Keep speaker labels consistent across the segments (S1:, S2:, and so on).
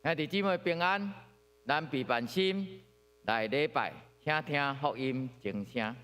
S1: 兄弟姊妹平安，咱备办心来礼拜，请听福音静声。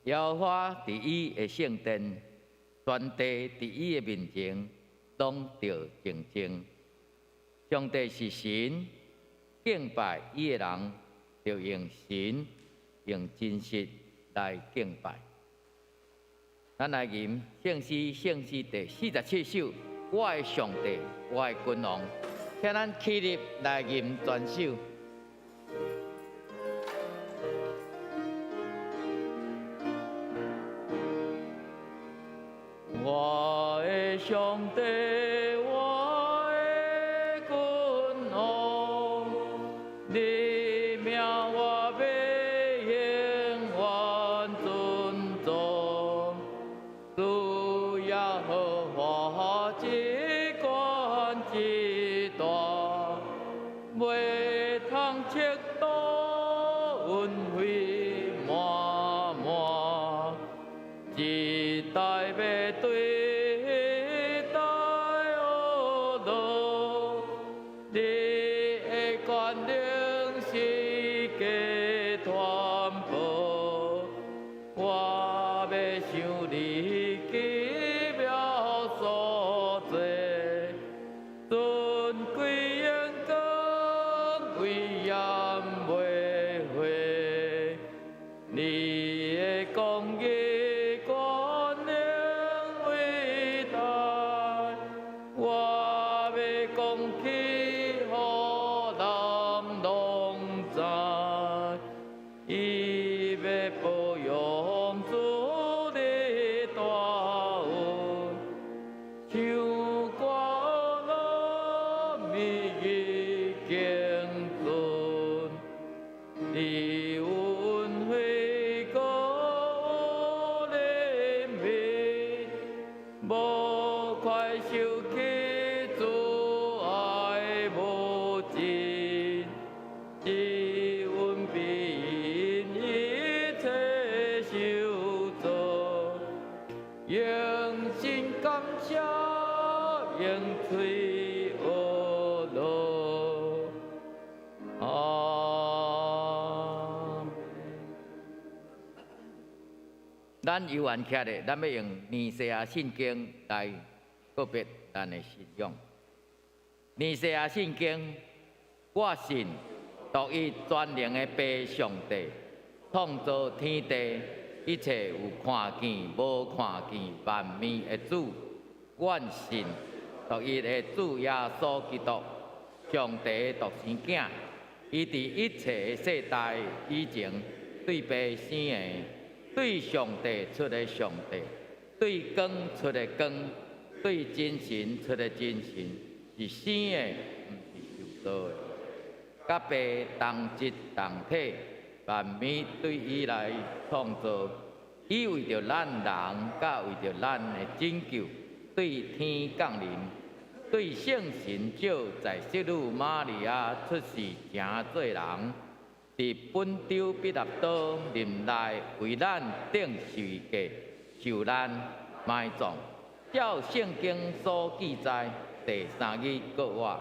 S1: 耶和华伫伊的圣殿，全地伫伊的面前，拢着静静。上帝是神，敬拜伊的人，着用神、用真实来敬拜。咱来吟圣诗第47首，我的上帝，我的君王，请咱起立来吟全首。我的上帝，我的君王，你命我要永远尊重。主耶和华只管之大，袂通切断。运费满满，一代要对代学路，你的权能是家传播，我要想你奇妙所在，尊贵荣光威严袂毁，你的公义权能伟大，我要讲起予人拢知，伊要保佑主的大恩，唱歌乐蜜意敬尊，你运会高怜悯，无快受起主爱无尽，只阮必因一切受造，用心感谢，用嘴学路。咱游玩徛咧，咱要用尼西亚圣经来告别咱的信仰。尼西亚圣经，我信独一全能的爸上帝，创造天地，一切有看见无看见万物的主。我信独一的主耶稣基督，上帝的独生子，伊伫一切的世代以前对爸生的。对上帝出的上帝，对光出的光，对真神出的真神，是生的，毋是受造的。甲爸同质同体，万物对伊来创造，伊为着咱人，甲为着咱的拯救，对天降临，对圣神照在圣女玛利亚出世成做人。伫本州彼拉多林内为咱顶十字架受难埋葬，照圣经所记载，第三日搁活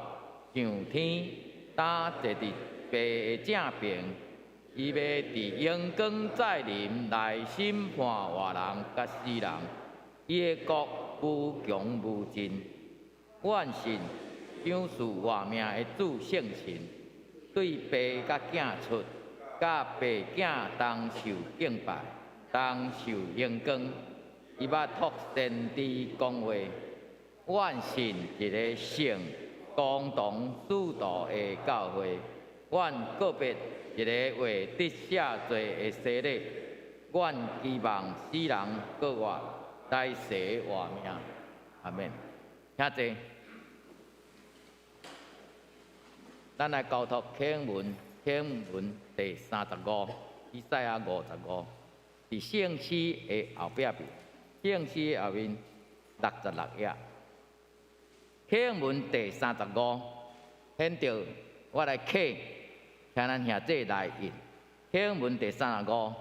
S1: 上天，担坐伫爸的正边，伊要伫阳光再临来审判活人甲死人，伊的国无穷无尽。我信掌事活命的主圣神。对爸甲囝出，甲爸囝同受敬拜，同受荣光。伊捌托先知讲话，我信一个圣、公同、主道的教会。我告别一个为得赦罪的洗礼。我期望死人搁活，来世活命。阿免，请坐。咱来交托经文第35，以赛亚55，伫圣诗的后壁边，圣诗的后面66页。经文第35，显着我来刻，请咱兄弟来印。经文第35，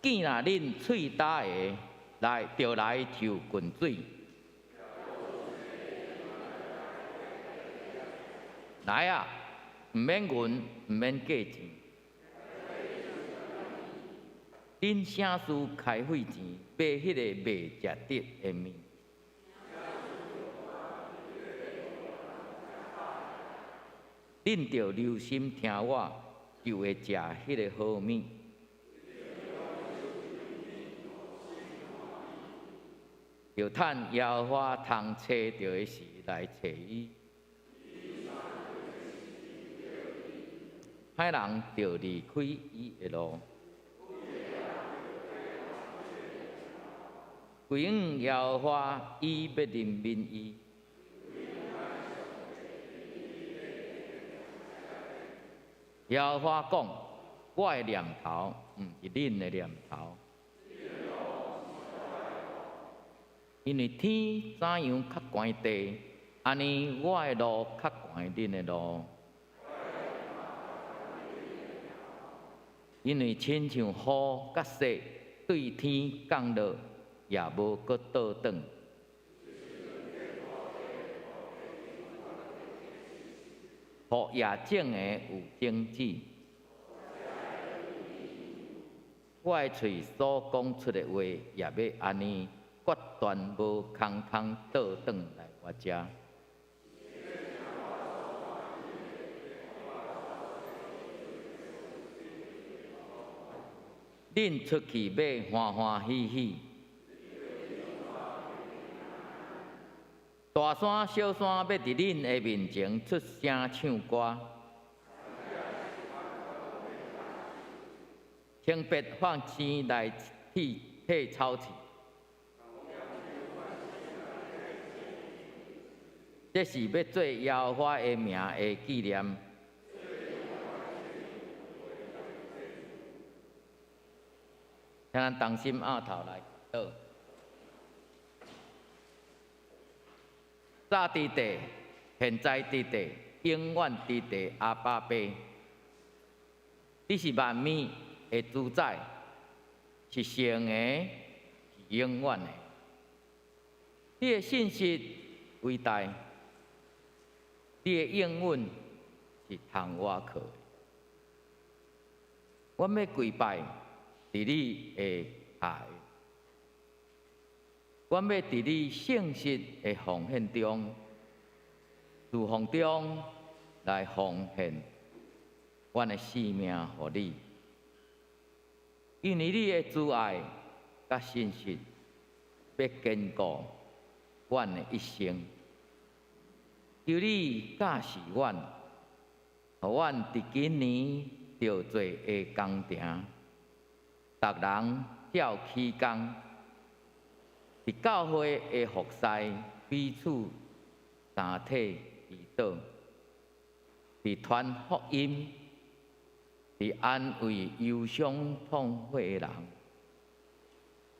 S1: 见若恁喙焦的，来就来抽滚水。来啊！毋免银，毋免价钱，恁啥事开费钱，买迄个未食得的面。恁着留心听我，就会食迄个好面。着趁耶和华通找着的时来找伊。歹人就离开伊的路，归向耶和华，伊要怜悯伊。耶和华讲：我的念头，毋是恁的念头，因为天怎样较悬地，安尼我的路较悬恁的路。因为亲像雨甲雪对天降落，也无搁倒转。互业种的有种子，我的嘴所讲出的话，也要安尼决断无空空倒转来我遮。恁出去要欢欢喜喜，大山小山要伫恁的面前出声唱歌，清白放生来替草饲，这是要做耶和华的名的纪念。请咱同心压头来祷告。早伫地，现在伫地，永远伫地，阿爸爸，你是万物的主宰，是生的，是永远的。你的信息伟大，你的应允是通我靠的。我要跪拜。伫你的下，我要伫你圣实的奉献中、侍奉中来奉献我的生命予你，因为你的慈爱甲信实要坚固我的一生。求你教示我，予我伫今年着做的工程。逐人照起工，伫教会的服侍，彼此三体祈祷，伫传福音，伫安慰忧伤痛悔的人，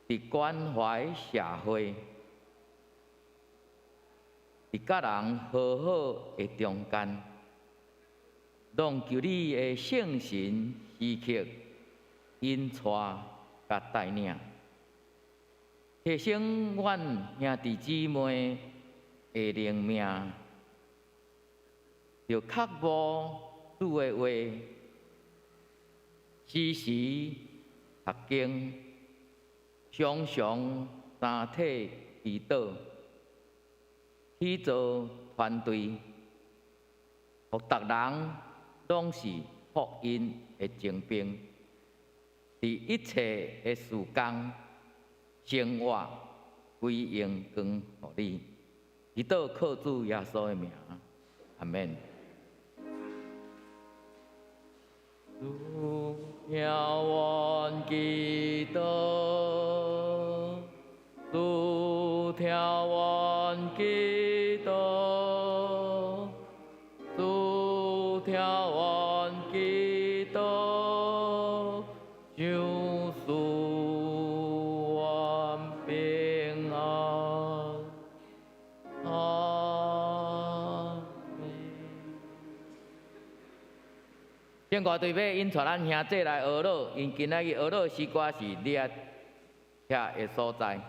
S1: 伫关怀社会，伫甲人和好的中间，拢求你的圣神时刻。引带甲带领，提升阮兄弟姊妹的灵命，着刻无主的话，时时读经，常常三体祈祷，去做团队，互逐人拢是福音的精兵。伫一切的事工、生活归荣光予你，祈祷靠主耶稣的名，阿门。主仰望基督，主仰望基督，主仰望基督。救赎我平安，阿门。正歌队要引带咱兄弟来学乐，因今仔日学乐诗歌是列遐的所在。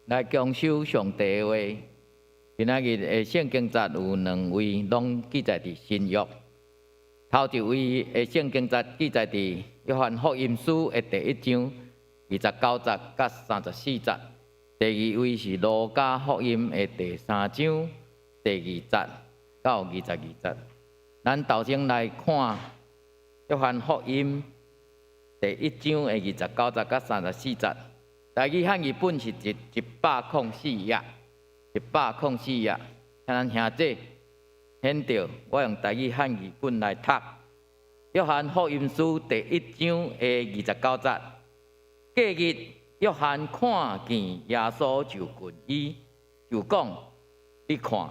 S1: 来强修上帝的话。今仔日的圣经节有2位，拢记载伫新约。头一位的圣经节记载伫约翰福音书的第1章29节甲34节。第二位是路加福音的第3章第2节到22节。咱头先来看约翰福音第1章的29节甲34节。台语汉语本是104页，104页。请咱兄弟显着，我用台语汉语本来读。约翰福音书第1章的29节。隔日，约翰看见耶稣就近伊，就讲：你看，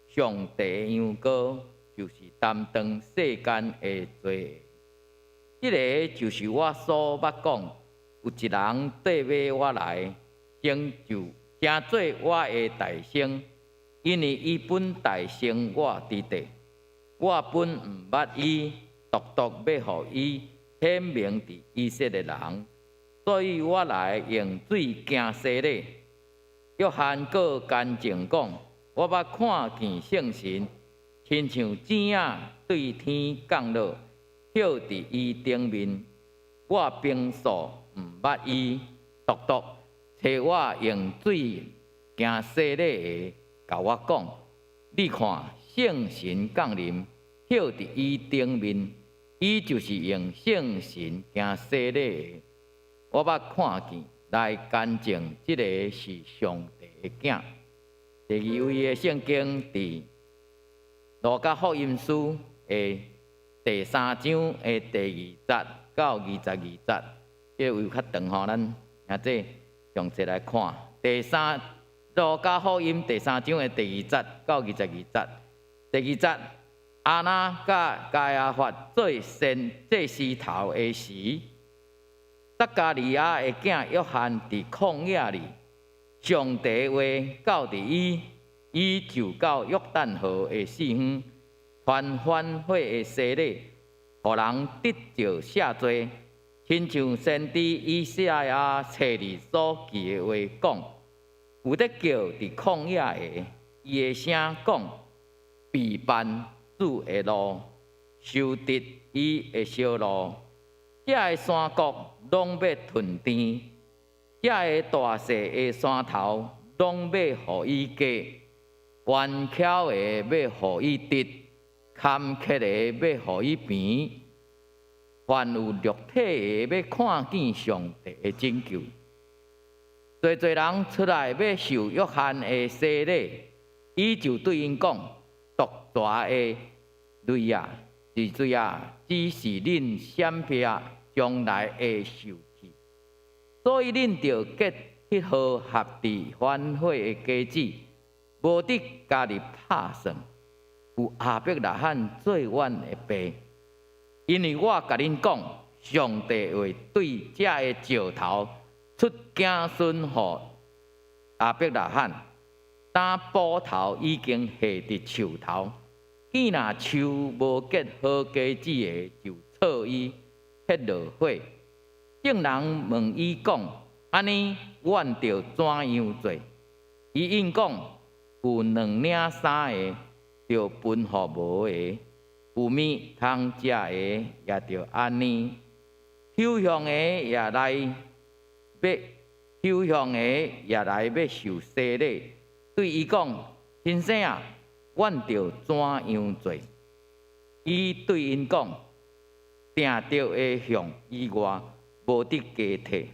S1: 上帝羊羔就是担当世间的罪。这个就是我所捌讲。有一人缀尾我来，成做我的大先，因为伊本大先我伫地，我本毋捌伊，独要互伊显明伫以色列人，所以我来用水行洗礼。约翰搁干净讲，我捌看见圣神，亲像剪影对天降落，跳伫伊顶面，我平素毋捌伊，独找我用水行洗礼的，甲我讲：你看，圣神降临，跳伫伊顶面，伊就是用圣神行洗礼的。我捌看见来干净，这个是上帝的囝。第二位的圣经伫路加福音书的第3章的第2节到22节。这位较长吼，咱兄弟详细来看。路加福音第3章的第2节到22节。第2节，阿那甲该亚法做先祭司头的时，撒加利亚的囝约翰伫旷野里，上帝话教伫伊，伊就到约旦河的四方，传反悔的洗礼，互人得着赦罪。亲像先知以赛亚册里所记的话讲，有得叫伫旷野的，伊的声讲，备办主的路，修直伊的小路。遮个山谷拢要屯田，遮个大细的山头拢要互伊过，弯巧的要互伊直，坎坷的要互伊平。凡有肉体的，要看见上帝的拯救。侪人出来要受约翰的洗礼，伊就对因讲：独大的泪啊，是水啊，只是恁闪避将来的受气。所以恁着结迄号合治反悔的果子，无得家己拍算，有亚伯拉罕做阮的爸。因为我甲恁讲，上帝会对这个石头出子孙予亚伯拉罕。当埔头已经下伫树头，见若树无结好果子的，就错伊撇落火。众人问伊讲：安尼，阮着怎样做？伊应讲：有2领3个，着分予无个。有面通食的，也着安尼；抽象的也来要受洗礼。对伊讲：先生啊，阮着怎样做？伊对因讲：定着的向以外，无得加替。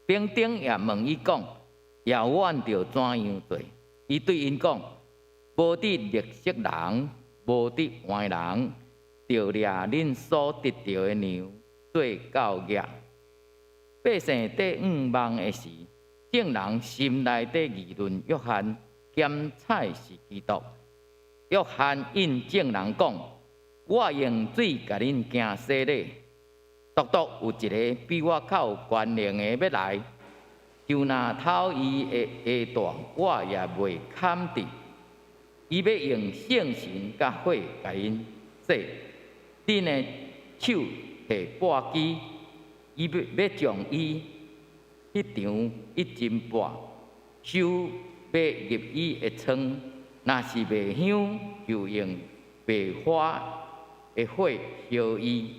S1: 兵丁也问伊讲：也阮着怎样做？伊对因讲：无得绿色人。无得坏人，着掠恁所得着的粮做教业。百姓第5望的时，众人心内底议论约翰咸菜是基督。约翰应众人讲：我用水甲恁行洗礼，独有一个比我较有权能的要来，就那头伊的下段，我也袂堪得。伊要用圣神甲火甲因洗，恁的手摕簸箕，伊要将伊迄场一斤半，收白入衣的仓，若是卖香，就用白花的火烧伊。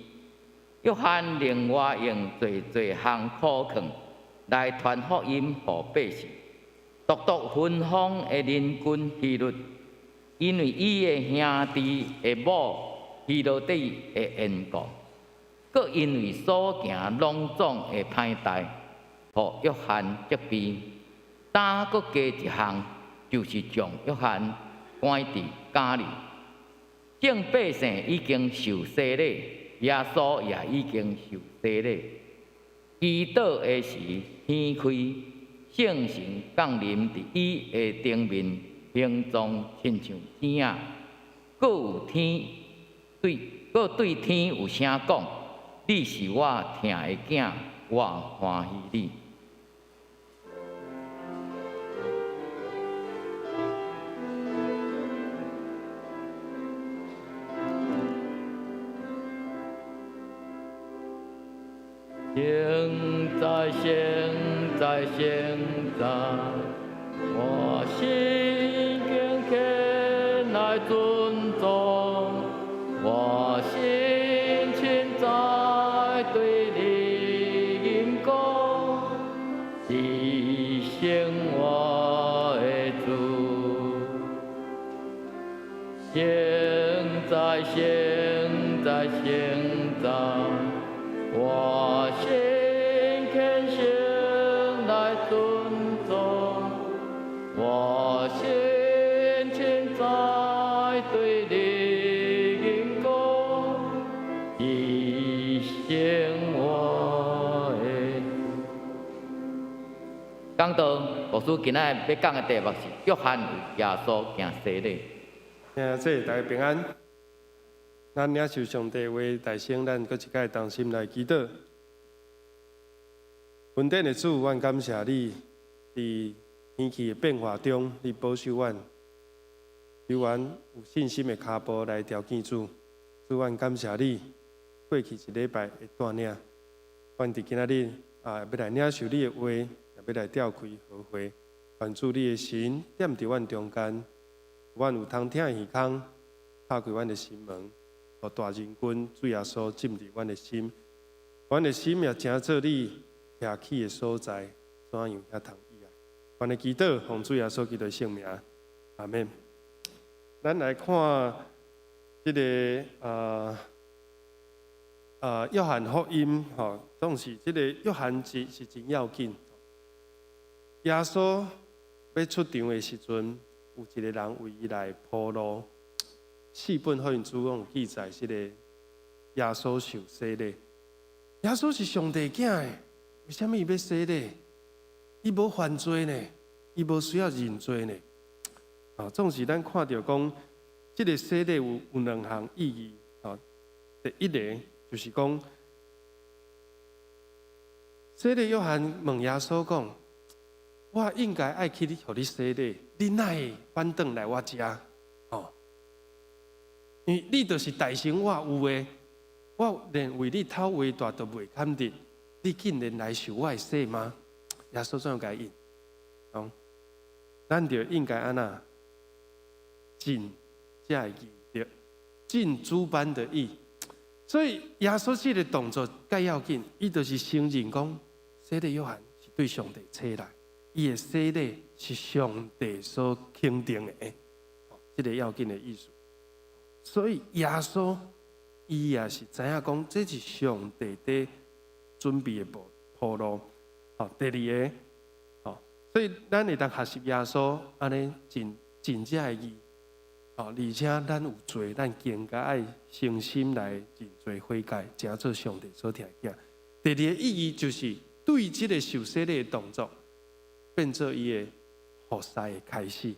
S1: 约翰另外用侪项苦劝来传福音予百姓，独独分封的邻军希律，因为伊的兄弟的某希罗底的缘故，佮因为所行隆重的歹代，予约翰责备。但佮加一项，就是将约翰关伫监里。众百姓已经受洗礼，耶稣也已经受洗礼。祈祷的时，天开，圣神降临伫伊的顶面，形状亲像星仔。佮对天有声讲：你是我疼的囝，我欢喜你。现在，我心敬虔来尊重，我心情在对你因讲，提醒我的主。现在，我心恳心来尊重，我心情在对你因讲，提醒我的。讲到牧师今仔要讲的题目是约翰为耶稣行洗礼。
S2: 这大家平安。咱领受上帝话大声，咱搁一摆同心来祈祷。恩典的主，阮感谢你，伫天气的变化中，你保守阮，留阮有信心的脚步来朝见主。主，阮感谢你，过去一礼拜的带领，阮伫今仔日要来领受你的话，也要来召开和会。愿主你的神踮伫阮中间，阮有通听的耳孔，拍开阮的心门。互大人君主耶稣进入阮的心，阮的心也正做你徛起的所在，怎样遐通意爱？阮的祈祷，奉主耶稣基督的圣名，阿门。咱来看这个约翰福音吼，总是这个约翰是真要紧。耶稣要出场的时阵，有一个人为伊来铺路。四本福音书有记载，这个耶稣受洗礼。耶稣是上帝囝的，为什么伊要洗礼？伊无犯罪呢？伊无需要认罪呢？总是咱看到讲，这个洗礼有两项意义。第一个就是讲，洗礼约翰问耶稣讲：“我应该爱去互你洗礼，你哪会反转来我家？”因为你就是大成我有诶，我连为你头为大都未堪得，你竟然来受我的洗吗？耶稣怎样甲应？咱就应该安那尽才会记得，尽主般的义。所以耶稣这个动作介要紧，伊就是承认讲，洗礼约翰是对上帝采来，伊的洗礼是上帝所肯定的，这个要紧的意思。所以耶稣伊也是知影讲，这是上帝在准备的铺路。第二个，所以咱会当学习耶稣安尼真正的义。而且咱有罪，咱更加爱诚心来认罪悔改，正做上帝所听见。第二个意义就是对这个受洗礼的动作，变做伊的服侍的开始。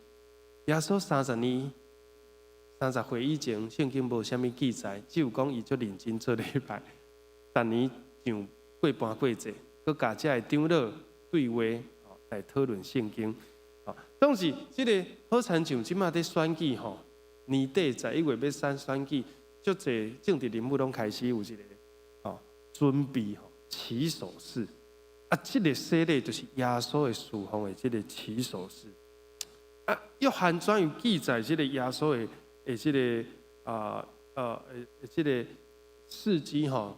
S2: 耶稣30年。30岁以前，圣经无啥物记载，只有讲伊足认真做礼拜，逐年上过半过节，佮家遮的长老对话来讨论圣经。当时这个好亲像即马在选举吼，年底11月要选举，足侪政治人物拢开始有一个准备起手式，这个洗礼就是耶稣的侍奉的这个起手式。约翰怎样记载这个耶稣的这个这个事迹吼？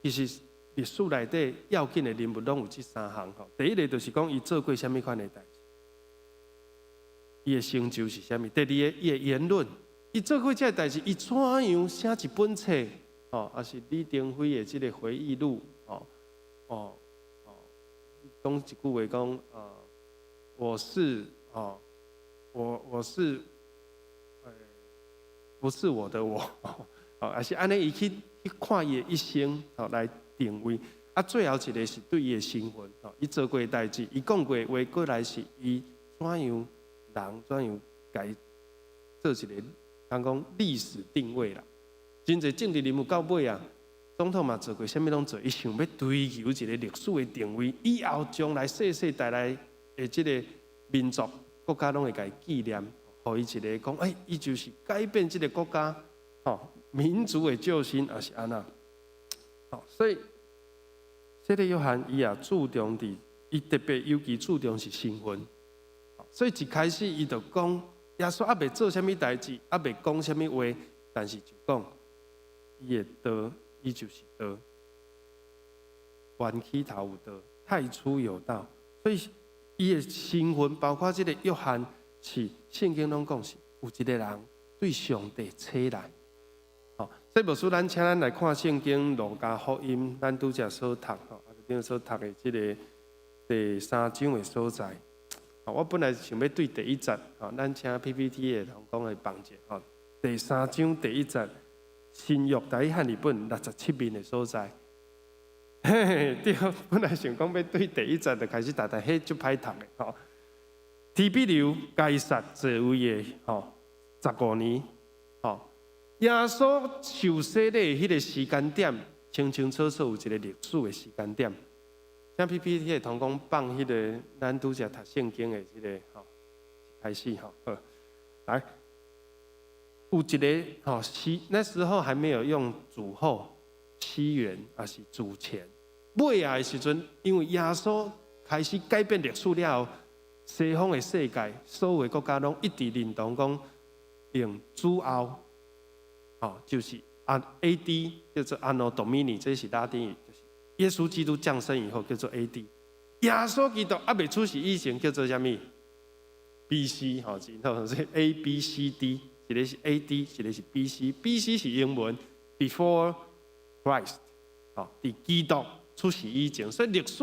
S2: 其实历史内底要紧的人物拢有这三项吼。第一个就是讲伊做过什么款的代志，伊的成就是什么？第二个伊的言论，伊做过这代志，伊怎样写一本册？也是李登辉的这个回忆录，讲一句话讲，我是不是我的我，也是安尼伊去看伊的一生，来定位。最后一个是对伊的身份，伊做过的代志，伊讲过的话，过来是伊怎样人怎样家做一个，人讲历史定位啦。真侪政治人物到尾啊，总统嘛做过啥物拢做，伊想要追求一个历史的定位，以后将来世世代代的这个民族国家拢会甲伊纪念，互伊一个讲，伊就是改变这个国家，民族的救星，也是安那。所以这个约翰伊也注重伫，伊特别尤其注重是身份。所以一开始伊就讲，耶稣还未做啥物代志，还未讲啥物话，但是就讲。伊的道，伊就是道。源起头有道，太初有道。所以伊的身份，包括这个约翰，是圣经拢讲是有一个人对上帝起来。所以无事，咱请咱来看圣经路加福音，咱拄则所读，所读的这个第3章的所在。我本来想要对第1节，咱请 PPT 的同工来帮者。第3章第1节。新约台语汉语本67面的所在，对，本来想讲要对第1节就开始读，迄就歹读的。提比留该撒座位的15年，耶稣受洗礼迄个时间点，清清楚楚有一个历史的时间点。像 PPT 的同工放迄个咱拄则读圣经的这个开始来。有一个那时候还没有用主后西元，还是主前。尾啊的时阵，因为耶稣开始改变历史了后，西方的世界所有的国家拢一直认同讲用主后，就是AD 叫做 Anno Domini， 这是拉丁语，就是耶稣基督降生以后叫做 AD。耶稣基督还未出世以前叫做什么 ？BC， 然后是 ABCD。一个是 AD， 一个是 BC。BC 是英文 Before Christ， 伫基督出世以前，所以历史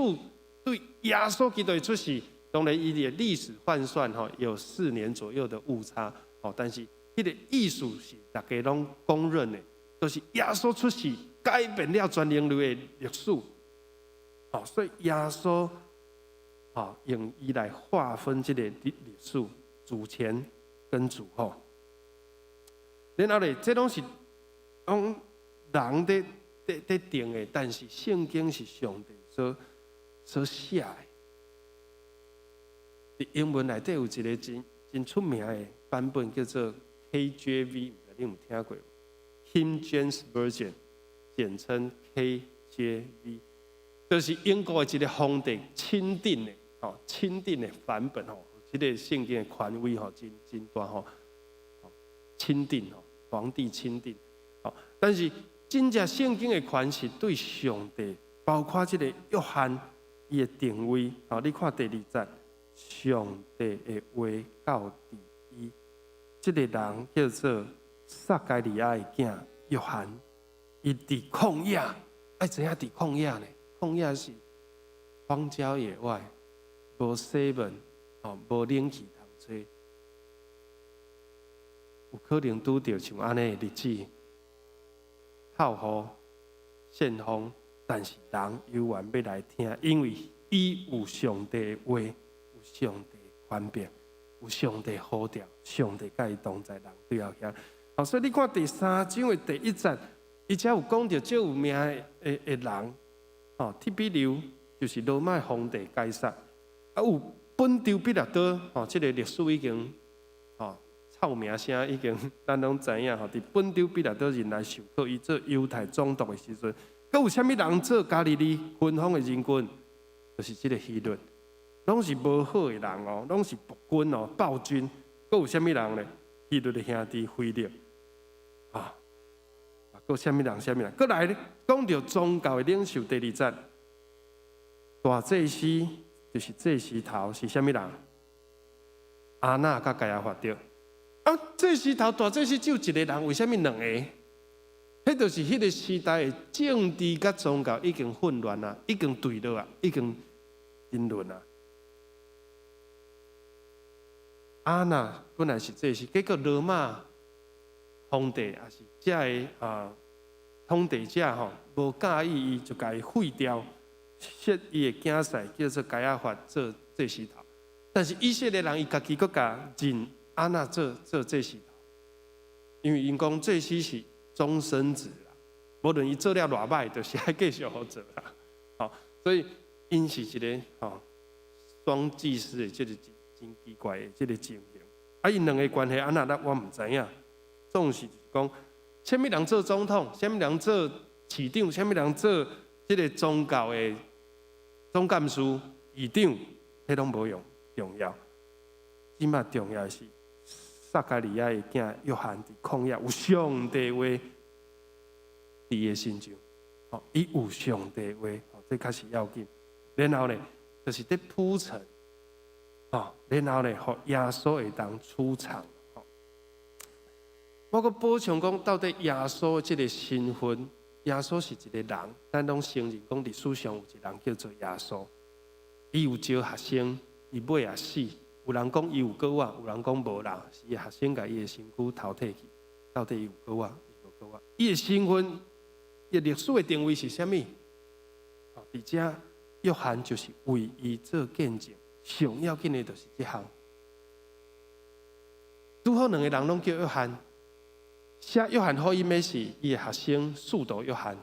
S2: 对耶稣基督的出世，当然伊的历史换算有4年左右的误差，但是迄个意思是大家拢公认的，就是耶稣出世改变了全人类的历史，所以耶稣用伊来划分这个历史主前跟主后。然后咧，这拢是人在定的，但是圣经是上帝所写的。伫英文内底有一个真出名的版本，叫做 KJV， 唔知你有听过 ？King James Version， 简称 KJV， 就是英国的一个皇帝钦定的，钦定的版本这个圣经的权威真大钦定皇帝钦定，但是真正圣经的权是对上帝，包括这个约翰伊的定位。你看第2节，上帝的话到伫伊，这个人叫做撒该利亚的囝约翰，伊伫旷野，知影伫旷野呢？旷野是荒郊野外，无水分，无冷气通吹。有可能拄到像安尼的日子，透雨、旋风，但是人犹原要来听，因为伊有上帝的话，有上帝的权柄，有上帝呼召，上帝甲伊同在人对后遐。所以你看第3章的第1节，伊才有讲到最有名的人，提比留就是罗马皇帝该撒，有本丢彼拉多，这个历史已经臭名声已经咱拢知影，伫本丢彼拉多人来受苦，伊做犹太总督的时阵，佮有啥物人做加利利分封的人群？就是这个希律，拢是无好的人哦，拢是暴君哦、暴君。佫有啥物人呢？希律的兄弟腓力啊，佫啥物人？佫来咧，讲到宗教的领袖第2节，大祭司就是祭司头是啥物人？阿那甲该亚法对。啊，祭司头大祭司只有一个人，为什么2个？迄就是迄个时代的政治甲宗教已经混乱啊，已经对落啊，已经争论啊。阿那本来是祭司，结果罗马皇帝也是这个统治者吼，无介意伊就甲伊废掉，设伊的囝婿叫做该亚法做祭司头。但是以色列人伊家己佫甲认阿那做祭司头，因为因讲祭司是终身制啦，无论伊做了偌歹，就是爱继续好做啦。好，所以因是一个双祭司的这个真奇怪的这个情形。啊，因2个关系安那我唔知影，总是讲，啥物人做总统，啥物人做市长，啥物人做这个宗教的总干事、议长，迄拢无重要。今麦重要的是撒加利亚的囝约翰伫旷野有上帝话伫伊的心中，伊有上帝话，这较是要紧。然后呢，就是伫铺陈，然后呢，互耶稣会当出场。我阁补充讲，到底耶稣这个身份，耶稣是一个人，咱拢承认讲历史上有一个人叫做耶稣，伊有招学生，伊尾也死。有人讲伊有割腕，有人讲无啦，是伊学生甲伊的身躯淘汰去。到底伊有割腕，伊无割腕？伊的身份，伊历史的定位是啥物？伫遮约翰就是为伊做见证，上要紧的就是这项。拄好2个人拢叫约翰，写约翰福音的是伊的学生使徒约翰。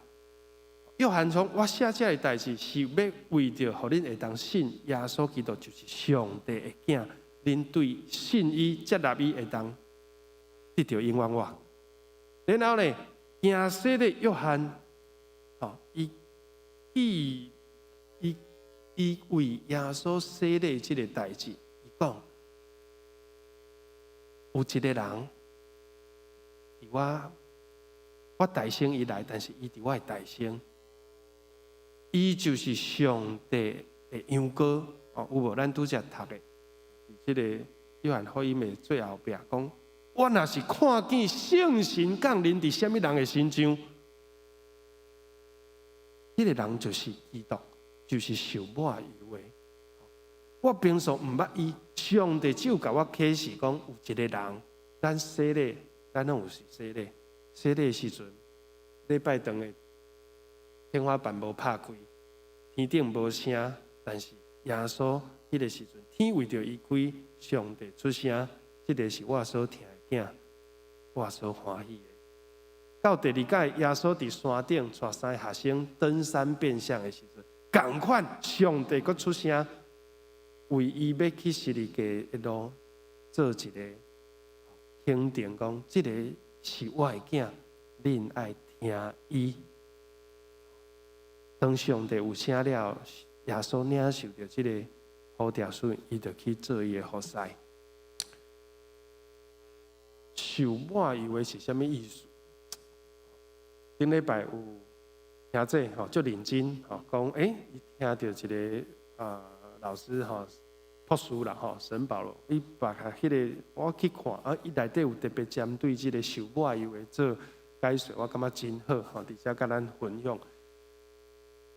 S2: 约翰从我写这个代志，是要为着互恁会当信耶稣基督就是上帝的囝，恁对信伊、接纳伊会当得到永远活。然后呢，行洗的约翰，伊为耶稣洗礼这个代志，伊讲有一个人，我大生以来，但是伊伫我的大生。伊就是上帝的羊羔，有无？咱拄则读的，这个约翰福音的最后壁讲，我若是看见圣神降临伫什么人的身上，迄个人就是基督，就是受抹油的。我平常毋捌伊，上帝只有甲我启示讲，有一个人，咱洗礼，咱拢有是洗礼，洗礼的时阵，礼拜堂的天花板无拍开。天顶无声，但是耶稣迄个时阵，天为着伊开，上帝出声，这个是我所听的囝，我所欢喜的。到第2届，耶稣伫山顶带3个学生登山变相的时阵，同款上帝佫出声，为伊要去十字架一路做一个肯定，讲这个是我的囝，恁爱听伊。当上帝有请了耶稣领受着这个呼召时，伊就去做伊的服侍。受抹油的是啥物意思？顶礼拜有兄姐足认真讲，伊听到一个老师博士啦沈保罗，伊把迄个我去看伊内底有特别针对这个受抹油的做解说，我感觉真好伫遮甲咱分享。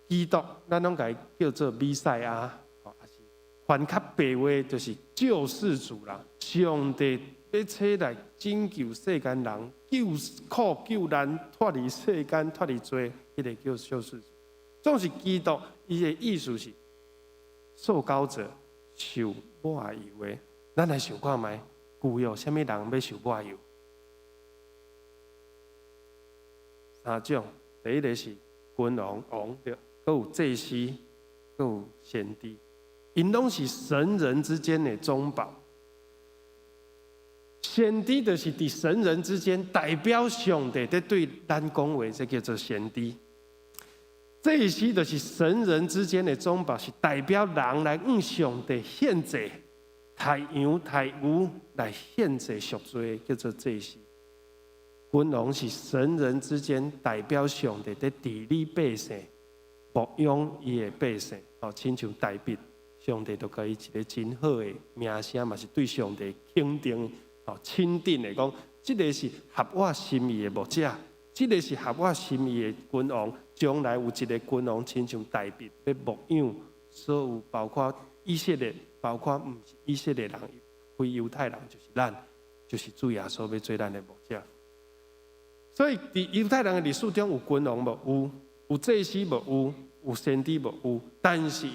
S2: 基督，咱拢甲伊叫做弥赛亚，也是翻较白话，就是救世主啦。上帝要出来拯救世间人，救苦救难，脱离世间，脱离罪，迄个叫救世主。总是基督，伊的意思是受膏者受抹油的。咱来想看觅，旧约啥物人要受抹油？3种，第一个是君王对。还有祭司，还有先知，因拢是神人之间的中保。先知就是伫神人之间代表上帝在对咱讲话，这叫做先知。这一时就是神人之间的总保，是代表人来向上帝献祭，太羊太牛来献祭赎罪，叫做祭司。君王是神人之间代表上帝在治理百姓，牧养伊的百姓，亲像大卫，上帝就给伊一个真好的名声，嘛是对上帝肯定、钦定的讲，这个是合我心意的牧者，这个是合我心意的君王。将来有一个君王，亲像大卫，要牧养所有，包括以色列，包括唔是以色列人，非犹太人，就是咱，就是主耶稣要做咱的牧者。所以，伫犹太人的历史中有君王无？有祭司无？有先知无？但是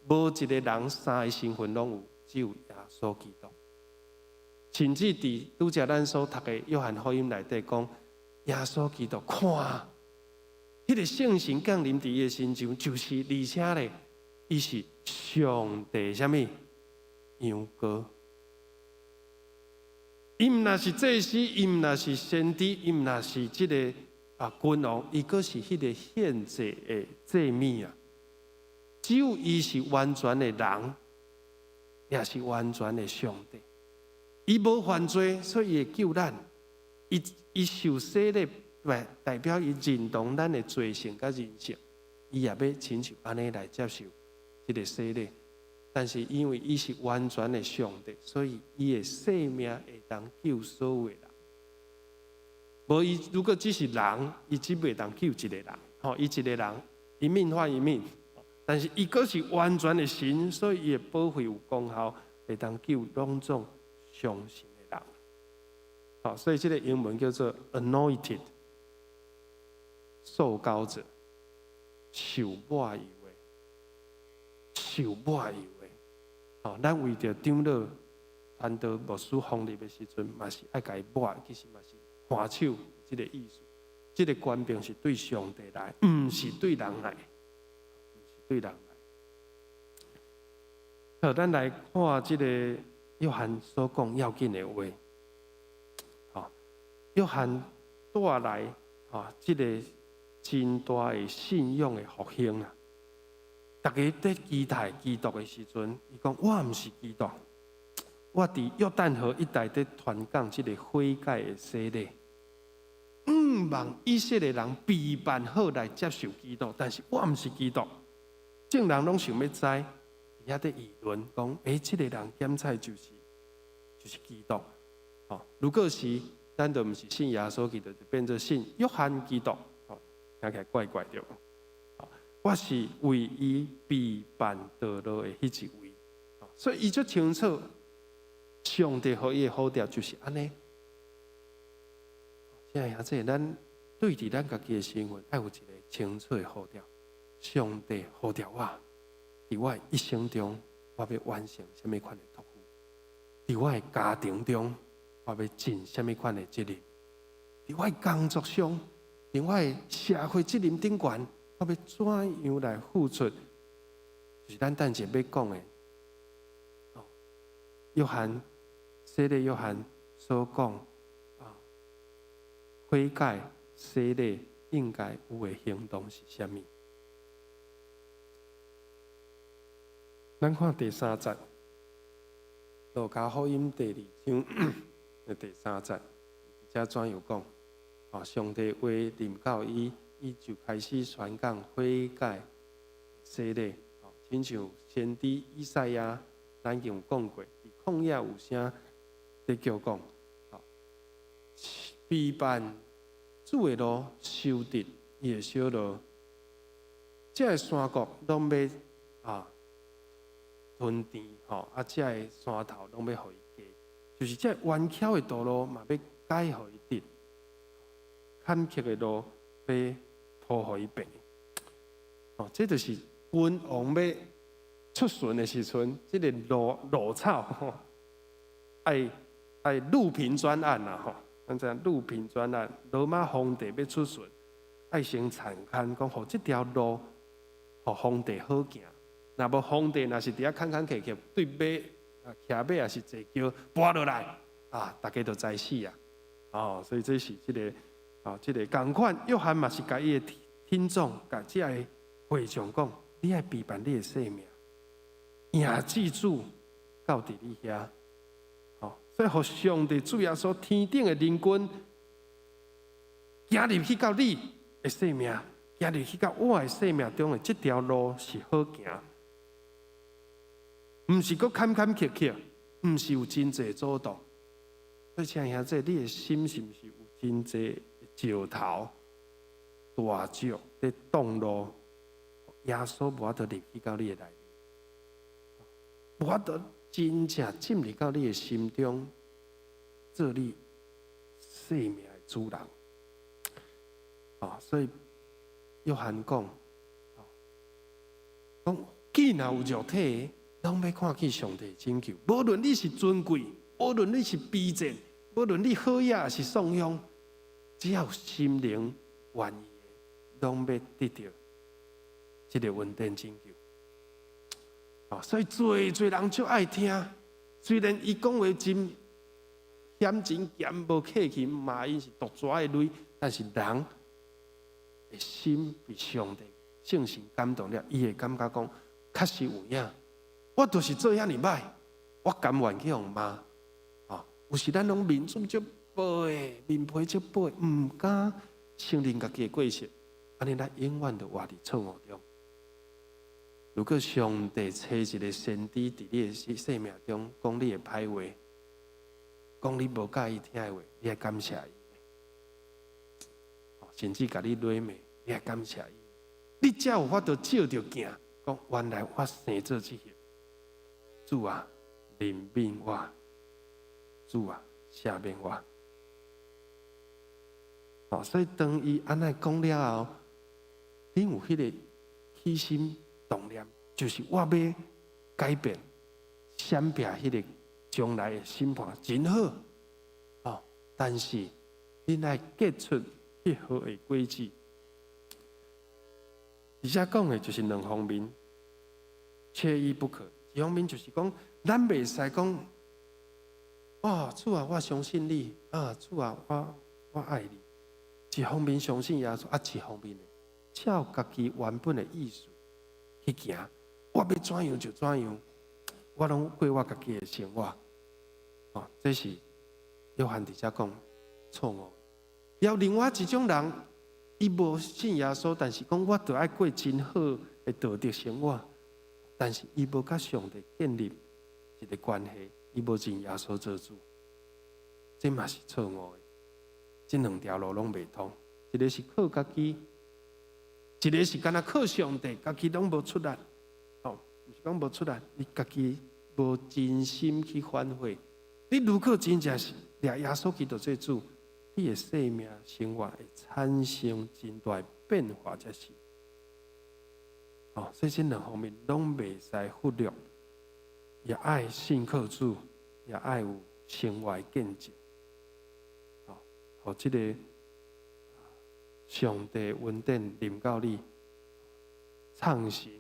S2: 无一个人三个身份拢有，只有耶稣基督。甚至伫拄则咱所读的约翰福音内底讲，耶稣基督看，迄个圣神降临伫伊的身上，就是而且咧，伊是上帝什么羊羔。伊毋若是祭司，伊毋若是先知，伊毋若是即个君王，伊阁是迄个献祭的祭物啊！只有伊是完全的人，也是完全的上帝。伊无犯罪，所以会救咱。伊受洗咧，代表伊认同咱的罪性甲人性，伊也要亲像安尼来接受即个洗礼。但是因为伊是完全的上帝，所以伊的性命会当救所有的人。无伊如果只是人，伊只袂当救一个人。伊一个人一命换一命，但是伊阁是完全的神，所以伊的保护有功效，会当救拢种相信的人。所以这个英文叫做 anointed， 受膏者，受抹油的，受抹油的。咱为着长老传道牧师奉立的时阵，嘛是爱甲伊抹，其实嘛是换手这个意思。这个官兵是对上帝来，唔是对人来，唔是对人来。好，咱来看这个约翰所讲要紧的话。约翰带来这个真大的信仰的复兴啊！大家在期待基督的时阵，伊讲我唔是基督，我伫约旦河一带在传讲这个悔改的洗礼。望以色列人备办好来接受基督，但是我唔是基督。众人拢想要知，也在议论讲，这个人检采就是基督。如果是咱就唔是信耶稣基督，就变做信约翰基督。听起来怪怪的。我是为伊备办道路的迄一位，所以伊就清楚，上帝和伊的好调就是安尼。现在这咱对伫咱家己的身份，要有一个清楚的好调。上帝好调我，伫我一生中，我要完成什么款的托付？伫我的家庭中，我要尽什么款的责任？伫我的工作上，伫我的社会责任顶悬。我要怎样来付出？就是咱等下要讲的。约翰，洗礼约翰所讲悔改洗礼应该有的行动是什么？咱看第3节，路加福音第2章的第3节，这怎样讲？上帝话临到伊。伊就开始宣讲悔改洗礼，亲像先知以赛亚咱已经有讲过，伫旷野有声在叫讲，备办主的路，修直伊的小路，这个山谷拢要屯田，这个山头拢要互伊加，就是这弯曲的道路嘛要改互伊直，坎坷的路要铺互伊平，这就是君王要出巡的时阵，这个路草，爱路平专案啦，咱知路平专案，罗马皇帝要出巡，爱先参勘，讲互这条路，互皇帝好行。若无皇帝若是伫遐坎坎坷坷，对马骑马也是坐轿跋落来，大家都知死啊！所以这是这个。这个同款，约翰嘛是甲伊的听众、甲这个会众讲，你爱陪伴你的生命，也记住到伫你遐。所以，互上帝主耶稣天顶的灵君，行入去到你的生命，行入去到我的生命中的这条路是好行，毋是搁坎坎坷坷，毋是有真济阻挡。所以，亲兄弟，你的心是毋是有真济石头、大石在挡路？耶稣无法度入去到你的内面，无法度真正进入到你的心中，做你生命的主人。所以约翰讲，既然有肉体，拢要看见上帝拯救。无论你是尊贵，无论你是卑贱，无论你好野还是丧样，只要心灵愿意的，拢要得到这个稳定拯救。所以侪人就爱听，虽然伊讲话真险真咸，无客气，骂伊是毒蛇的类，但是人的心被上帝圣神感动了，伊会感觉讲，确实有影，我就是做遐尼歹，我甘愿去互骂。有时咱拢面子足薄的，面皮足薄的，毋敢承认家己的过失，安尼咱永远都活伫错误中。如果上帝找一个先知伫你的生命中讲你的歹话，讲你无介意听的话，你爱感谢伊，甚至甲你软骂，你爱感谢伊，你才有法度照着行，讲原来我生做这些。主啊，怜悯我；主啊，赦免我。所以当伊安尼讲了后，你有迄个起心动念，就是我要改变、闪避迄个将来的审判，真好。但是你爱结出迄好的果子，而且讲的就是两方面，缺一不可。一方面就是讲，咱袂使讲，主啊，我相信你，主啊，我爱你。一方面相信耶稣，一方面照家己原本的意思去行，我要怎样就怎样，我拢过我家己的生活。这是约翰伫遮讲错误。要另外一种人，伊无信耶稣，但是讲我著爱过真好的道德生活，但是伊无甲上帝建立一个关系，伊无认耶稣做主，这嘛是错误的。这两条路拢袂通，一个是靠家己，一个是干那靠上帝，家己拢无出力。毋是讲无出力，你家己无真心去反悔。你如果真正是掠耶稣基督做主，你的生命生活会产生真大变化才是。所以这两方面拢袂使忽略，也爱信靠主，也爱有生活见证。这个上帝恩典临到你，畅行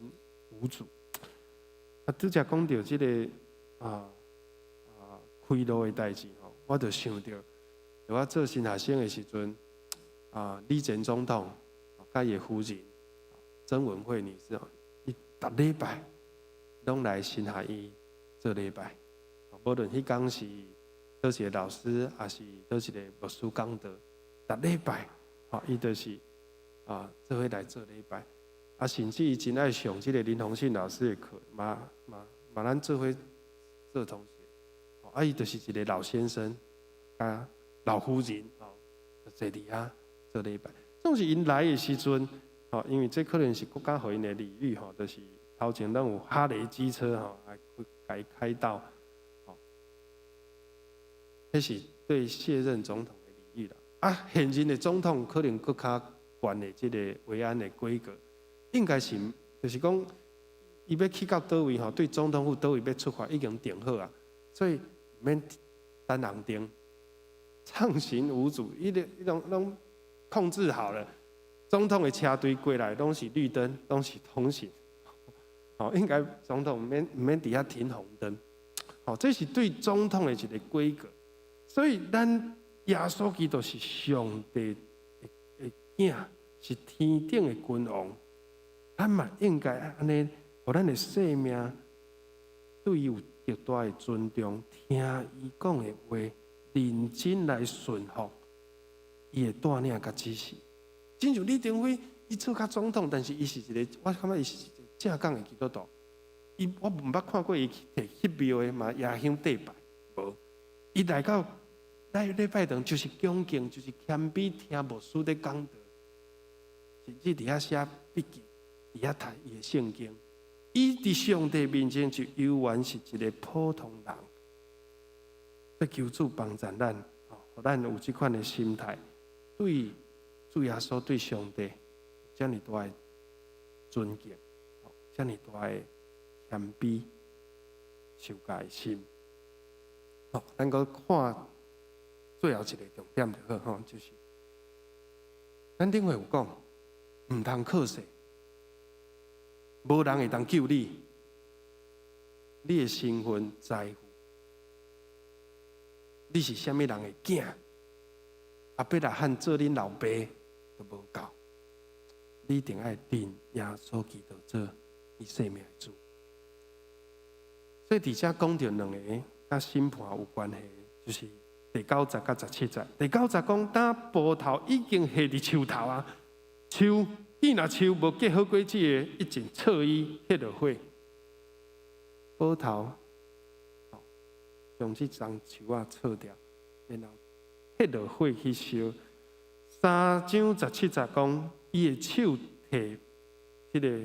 S2: 无阻。拄则讲到这个开路的代志，我就想到，我做新学生的时阵，李前总统甲伊夫人曾文惠女士，伊逐礼拜拢来新学院做礼拜，无论迄天是倒一个老师，还是倒一个牧师讲道，逐礼拜，伊就是做伙来做礼拜，甚至伊真爱上这个林鸿信老师的课，嘛咱做伙做同学，伊就是一个老先生，老夫人，坐伫遐做礼拜。总是因来的时阵，因为这可能是国家互因的礼遇，就是头前咱有哈雷机车，来开道。这是对卸任总统的礼遇啦。现任的总统可能更较悬的这个维安的规格，应该是就是讲，伊要去到倒位对总统府倒位要出发已经定好啊，所以唔免等红灯，畅行无阻，伊拢控制好了。总统的车队过来拢是绿灯，拢是通行。应该总统唔免底下停红灯。这是对总统的一个规格。所以，咱耶稣基督是上帝的囝，是天顶的君王，咱嘛应该安尼，互咱的生命对伊有极大的尊重，听伊讲的话，认真来顺服伊的带领甲指示。正像李登辉，伊做甲总统，但是伊是一个，我感觉伊是一个正港的基督徒。我唔捌看过伊摕翕庙的嘛，夜香祭拜，无。伊来到礼拜堂，就是恭敬，就是谦卑，听牧师在讲道，甚至伫遐写笔记，伫遐读伊的圣经。伊伫上帝面前就犹原是一个普通人，在求主帮助咱，互咱有这款的心态，对主耶稣、对上帝，这么大的尊敬，这么大的谦卑、受戒心。咱搁看最后一个重点就好，就是咱顶回有讲，唔通靠势。无人会当救你，你的身份、财富，你是虾米人的囝？阿伯来喊做恁老爸都无够，你一定爱认耶稣基督做你生命的主。所以，伫遮讲到两个甲审判有关系，就是第9节甲17节。第9节讲，当葡萄已经下伫树头啊，树。伊若树无结好果子的，一阵彻伊迄落火，葡萄将即丛树啊撤掉，然后迄落火去烧。3章17节讲，伊的手摕即个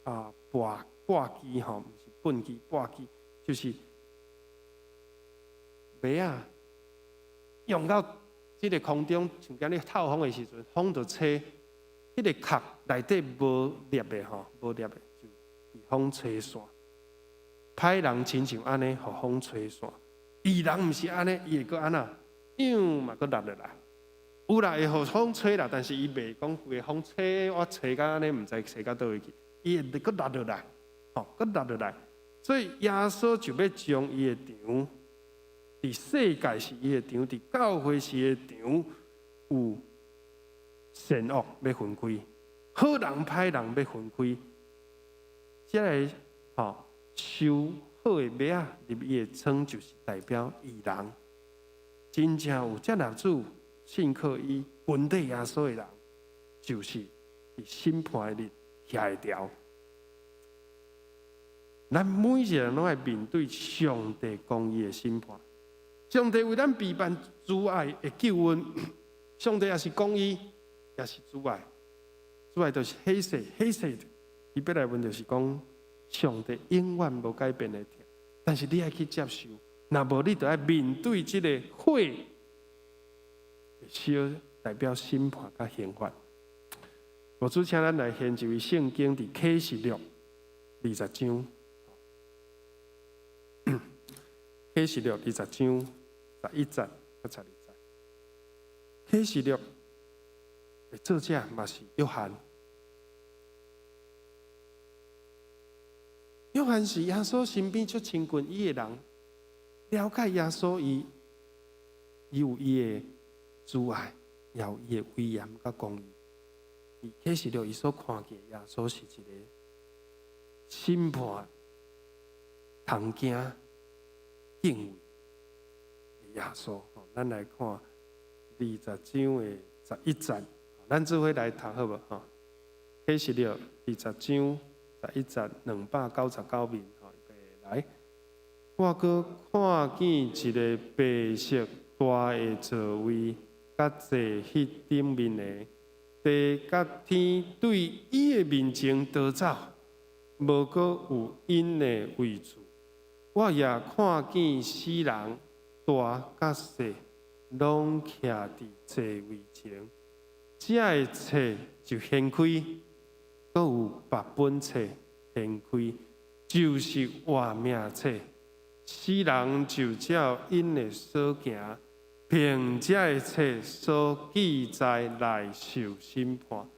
S2: 簸箕吼，毋是粪箕，簸箕就是麦啊，用到即个空中，像今日透风的时阵，风就吹。迄个壳内底无裂的吼，无裂的就被风吹散。歹人亲像安尼，互风吹散；义人毋是安尼，伊会阁安那，嘛阁落落来。有啦，会互风吹啦，但是伊袂讲规个风吹，我吹到安尼，毋知吹到倒位去，伊会阁落落来，阁落落来。所以耶稣就要将伊的场，伫世界是伊的场，伫教会是伊的场，有。善恶要分开，好人歹人要分开。这个收好的麦啊，入伊的仓就是代表义人。真正有接纳主、信靠伊、跟对耶稣的人，就是伫审判的日下会条。咱每一个人拢要面对上帝公义的审判。上帝为咱备办主爱的救恩，上帝也是公义。也是主爱，主爱就是黑色，黑色的。伊要来问就是讲，上帝永远无改变的条，但是你要去接受，若无你就要面对这个火，烧代表审判甲刑罚。我主请咱来研究圣经伫启示录20章，启示录20章11节到12节，启示录。作者嘛是约翰，约翰是耶稣身边最亲近伊的人，了解耶稣伊有伊的主爱，也有伊的威严甲公义。伊启示录伊所看见耶稣是一个审判、通惊、敬畏的耶稣。咱来看20章的11节。咱做伙来读好无？启示录20章11节299面，预备来。我阁看见一个白色大的座位，甲坐迄顶面的，地甲天对伊的面前倒走，无阁有因的位置。我也看见死人大甲小，拢徛伫座位前。这个册就掀开，阁有8本册掀开，就是活命册。死人就照因的所行，凭这个册所记载来受审判。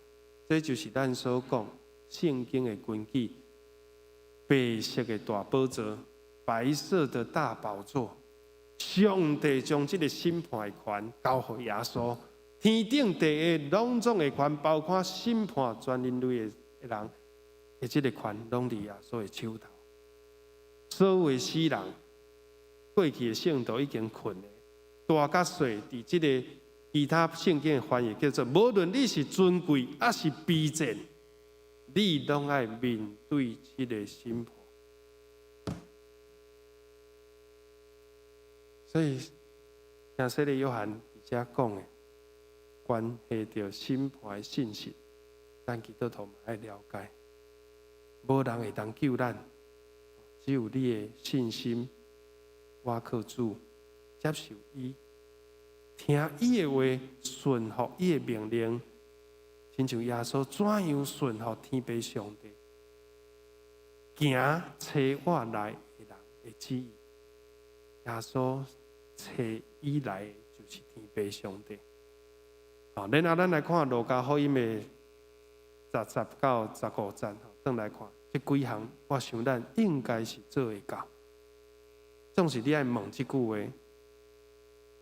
S2: 这就是咱所讲圣经的根据。白色的大宝座，白色的大宝座，上帝将这个审判的权交给耶稣。天顶地下拢总会权，包括审判全人类的人，的这个权拢伫耶稣的手头。所有的死人，过去的圣徒已经困了，大甲小，伫这个其他圣经的翻译叫做，无论你是尊贵还是卑贱，你拢爱面对这个审判。所以，像洗礼约翰伫遮讲的，关系到审判的信息，咱基督徒嘛爱了解。无人会当救咱，只有你的信心，倚靠主，接受伊，听伊的话，顺服伊的命令，亲像耶稣怎样顺服天父上帝，行找我来的人的旨意。耶稣找伊来的就是天父上帝。好，然后咱来看路加福音的10到15章，转来看这几项，我想咱应该是做会到。总是你爱问这句话：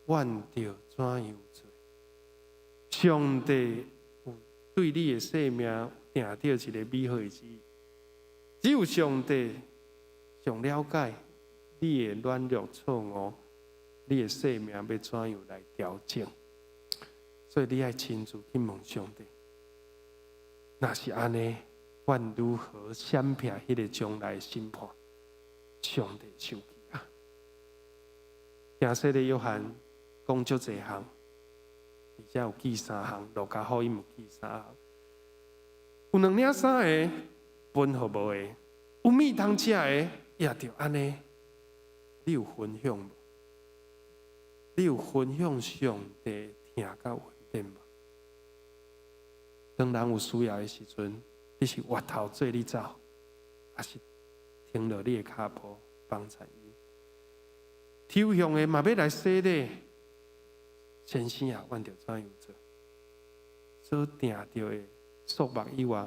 S2: 阮着怎样做？上帝有对你的生命定定一个美好的旨意，只有上帝上了解你的软弱错误，你的生命要怎样来调整。所以你爱亲自去问上帝。若是安尼，阮如何闪避迄个将来的审判？上帝生气啊！行洗礼约翰讲足侪项，而且有记3项，路加福音有记3项。有2领3个分互无个，有米通食个也着安尼。你有分享无？你有分享上帝听到稳定无？当人有需要的时阵，你是越头做你走，还是停落你的脚步帮衬伊？抽象的嘛要来洗礼，先生啊，阮着怎样做？所定着的束缚以外，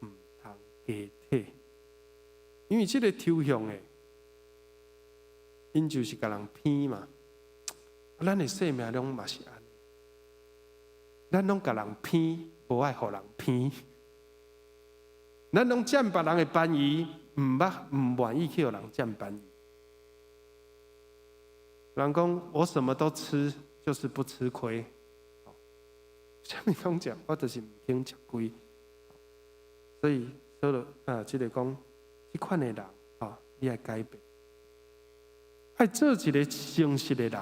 S2: 唔通加体，因为这个抽象的，因就是甲人骗嘛。咱的生命拢嘛是安尼，咱拢甲人骗，无爱互人骗。咱拢占别人的便宜，唔愿意去互人占便宜。人讲我什么都吃，就是不吃亏。啥物讲讲，我就是唔肯吃亏。所以即个讲，即款的人你爱改变，爱做一个诚实的人。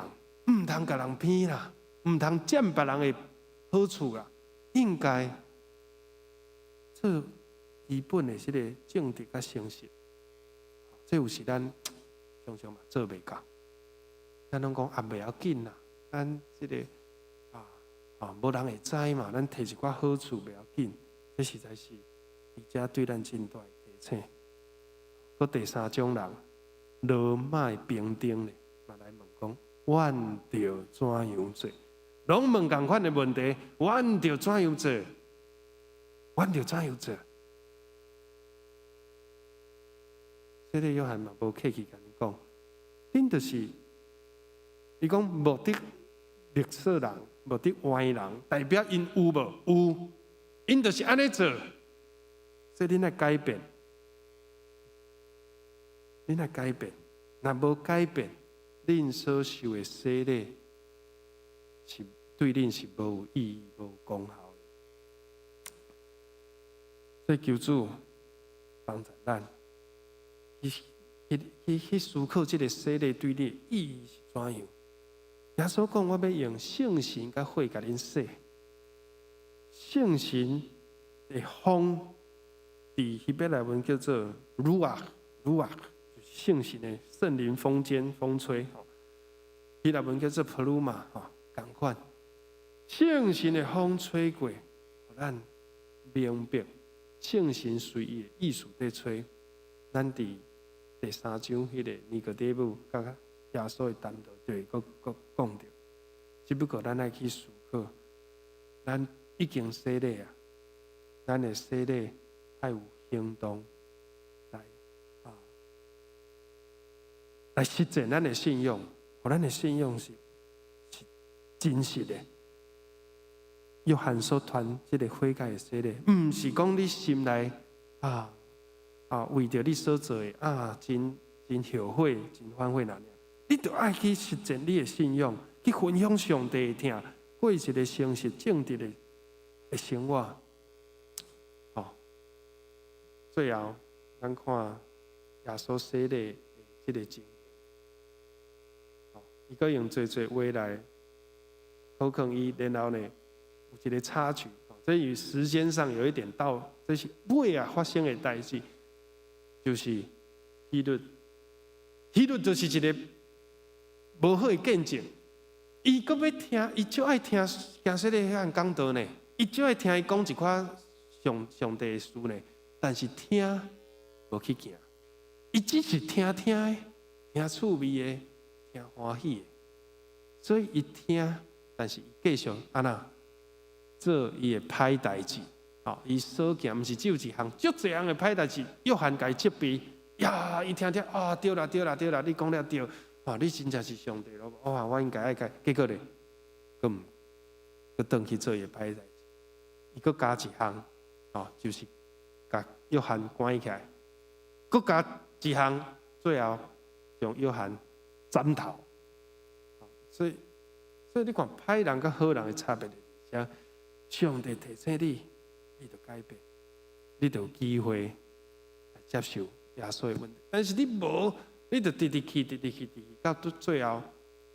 S2: 唔通甲人骗啦，唔通占别人的好处啦，应该做基本的这个正直甲诚实。这有时咱常常嘛做袂到，咱拢讲袂要紧啦，咱这个无人会知嘛，咱摕一寡好处袂要紧，这实在是而且对咱真大的提醒。搁第3种人，罗马平等的嘛来问讲。阮着怎样做？拢问同款的问题，阮着怎样做？阮着怎样做？洗礼约翰嘛无客气甲你讲，恁就是伊讲目的绿色人、目的歪人，代表因有无？有，因就是安尼做，所以恁爱改变，恁爱改变，若无改变。恁所受的洗礼是对恁是无有意义、无功效的，所以求主帮助咱去思考这个洗礼对你的意义是怎样。耶稣讲，我要用圣神甲火甲恁洗，圣神的风，伫希伯来文叫做 ruach， 圣神的圣灵风间风吹，希腊文叫做 pluma， 同款。圣神的风吹过，互咱明白圣神随伊的意思在吹。咱伫第3章迄个尼哥底母甲耶稣的谈道就会搁讲到，只不过咱爱去思考，咱已经洗礼啊，咱的洗礼爱有行动。来实践咱的信用，互咱的信用是真实的。约翰所传这个悔改的洗礼，唔是讲你心内为着你所做的真后悔、真反悔那样，你就爱去实践你的信仰，去分享上帝的听，过一个诚实正直的生活。最后，咱看耶稣洗礼的这个情形，伊阁用做话来考考伊，然后呢有一个插曲，这与时间上有一点到，这是尾啊发生的代志，就是希律就是一个无好的见证，伊阁要听，伊就爱听行洗礼迄讲道呢，伊就爱听伊讲一寡上帝的事呢。但是听无去行，伊只是听的，听趣味的，听欢喜的，所以伊听，但是伊继续安那做伊的歹代志。伊所行毋是只有一项，足侪项的歹代志，约翰家责备呀，伊听对啦，你讲了对，你真正是上帝咯，我应该爱改，结果咧，佫转去做伊的歹代志，伊佫加一项，就是。甲约翰关起来，佮加一项，最后用约翰斩头。所以你看歹人甲好人的差别在这，上帝提醒你，你就改变，你就有机会来接受耶稣的问题。但是你无，你就直去，到最后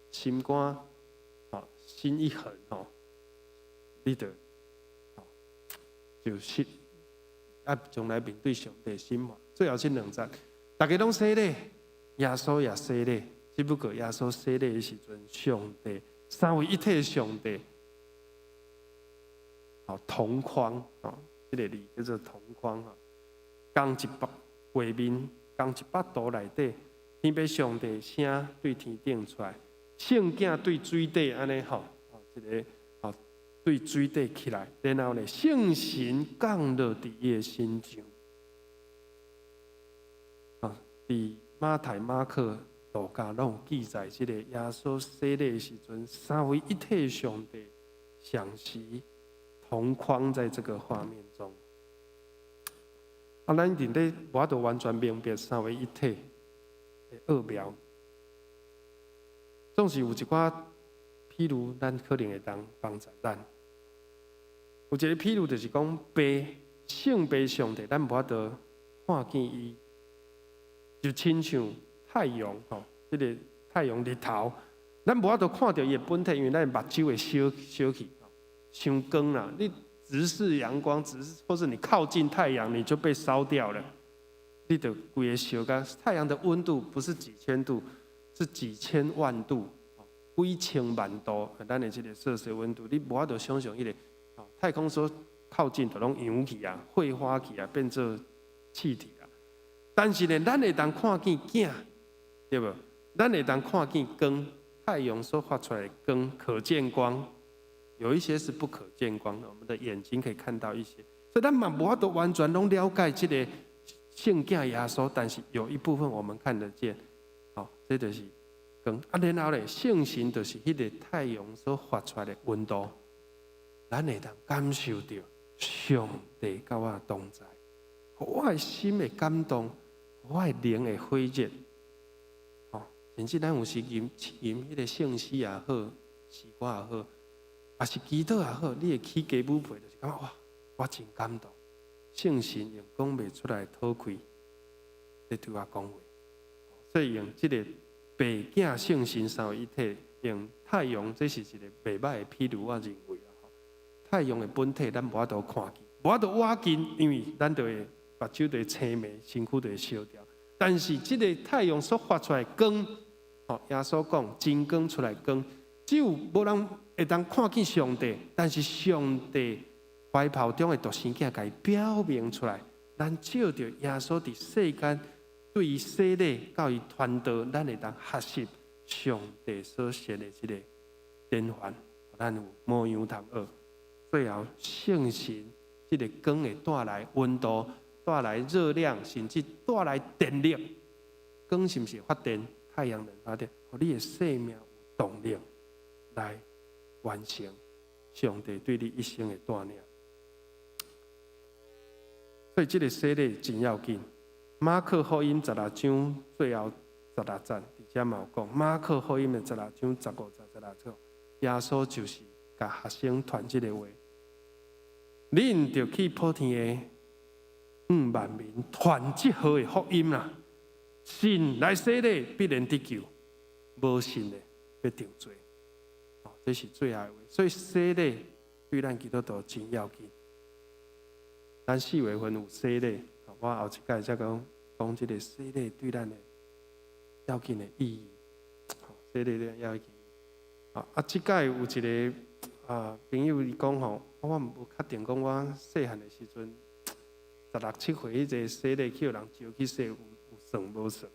S2: 心肝心一横你就是将来面对上帝的审判。最后这2节，大家拢洗礼，耶稣也洗礼，只不过耶稣洗礼的时阵，上帝三位一体的上帝，同框这个字叫做同框降一百画面，降100度内底，天边上帝声对天顶出来，圣囝对水底安尼这个。对水底起来，然后呢，圣神降落伫伊的心上。伫马太、马可、路加拢有记载，这个耶稣洗礼的时阵，三位一体的上帝详细同框在这个画面中。咱一定得无法度完全明白三位一体的奥妙，总是有一寡，譬如咱可能会当帮助咱。有一个譬如就是讲，圣父上帝，咱无法度看见伊，就亲像太阳这个太阳日头，咱无法度看到伊的本体，因为咱目睭会烧去，伤光啦。你直视阳光，或是你靠近太阳，你就被烧掉了，你就规个烧干。太阳的温度不是几千度，是几千万度，几千万度，咱的这个摄氏温度，你无法度想象迄个。太空梭靠近就拢扬起啊，挥发起啊，变做气体啊。但是呢，咱会当看见镜，对不？咱会当看见光，太阳所发出来的光，可见光，有一些是不可见光的，我们的眼睛可以看到一些。所以咱嘛无法度完全拢了解这个圣囝耶稣，但是有一部分我们看得见。这就是光啊。然后呢，圣神就是迄个太阳所发出来的温度。咱会当感受到上帝甲我同在，我的心的感动，我的灵的火热。甚至咱有时吟迄个圣诗也好，诗歌也好，也是祈祷也好，你会起鸡母皮，就是感觉哇，我真感动。圣神用讲袂出来吐开，在对我讲话，所以用这个白镜圣神三位一体，用太阳，这是一个袂歹的譬如，我认为。太阳的本体，咱无法度看见，无法度挖近，因为咱就会目睭就会青霉，身躯就会烧掉。但是这个太阳所发出来光，耶稣讲真光出来光，只有无人会当看见上帝，但是上帝怀抱中的独生囝，甲伊表明出来。咱照着耶稣伫世间对伊洗礼，到伊传道，咱会当学习上帝所设的这个典范，咱有模样通学。最后，圣神这个光会带来温度，带来热量，甚至带来电力。光是不是发电？太阳能发电，让你的生命有动力来完成上帝对你一生的带领。所以这个洗礼真要紧。马可福音16章最后16节，伫遮嘛有讲，马可福音的16章15节、16节，耶稣就是甲学生传这个话：恁着去普天的5万民传这号的福音啦。信来洗礼必然得救，无信的要定罪。这是最后的话。所以洗礼对咱基督徒真要紧。咱4月份有洗礼，我后一届才讲这个洗礼对咱的要紧的意义。洗礼对要紧。这届有一个朋友伊讲吼，我无确定讲我细汉的时阵，16、17岁迄个洗礼去有人招去洗，有算无算？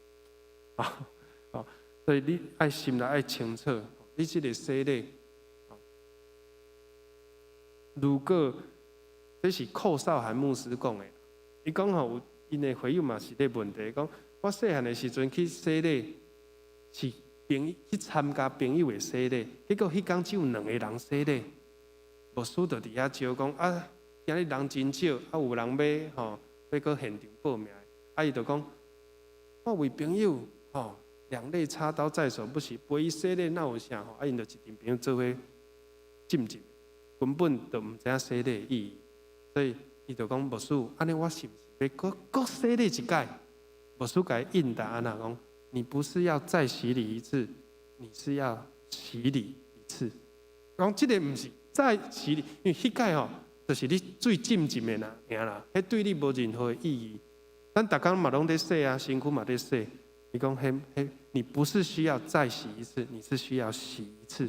S2: 所以你爱心内爱清楚，你这个洗礼，如果这是寇少涵牧师讲的，伊讲吼，因的回友嘛是咧问题，讲我细汉的时阵去洗礼，是去参加朋友的洗礼，结果迄天只有2个人洗礼，牧师就伫遐招讲今日人真少，有人要搁现场报名，伊就讲我为朋友两肋插刀在手不惜，陪伊洗礼哪有啥因就一群朋友做伙浸浸，根本就毋知影洗礼的意义。所以，伊就讲牧师，安尼我是不是要搁洗礼一届？牧师甲伊应答安那讲，你不是要再洗礼一次，你是要洗礼一次。讲这个毋是再洗礼，因为迄届就是你最浸浸的啦，迄对你无任何的意义。咱逐工嘛拢在洗啊，身躯嘛在洗。伊讲你不是需要再洗一次，你是需要洗一次，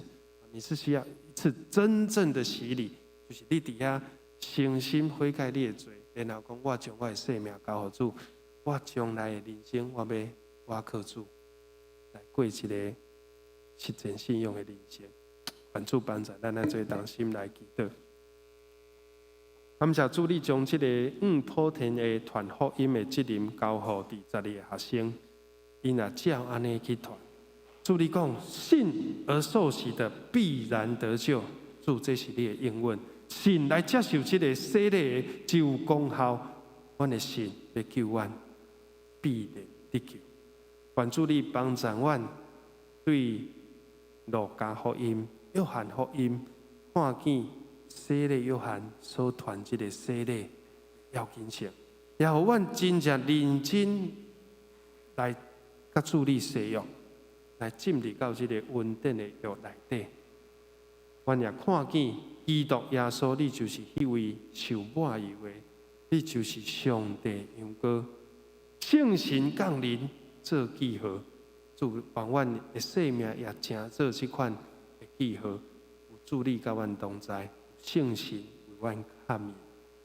S2: 你是需要一次真正的洗礼，就是你伫遐。诚心悔改你的罪，然后讲我将我的性命交予主，我将来的人生我靠主来过一个实践信仰的人生。愿主帮助咱做同心来祈祷。感谢主，你将这个普天的传福音的责任交予伫12个学生，因也照安尼去传。主你讲，信而受洗的必然得救。主，这是你的应允。信来接受这个洗礼就有功效，阮的信要救阮，必然得救。愿主你帮助阮，对路加福音、约翰福音看见洗礼约翰所传这个洗礼要紧性，也互阮真正认真来甲主你使用，来进入到这个恩典的约内底。阮也看见。基督耶稣，你就是迄位受抹油的，你就是上帝羊羔，圣神降临做记号，主帮阮的生命也成做这款的记号，有助力甲阮同在，圣神为阮看面，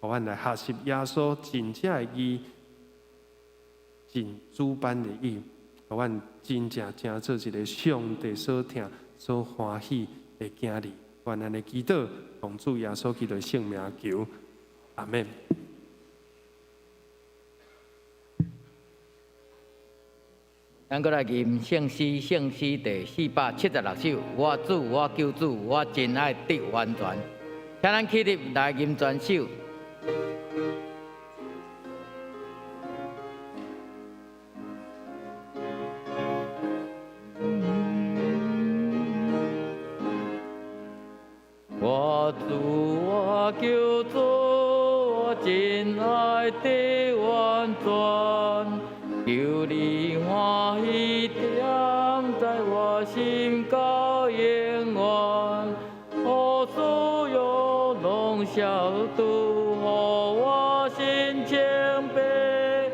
S2: 互阮来学习耶稣真正的义，尽主般的义，互阮真正成做一个上帝所听、所欢喜的囝儿。愿咱的祈祷，奉主耶稣基督的圣名求，阿门。
S1: 咱过来念圣诗第476首。我主，我救主，我真爱得完全。请咱起立来念全首。我主，我救主，我真爱得完全，求你欢喜点在我心高永远，我所有拢消度，互我心谦卑，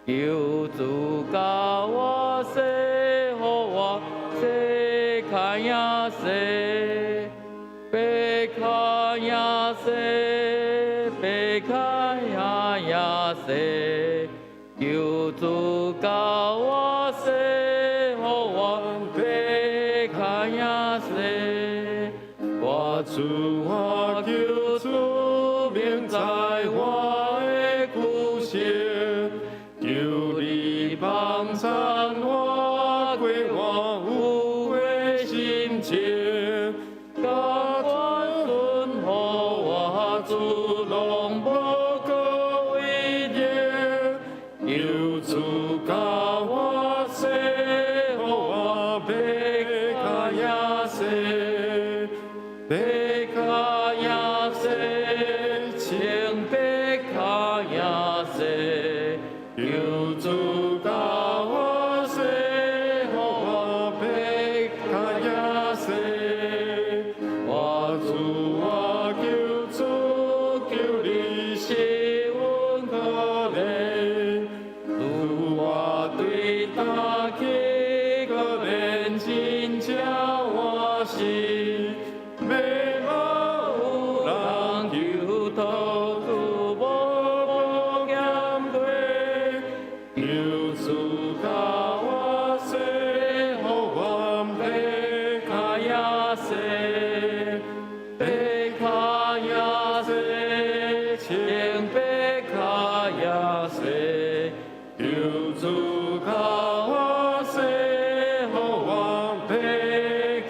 S1: 求主教我洗，互我洗看呀洗。贝卡呀塞，贝卡呀塞，求主教我塞，我贝卡呀塞，我主我救主明在我的故乡，求你帮助我过我有的心情。世，
S2: 求主教我世，予我被卡亚世。我主我求主，求你施阮可怜，主我对他起个免真正我心，要无人求托主无减退，求主教我世，予我被卡亚世，被卡亚世，请被卡亚世，求主教我世，予我被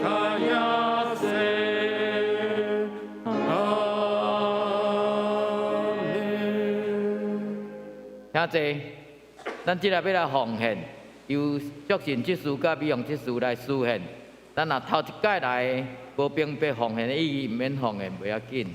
S2: 卡亚世。阿门。
S1: 请坐，咱即下要来奉献，由作信即事甲美容即事来施献。咱若头一届来无并被奉献的意义，毋免奉献袂要紧。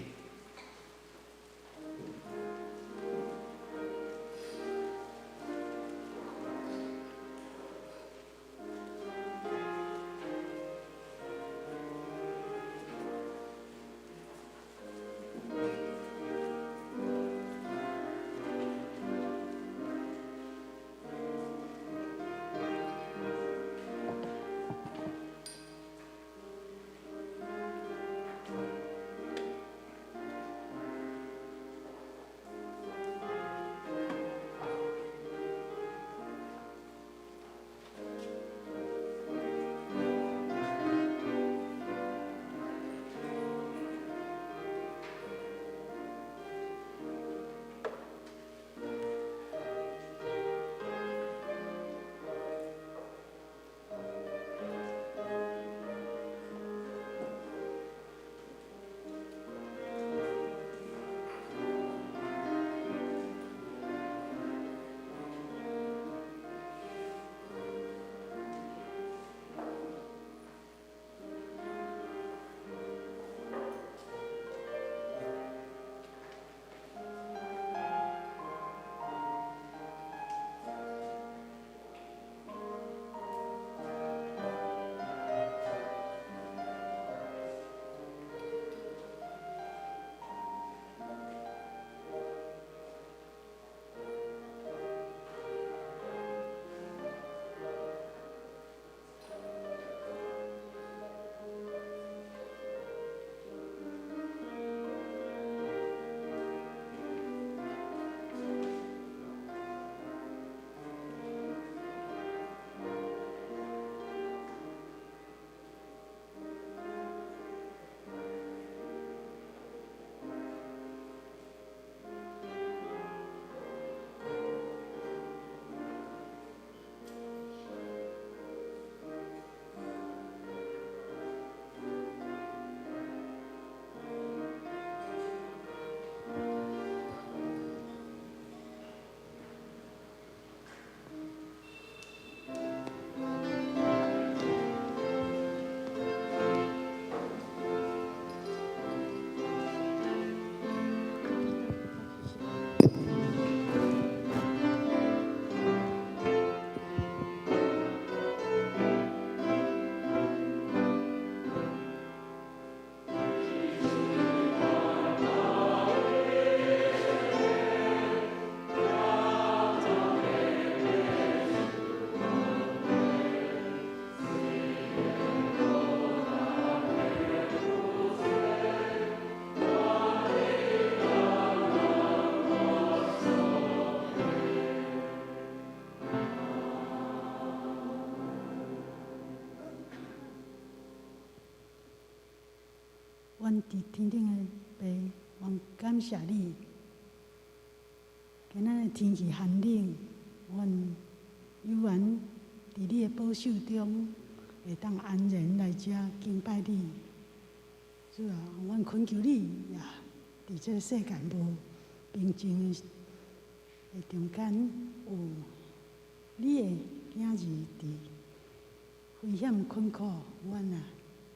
S3: 阮伫天顶的爸，阮感谢你。今仔日天气寒冷，阮有缘伫你的保守中，会当安然来遮敬拜你。主啊，阮恳求你也伫这世界无平静的中间，有你的囝儿伫危险困苦，阮啊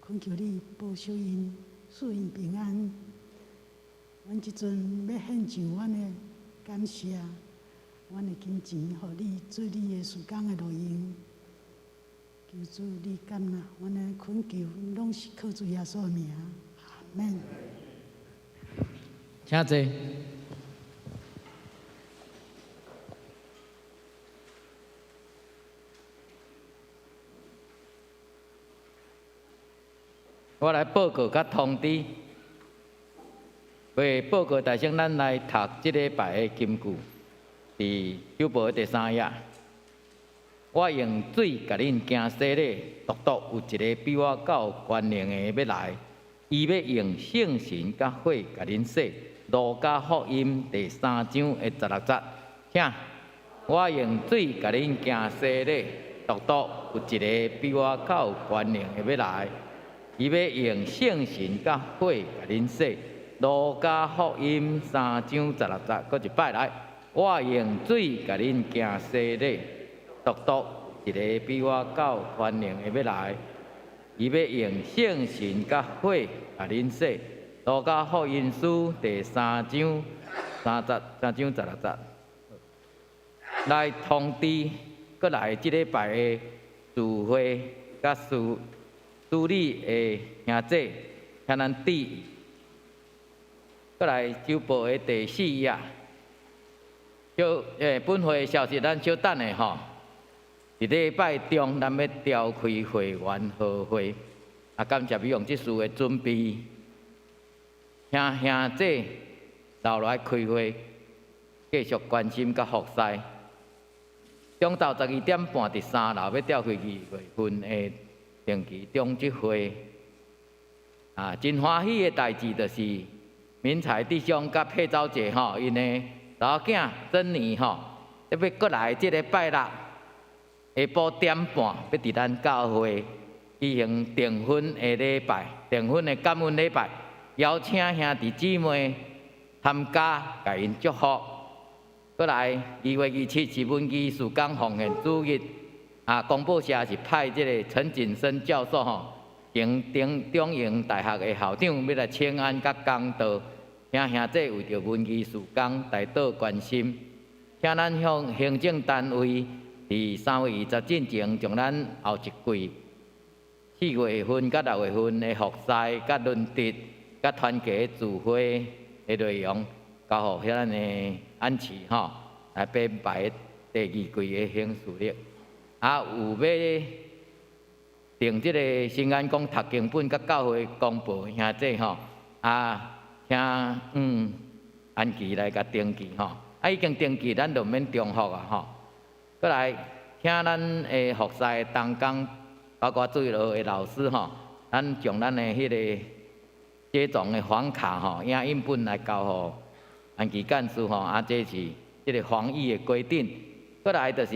S3: 恳求你保守因。赐因平安，阮即阵要献上阮的感谢，阮的金钱，互你做你的事工的路用。求主你感纳，阮的恳求拢是靠主耶稣的名，阿门。
S1: 请坐。我来报告甲通知。为报告大声，咱来读即礼拜的金句，伫旧报第3页。我用水甲恁行洗礼，独独有一个比我较有权能的要来，伊要用圣神甲火甲恁洗。路加福音第3章的16节，请我用水甲恁行洗礼，独独有一个比我较有权能的要来，伊要用圣神甲火甲恁洗。路加福音3章16节，搁一摆来，我用水甲恁行洗礼，独独一个比我较有权能的要来，伊要用圣神甲火甲恁洗。路加福音书第3章16节，来通知，搁来即礼拜的聚会甲处理的兄弟，请咱注意。搁来周报的第4页，本会消息咱稍等下吼。伫礼拜中，咱要召开会员好会，感谢美容这事的准备。请兄弟留来开会，继续关心甲服侍。中昼12点半伫3楼要召开2月份的定期中职会。真欢喜的代志就是明才弟兄甲佩昭姐吼，因的查某囝珍妮吼，要过来即个拜六下晡点半，要伫咱教会举行订婚的礼拜，订婚的感恩礼拜。邀请兄弟姊妹参加，甲因祝福。过来2月27是文艺事工奉献主日，公报社是派即个陈景生教授吼，中营大学的校长要来请安甲讲道，请兄弟为着文艺事工大道关心，请咱向行政单位伫3月20进前，将咱后一季4月份甲6月份的服侍甲论述。甲团结聚会的内容，交互咱的安琪吼来编排第2季的行事历。有要订即个新安宫读经本甲教会公布兄弟吼，请安琪来甲登记吼。已经登记，咱就免重复吼。过来，请咱的服侍同工，包括水路的老师吼，咱将咱的迄个。接种的黄卡吼，影印本来交互安琪干事吼，这是即个防疫的规定。过来就是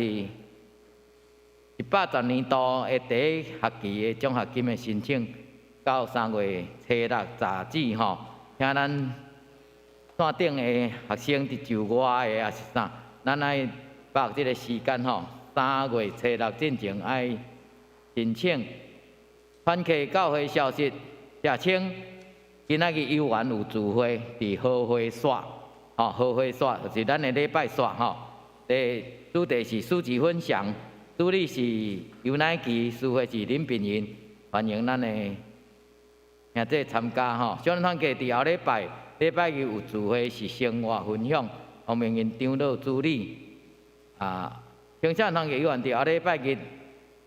S1: 110年度的第1学期的奖学金的申请，到3月初6查止吼，请咱线顶的学生伫就外的也是啥，咱爱把握即个时间吼，3月初6进前爱申请。团契教会消息，谢清。今仔日幼园有聚会，伫好会煞，好会煞就是咱的礼拜煞吼。主题是书籍分享，主理是尤乃基，司会是林炳云，欢迎咱的兄弟参加吼。小人团契伫后礼拜日有聚会是生活分享，黄明云长老主理。青少团契幼园伫后礼拜日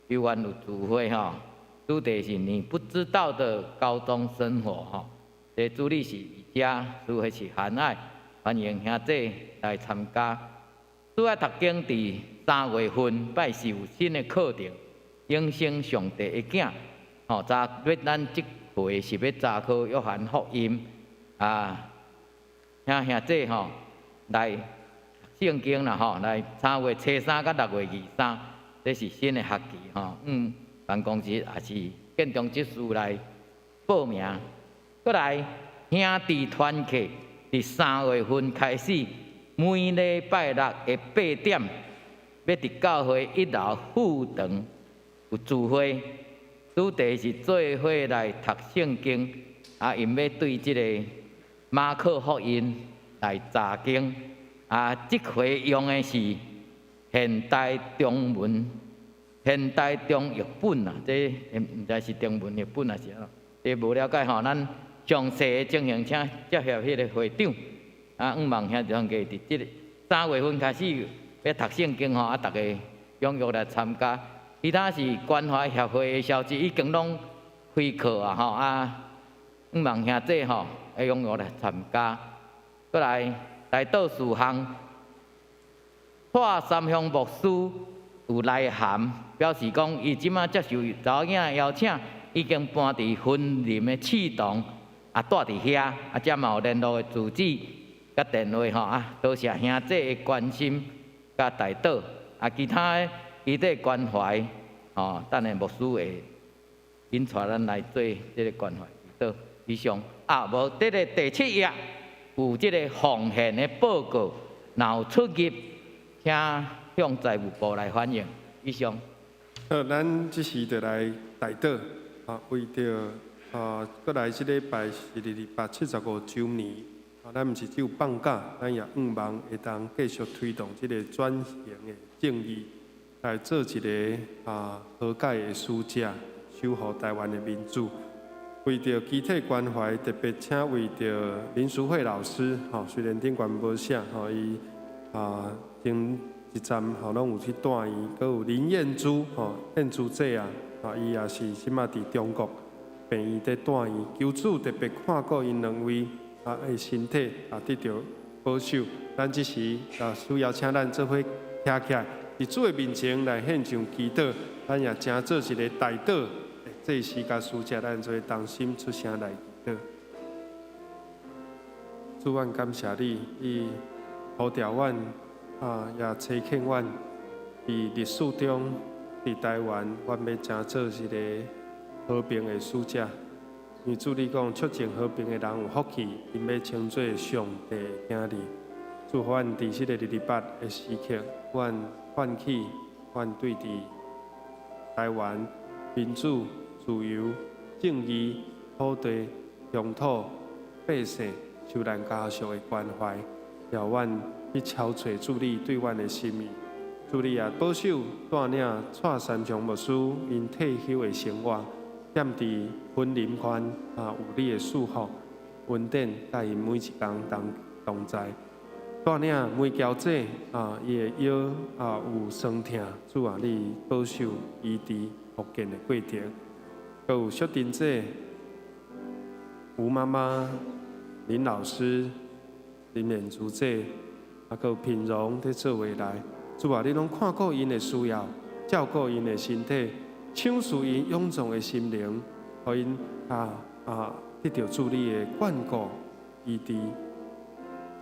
S1: 幼园有聚会吼，主题是你不知道的高中生活吼。这主理是宜家，司会是韩爱，欢迎兄弟来参加。主要读经伫3月份拜是有新的课程，永生上帝的囝，吼，要咱即回是要查考约翰福音，请兄弟吼来圣经啦吼，来3月初3到6月23，这是新的学期吼，办公室也是建中职事来报名。过来兄弟团契，伫3月份开始，每礼拜六的8点，要伫教会1楼副堂有聚会，主题是做伙来读圣经，因要对即个马可福音来查经，这回用的是现代中文、现代中译本啊，这毋知是中文译本还是啊？这无了解吼，咱详细的情形请接洽迄个会长黄望兄长家伫即个3月份开始要读圣经吼，大家踊跃来参加。其他是关怀协会的消息已经拢开课啊吼黄望兄弟吼会踊跃来参加。过来来到事项，蔡三乡牧师有来函，表示讲伊即马接受查某囝的邀请，已经搬伫婚林的市堂，住伫遐，则嘛有联络的住址甲电话吼多谢兄弟的关心甲带导，其他的基地关怀吼，等下牧师会引带咱来做即个关怀祈祷。以上无即个第7页。有即个奉献的报告，若有出入，请向财务部来反映。以上。
S2: 咱即时就来带导为着过来即礼拜是275周年咱毋是只有放假，咱也希望会当继续推动即个转型的正义，来做一个和解的使者，守护台湾的民主。为着集体关怀，特别请为着林淑慧老师，虽然顶悬无写，伊前一站拢有去带伊，佮有林燕珠，燕珠姐啊，伊也是即马伫中国病院在带伊，求主特别看顾因两位的身体得到保守。咱即时需要请咱做伙徛起来，伫主的面前来献上祈祷，咱也诚做一个代祷。这时甲使者，咱做同心出声来祈祷。主，阮感谢你，以呼召阮也催恳阮，伫历史中，伫台湾，阮要诚做一个和平的使者。因为主你讲，促进和平的人有福气，因要称作上帝的囝儿。主，阮伫即个228的时刻，阮唤起，阮对伫台湾民主。自由、正义、土地、乡土、百姓受难家属的关怀，要阮去敲找主你对阮的心意。主你也保守带领蔡三强牧师因退休的生活，踮伫婚林圈有你的祝福，稳定甲因每一工同在。带领每条者伊的腰有酸痛，主啊，你保守医治复健的过程。还有小丁姐、吴妈妈、林老师、林演竹姐，还有品荣在做未来。主啊，你拢看顾因的需要，照顾因的身体，抢赐因臃肿的心灵，互因得到主你的眷顾医治。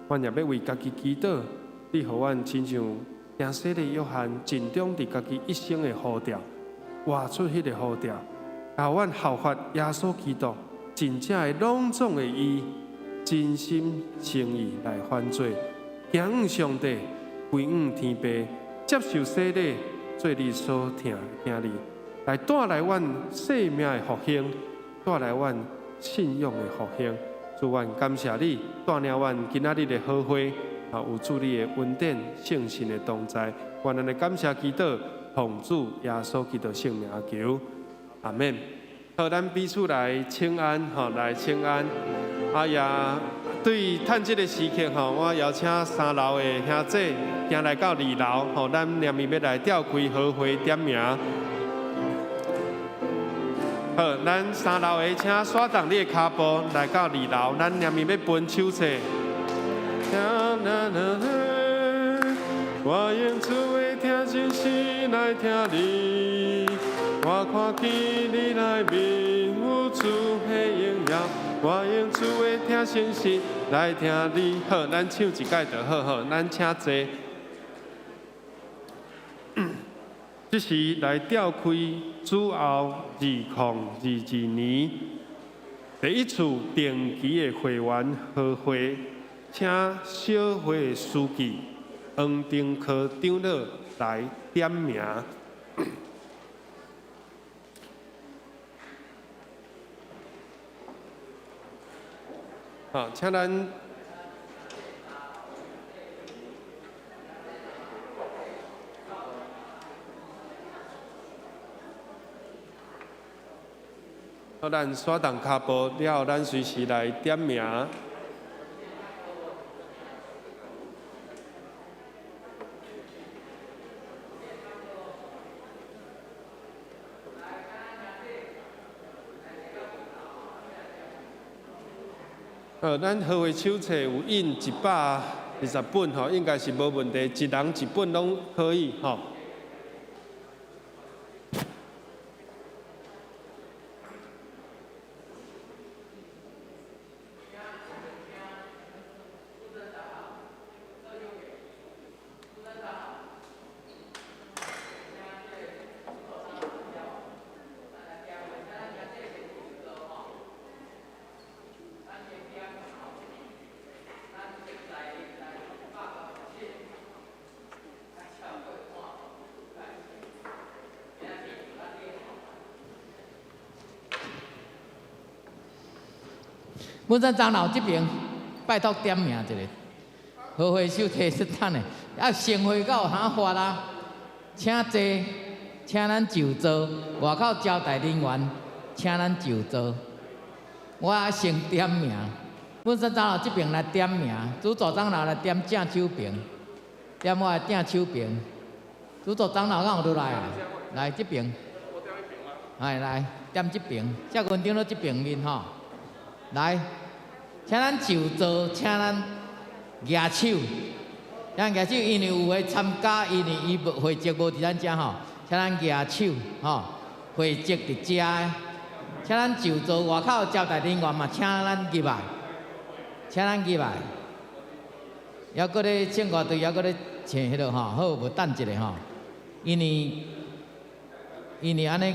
S2: 阮也要为家己祈祷，你互阮亲像行洗的约翰，尽忠伫家己一生的呼召，活出迄个呼召。让阮效法耶稣基督，真正的朗诵的伊，真心诚意来犯罪，行向上帝，归向天父，接受洗礼，做你所听的听你，来带来阮生命的复兴，带来阮信仰的复兴。主，阮感谢你，带领阮今仔日的好会，有主你的恩典、圣神的同在，愿咱的感谢祈祷，奉主耶稣基督圣名求。阿免，好，咱彼此来请安，来请安。也对趁这个时刻，我邀请3楼的兄弟行来到2楼，咱念面要来召开好会点名。好，咱3楼的请刷动你的脚步来到2楼，咱念面要分手册。我用主的听真心来听你。我看见你来面有主的荣耀，我用主的听信息来听你。好，咱唱一届就好，咱请坐。这是来召开主后2022年第一次定期的会员和会，请小会书记黄丁科长老来点名。好，请咱好，咱刷动骹步了后，咱随时来点名。咱合会手册有印120本吼，应该是无问题，一人1本拢可以吼。
S4: 本山长老这边拜托点名一下，合会手提是等的，啊，盛会到有通发啦，请坐，请咱就坐，外口招待人员，请咱就坐。我先点名，本山长老这边来点名，主座长老来点正手边，点我的正手边。主座长老敢有落来啊？来这边，来点这边，谢群长到这边面吼。来，请咱就坐，请咱举手，咱举手，因为有诶参加，因为伊会籍无伫咱遮吼，请咱举手吼，会籍伫遮诶，请咱就坐，外口招待人员嘛，请咱入来，请咱入来，还搁咧请外队，还搁咧请迄落吼，好无等一下吼，因为安尼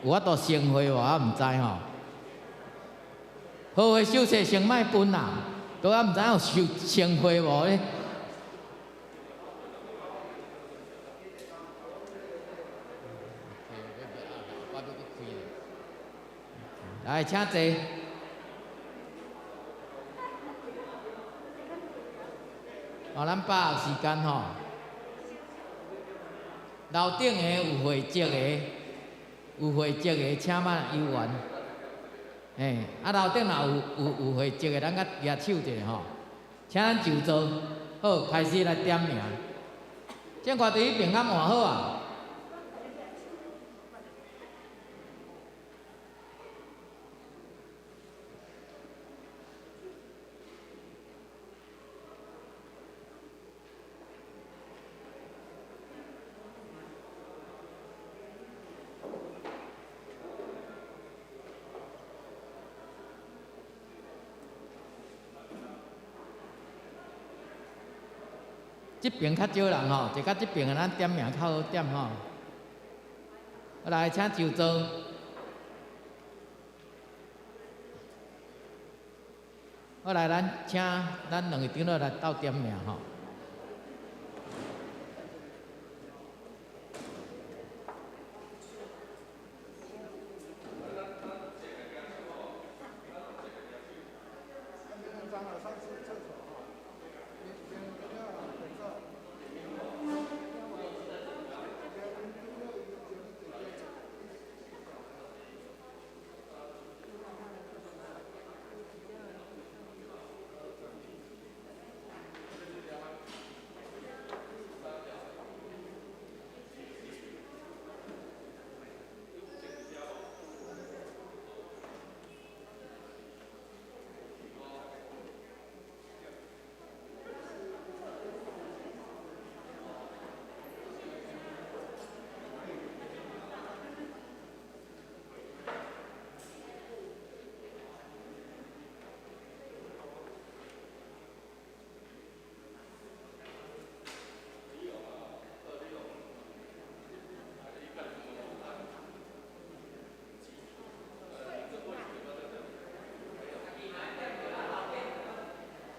S4: 有法度盛会无，我毋知吼。好诶，手册先莫分啦，都还毋知有盛会无咧。来，请坐。咱把握时间吼。楼顶诶有会籍诶，请慢游园。楼顶若有会籍诶，咱甲举手一下吼，请咱就坐，好，开始来点名。正外队迄边较换好啊。这边较少人吼，就甲这边咱点名较好点吼。来，请就坐。好来，咱请咱两个长老来斗点名吼。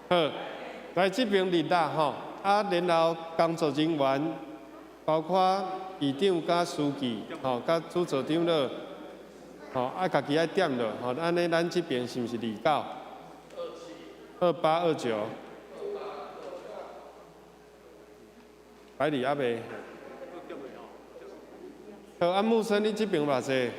S2: 好，来这边立啦吼，然后工作人员，包括议长甲书记，吼，甲主座长了，吼，家己爱点了，吼，安尼咱这边是毋是立到2829？摆立还未？好，安木生，你这边偌济？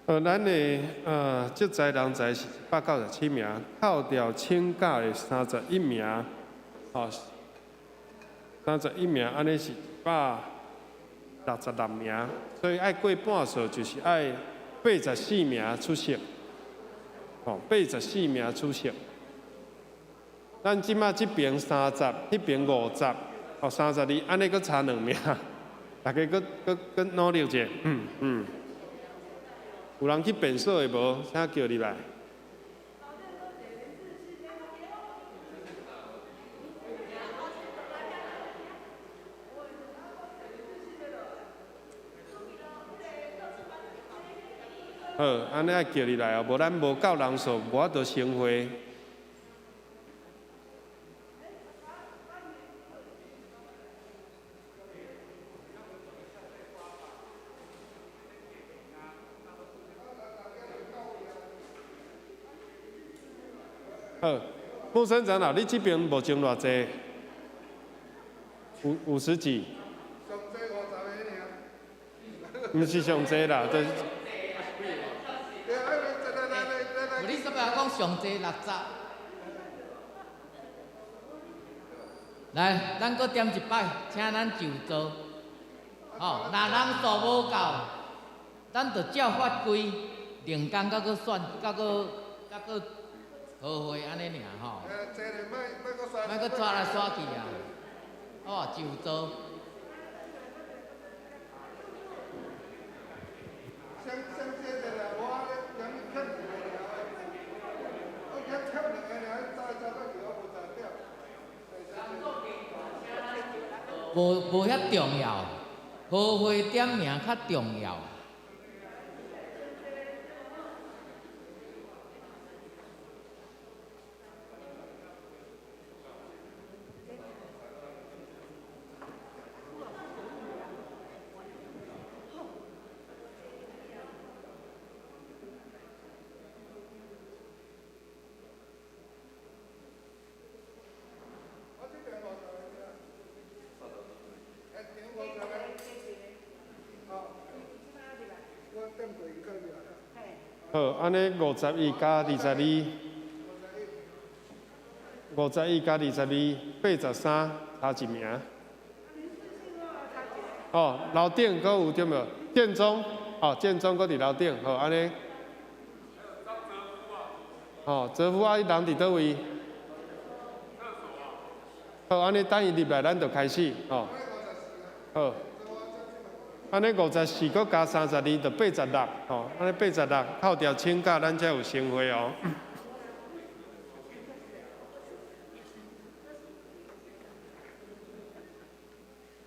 S2: 咱的职灾人才是197名，扣掉请假的31名，哦，31名，安尼是166名，所以爱过半数就是爱84名出席，哦，84名出席。咱即马这边30，迄边50，哦32，安尼阁差2名，大家阁努力者，有人去变数的无？请叫入来。好，安尼爱叫入来哦，无咱无够人数，无法度成会。好，木生长老，你这边无种偌济？50几？上济50个尔。毋是上济啦，就是。
S4: 你是不是讲上济60？来，咱搁点一摆，请咱就座。哦，若人数无够，咱就照法规，另工甲搁选，甲搁好会安尼尔吼。莫搁抓来抓去啊！哦，就座。无遐重要，好会点名较重要。
S2: 好，安尼51加22，51加22，83，差一名。哦，楼顶阁有对无？建中，哦，建中阁伫楼顶，好，安尼。哦，泽夫啊，伊人伫倒位？好，安尼等伊入来，咱就开始，哦。好。安尼54搁加32，就86，吼，安尼86扣掉请假，咱才有成会哦。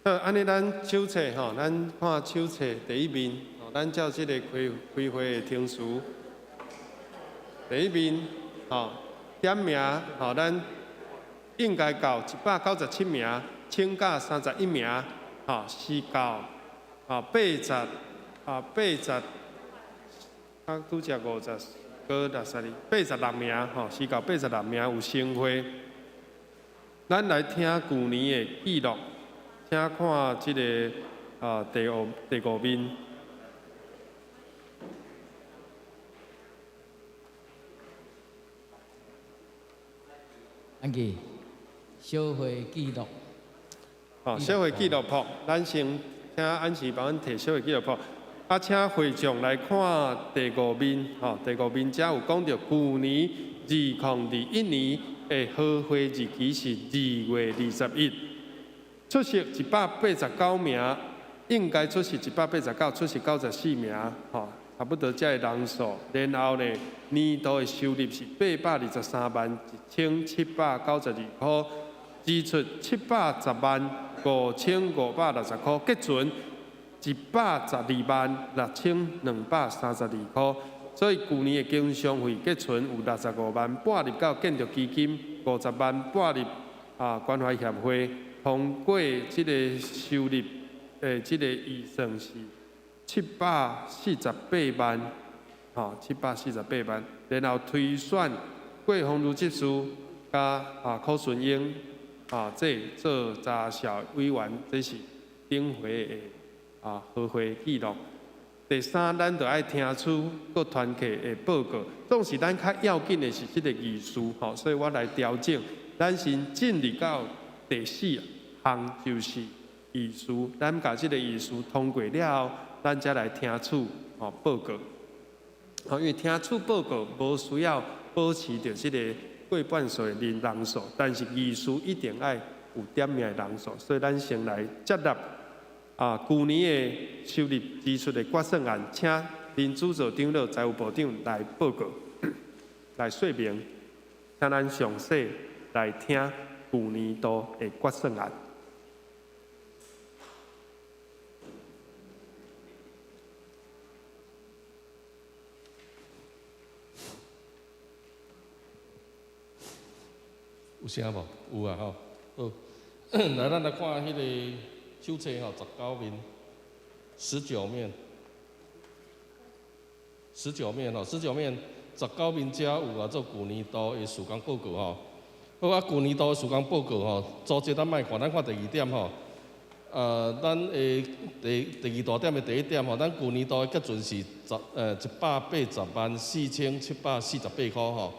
S2: 好，安尼咱手册吼，咱看手册第一面，吼，咱照即个开会的程序。第一面，吼，点名，吼，咱应该到197名，请假31名，吼，是到。80，拄则50个62，86名，吼，是到86名有成会。咱来听去年的记录，请看即个第五面。安记小会记录。小会记录簿，咱先。请安琪帮阮摕小个记录簿，请会众来看第5面，吼，第5面遮有讲到去年2021年的好会日期是2月21，出席189名，应该出席189，出席94名，吼，差不多这个人数。然后呢，年度的收入是8231792块，支出7105560块，结存1126232块。所以去年的经商费结存有65万，拨入到建筑基金50万，拨入关怀协会。通过这个收入这个预算是748万，748万。然后推选郭鸿儒执事加柯顺英。这做查校委员，这是顶回的好会记录。第三，咱就爱听取各团契的报告。总是咱较要紧的是这个仪式吼，所以我来调整。咱先进入到第4项，就是仪式。咱把这个仪式通过了后，咱才来听取报告。因为听取报告无需要保持着这个过半数的人数，但是仪式一定爱有点名的人数，所以咱先来接纳去年的收入支出的决算案，请林主座长老、财务部长来报告、来说明，请咱详细来听去年度的决算案。
S5: 有声无？有啊吼。好，来咱来看迄个手册吼，19面，19面，19面吼，19面19面遮有做去年度的施工报告吼。好啊，去年度的施工报告吼，组织咱卖看，咱看第2点吼。咱的第2大点的第1点吼，咱去年度的结准是180.4748块吼。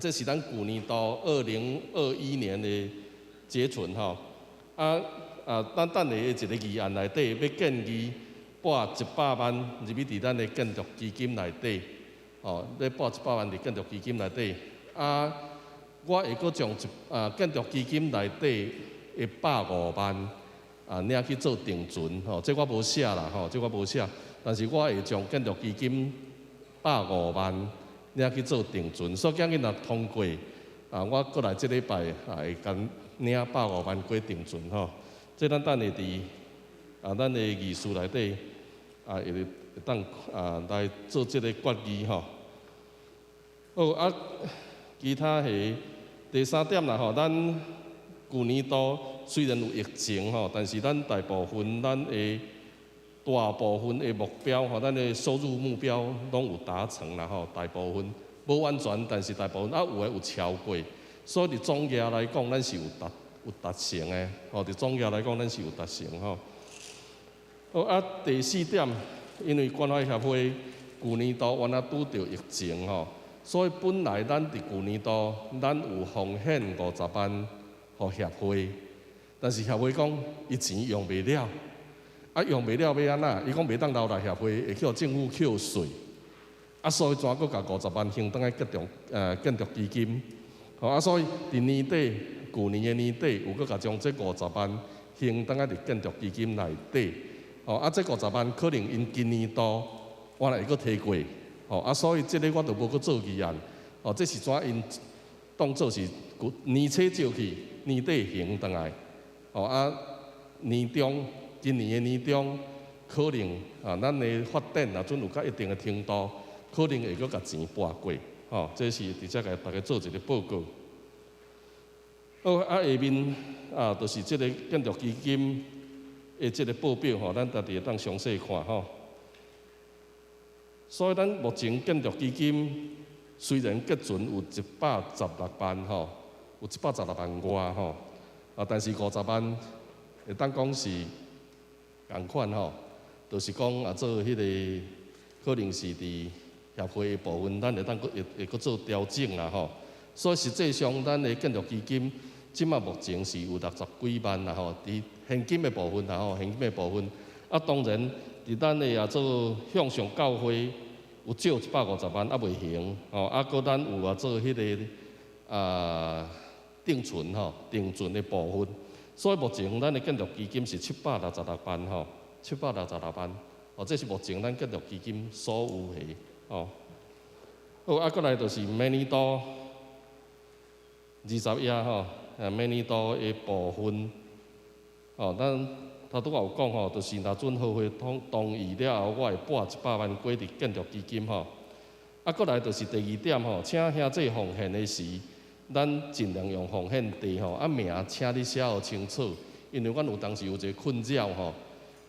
S5: 这是咱去年度2021年的结存吼。咱等下一个议案内底要建议拨100万入去伫咱的建筑基金内底，要拨100万伫建筑基金内底。我会阁将建筑基金内底的150万领去做定存吼，这我无写啦吼，这我无写，但是我会将建筑基金150万领去做定存，所以今日若通过，我过来这礼拜会跟领150万过定存吼。这咱等下伫咱的议事内底会当来做这个决议吼。好其他是第3点啦吼，咱去年度虽然有疫情吼，但是咱大部分的目标吼，咱的收入目标拢有达成啦吼，大部分无完全，但是大部分有诶有超过，所以伫总额来讲，咱是有达成诶，伫总额来讲，咱是有达成吼。好第4点，因为关怀协会去年度原来拄着疫情吼，所以本来咱伫去年度咱有奉献50万互协会，但是协会讲伊钱用袂了。用袂了要安那？伊讲袂当留来协会，会去互政府扣税。所以怎搁甲50万还当去建筑基金。所以伫年底，去年的年底有搁甲将这50万还当伫建筑基金内底。这50万可能因今年度原来会搁提过。所以这个我就无搁做议案。这是怎因当做是年初借去，年底还当来。年中。今年的年中，可能咱的发展若准有到一定的程度，可能会搁甲钱拨过，这是直接甲大家做一个报告。好，下面就是这个建筑基金的这个报表咱家己会当详细看吼。所以咱目前建筑基金虽然结存有116万有116万外但是50万会当讲是。同款就是讲做迄个可能是伫协会的部分，咱会当会搁做调整啦吼。所以实际上，咱的建筑基金即马目前是有60几万啦吼，伫现金的部分啦吼，现金的部分。当然，伫咱的做向上教会有借150万未行搁咱有做迄个定存的部分。所以目前咱的建筑基金是766万766万这是目前咱建筑基金所有的好，过来就是明年度20页明年度的部分咱头拄有讲就是若准后会同意了后，我会拨100万过伫建筑基金过来就是第2点请兄弟奉献的时。咱尽量用奉献地名请你写好清楚，因为阮有当时有一个困扰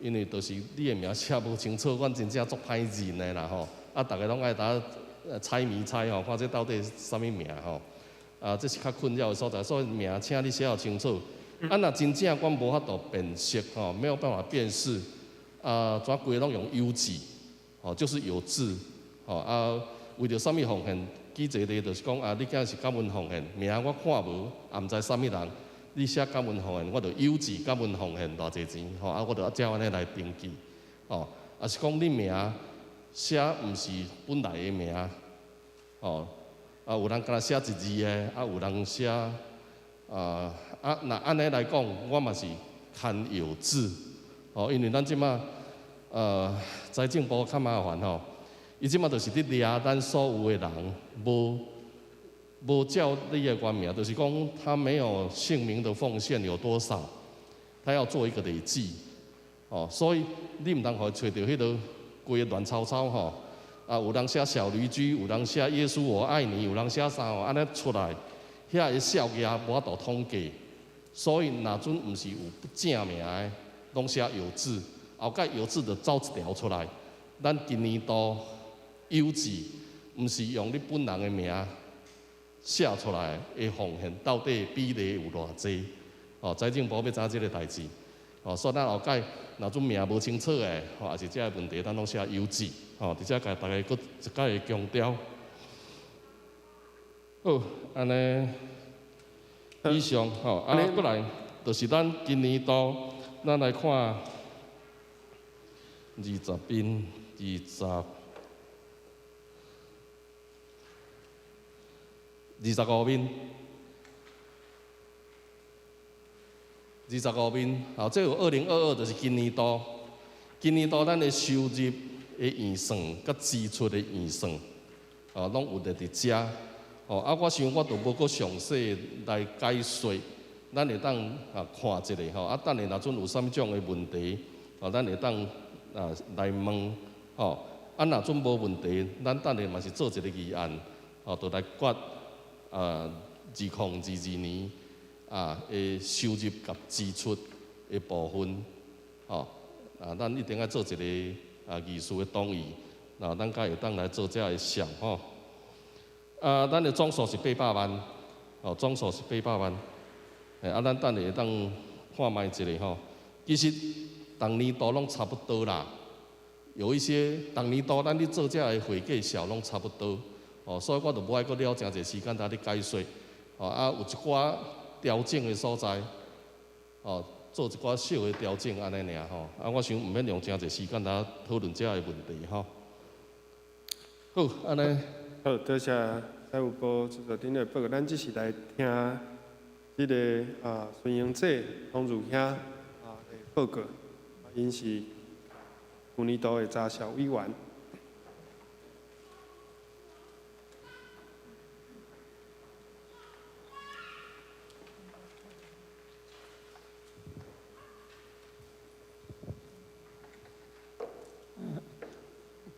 S5: 因为就是你的名写无清楚，阮真正足歹认的啦大家拢爱打猜谜猜看这到底啥物名这是较困扰的所在，所以名请你写好清楚。若真正阮无法度辨识没有办法辨识，全规拢用邮寄就是有志，为着啥物奉献？举一个例就是讲你今日是感恩奉献，名我看无，也毋知啥物人，你写感恩奉献，我就邮寄感恩奉献偌济钱，我就照安尼来登记，啊是讲你名写毋是本来的名，有人敢若写一字的，有人写那安尼来讲，我嘛是牵有志，因为咱即马财政部较麻烦伊即马就是伫掠咱所有的人，无照你的原名，就是讲他没有姓名的奉献有多少，他要做一个累计，所以你毋通互伊找到迄个规个乱糟糟有人写小驴驹，有人写耶稣我爱你，有人写啥安尼出来，遐个数额无法度统计，所以若准毋是有不正名的，拢写有字，后盖有字就走一条出来，咱今年度邮寄，毋是用你本人的名写出来的奉献，到底比例有偌济？财政部要知影即个代志，所以咱后盖若准名无清楚的，也是这个问题，咱拢写邮寄，伫遮甲大家搁一摆会强调。好，安尼以上过来就是咱今年度，咱来看20篇25面，这有2022就是今年度，咱的收入的预算甲支出的预算，拢有伫遮。我想我就无搁详细来解说，咱会当看一下等下若准有啥物种的问题，咱会当来问，若准无问题，咱等下嘛是做一个议案，就来决2022年的收入甲支出的部分，咱一定要做一个议事的动议，咱才会当来做这个项咱的总数是800万，总数是800万，咱等下会当看卖一下其实当年度拢差不多啦，有一些当年度咱咧做这个会计效拢差不多，所以我就无爱搁了诚侪时间来咧解说，有一寡调整的所在，做一寡小的调整安尼尔我想毋免用诚侪时间来讨论这个问题好，安尼。
S2: 好，多谢财务部制作顶的报告，咱只是来听这个孙英姐同如兄的报告，因是旧年度的查销委员。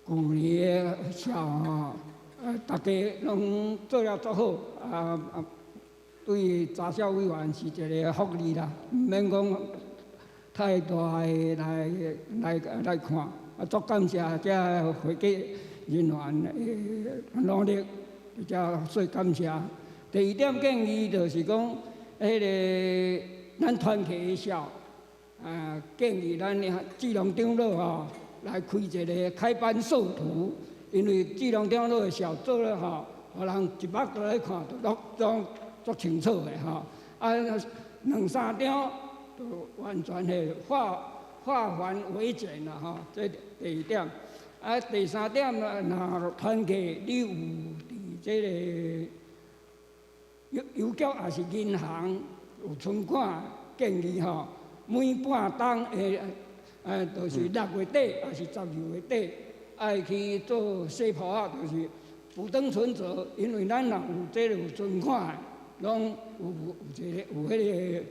S6: 旧年的销大家拢做了足好，对查销委员是一个福利啦，毋免讲太大的来看，足感谢这会计人员的努力，遮说感谢。第二点建议就是讲，咱团体校，建议咱志龙长老来开一个开班授图。因为志龙长老的小做了互人一目都来看，都足清楚的2、3张就完全是化繁为简啦这第二点。第3点若团契你有伫这个邮局也是银行有存款，建议每半冬就是6月底也是12月底。爱去做洗泡就是不等存折，因为咱若有这有存款，拢有迄个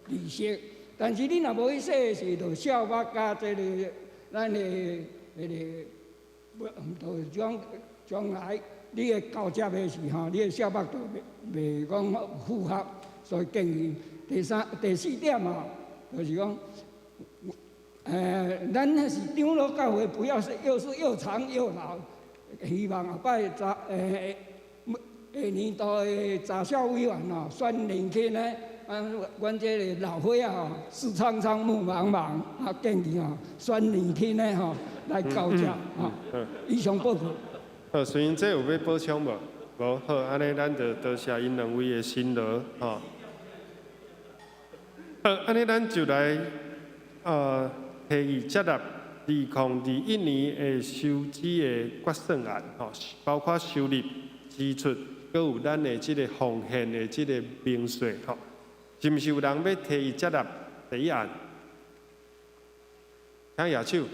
S6: 利息。但是你若无去洗是，就小目加这个咱的就将来你的交接的时你的小目就袂讲符合，所以建议第4点就是讲。咱是长老教会，不要是又长又老。希望下摆下年度的查销委员选年轻的，阮这个老伙仔四苍苍，木茫茫，建议选年轻的来交接以上报告。
S2: 好，孙英这有要补充无？无好，安尼咱就多谢因两位的辛劳吼。好，安尼咱就来提议接纳2021年的收支的决算案吼，包括收入、支出，搁有咱的即个奉献的即个明细吼，是毋是有人要提议接纳第一案？请举手。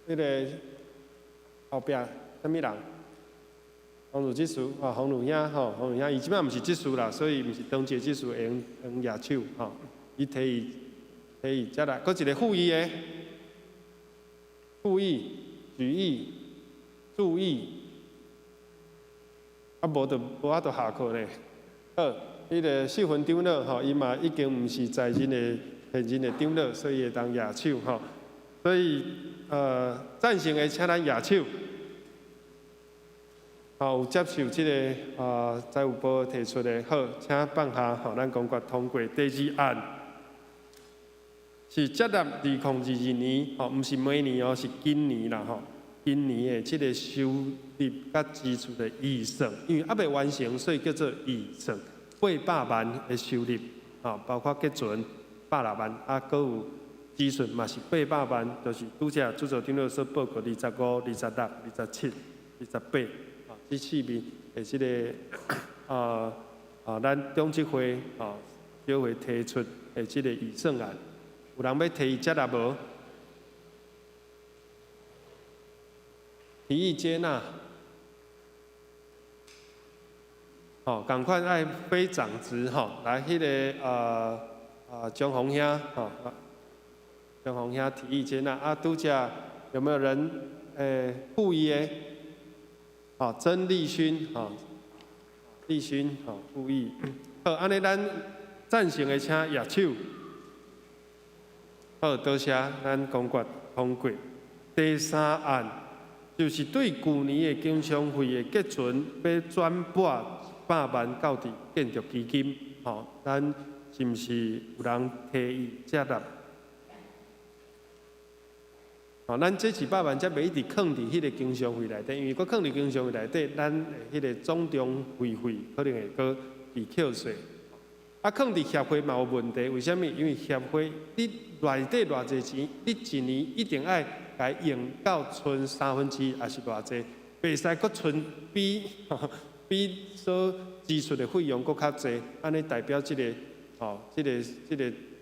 S2: 迄个后壁什么人？洪儒技术啊，洪儒兄吼，洪儒兄，伊即摆毋是技术啦，所以毋是当届技术会用举手吼。伊提议接纳，搁一个复议的，复议、举议、注意，啊无就无法度下课咧。好，迄个秀芬长老吼，伊嘛已经毋是在任的现任的长老，所以会当举手吼。所以赞成的请咱举手。有接受这个财务部提出的，好，请放下，咱公决通过。第二案是接纳2022年，毋是每年哦，是今年啦吼。今年的这个收入甲支出的预算，因为还未完成，所以叫做预算800万的收入，包括结存160万，搁有支出嘛是800万，就是拄则主座长老所报告25、26、27、28。这4面的这个咱中执会小会提出的这个预算案，有人要提议接纳无？提议接纳。同款爱非长职来迄个江宏兄江宏兄提议接纳拄则有没有人复议的？曾立勋，立勋，复议。好，安尼咱赞成的请举手。好，多谢咱公决通过。第三案就是对去年的经常费的结存，要转拨100万到伫建筑基金。咱是毋是有人提议接纳？咱这100万则袂一直放伫迄个经常费内底，因为佫放伫经常费内底，咱迄个总中会可能会佫被扣税。放伫协会嘛有问题，为虾米？因为协会你内底偌济钱，你一年一定爱甲用到剩1/3，还是偌济，袂使佫剩比所支出的费用佫较济，安尼代表这个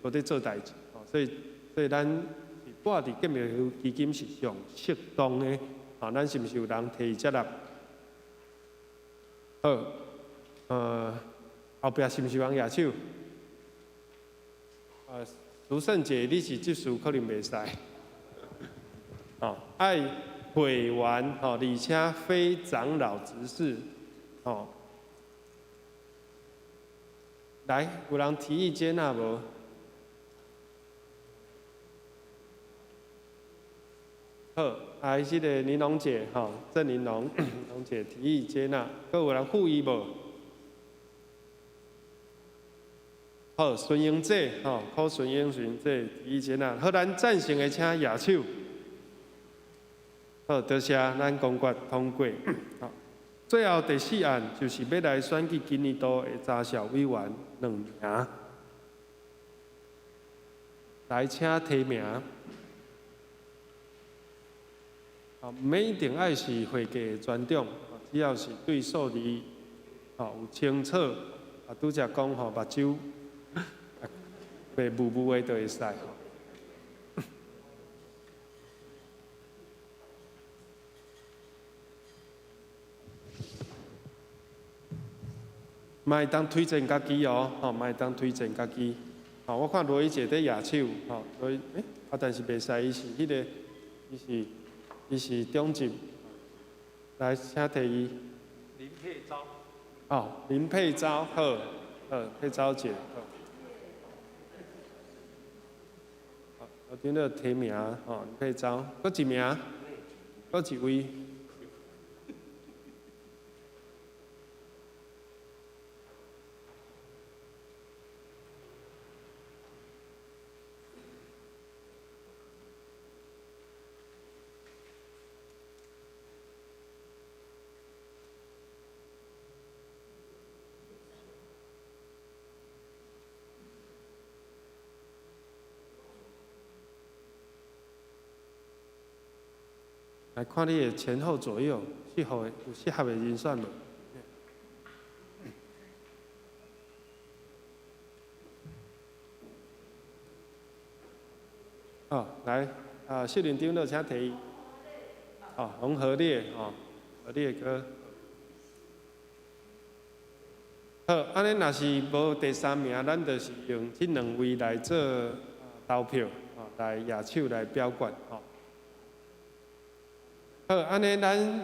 S2: 无在做代志，所以咱。拨伫建筑基金是上适当的，咱是毋是有人提议接纳？好，后壁是毋是有人举手？卢胜杰，你是执事可能袂使。爱会员而且非长老执事，来，有人提议接纳无？好，这个林龙姐，郑玲龙，龙姐提议接纳，各有人复议无？好，孙英姐，柯孙英姐提议接纳，好，咱赞成的请举手。好，多谢咱公决通过。好，最后第4案就是要来选举今年度的查校委员2名，来请提名。毋免一定爱是会计专长，只要是对数字有清楚，拄则讲目睭袂雾雾的就会使。莫当推荐家己哦，莫当推荐家己。我看罗伊姐在举手，罗伊但是袂使，伊是迄个，伊是中级，来请提议。林佩昭。林佩昭，好，佩昭姐，好，我听到提名，林佩昭，佫一名，佫一位。来看你的前后左右有适合的人选无？哦，来秀玲长老请提。哦，黄河烈哦，河烈哥。好，安尼若是无第三名，咱就是用这两位来做投票，哦，来举手来表决，哦。好，安尼咱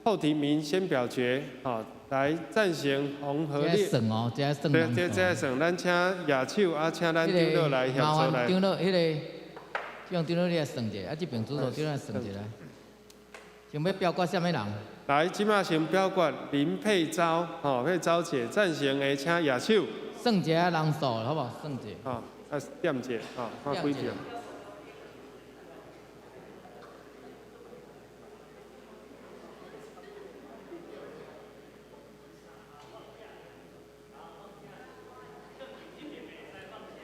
S2: 后提名先表决，哦，来赞成黄河烈。
S4: 这算哦，这算。
S2: 对，这算，咱请举手，请咱长老来协助来。
S4: 长老，像长老你来算者，这边主座长老来算者来。想要表决什么人？
S2: 来，即马先表决林佩昭，佩昭姐赞成的请举手。
S4: 算一下人数，好不好？算一下。
S2: 点一下，看几票。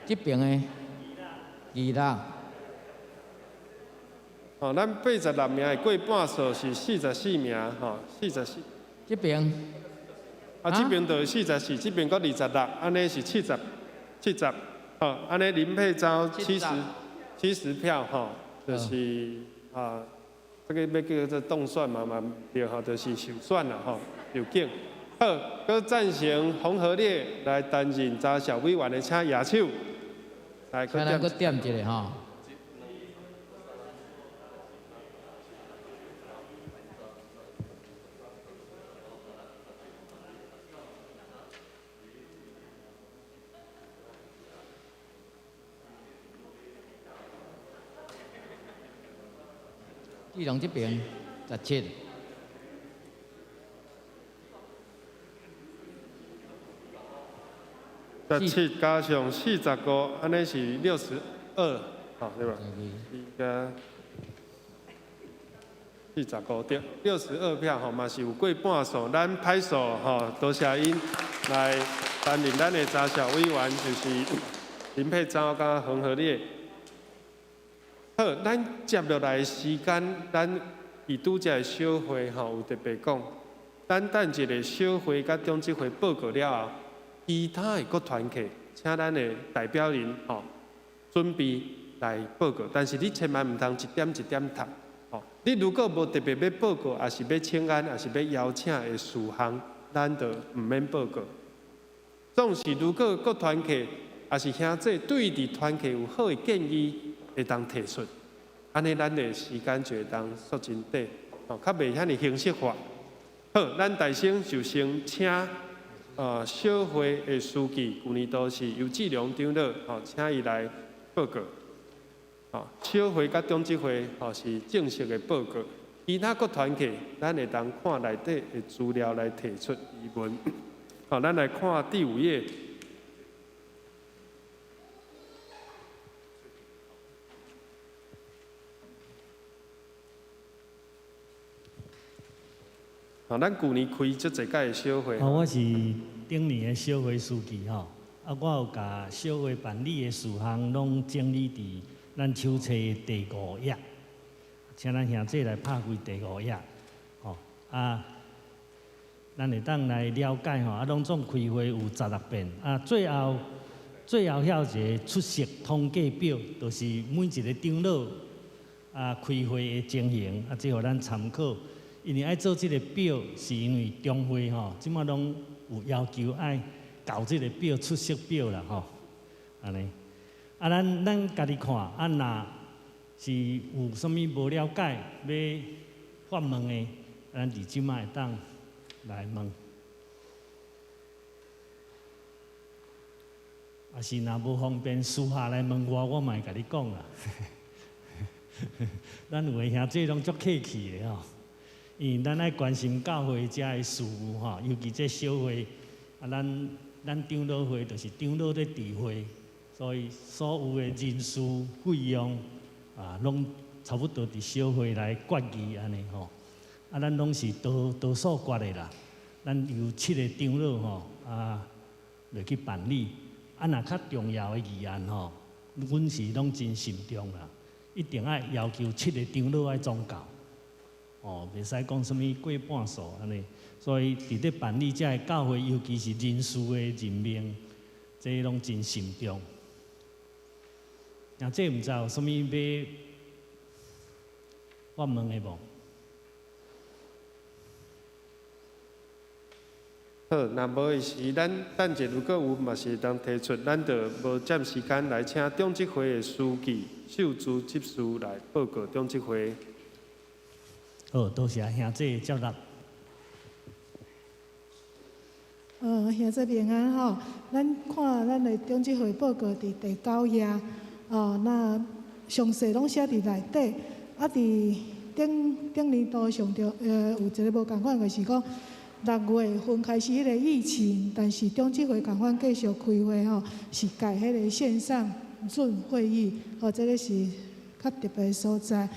S4: 这边的2人。
S2: 咱86名的过半数是44名，44。
S4: 这边。
S2: 这边就是44，这边搁26，安尼是70。安尼林佩昭70票，就是这个要叫做动算嘛对就是受选啦有奖。好，搁赞成黄河烈来担任查小委员的，请举手。来，
S4: 搁点一下吼。志龙这边17。
S2: 17加上45，安尼是62，对吧？2加45对，62票嘛是有过半数。咱派数多谢因来担任咱的查小委员，就是林佩昭甲黄河烈。好，咱接落来的时间，咱伫拄则的小会有特别讲，咱等一个小会甲中执会报告了后，其他的各团体，请咱的代表人准备来报告，但是你千万唔通一点一点读。你如果无特别要报告，也是要请安，也是要邀请的事项，咱就唔免报告。总是如果各团体也是兄弟对伫团体有好的建议，会当提出，安尼咱的时间就会当缩真短，较袂遐尼形式化。好，咱大声就先请小会的书记，旧年都是尤志良长老，请伊来报告。小会甲中执会是正式的报告，其他各团体咱会当看内底的资料来提出疑问。咱来看第5页。咱旧年开足侪届的小会。
S7: 我是顶年的小会书记我有甲小会办理的事项拢整理伫咱手册第5页，请咱兄弟来拍开第5页，咱会当来了解拢总开会有16遍，最后遐有一个出席统计表，就是每一个长老开会的情形，这互咱参考。因为爱做这个表，是因为中会即马拢有要求爱搞这个表出席表啦安尼。咱家己看，若是有啥物无了解要发问的，咱伫即马会当来问。也是若无方便私下来问我嘛会甲你讲啦。咱有诶兄弟拢足客气的因为咱爱关心教会遮的事务尤其这小会咱长老会就是长老在治会，所以所有的人事费用拢差不多伫小会来决议安尼咱拢是多数决的啦。咱由7个长老落去办理。若较重要的议案阮是拢真慎重啦，一定爱要求7个长老爱总教。袂使讲什物过半数安尼。所以伫咧办理遮个教会，尤其是人事的任命，这拢真慎重。这毋知有啥物要我问的无？
S2: 好，若无的是，咱等者如果有，嘛是当提出，咱就无占时间来请中执会的书记秀珠执事来报告中执会。
S7: 好，多谢兄弟接纳。
S3: 兄弟平安吼，咱看咱的中执会报告伫第9页，那详细拢写伫内底。啊，伫顶年度上有一个无共款，就是讲6月份开始迄个疫情，但是中执会共款继续开会吼，是改迄个线上Zoom会议，这个是较特别的所在。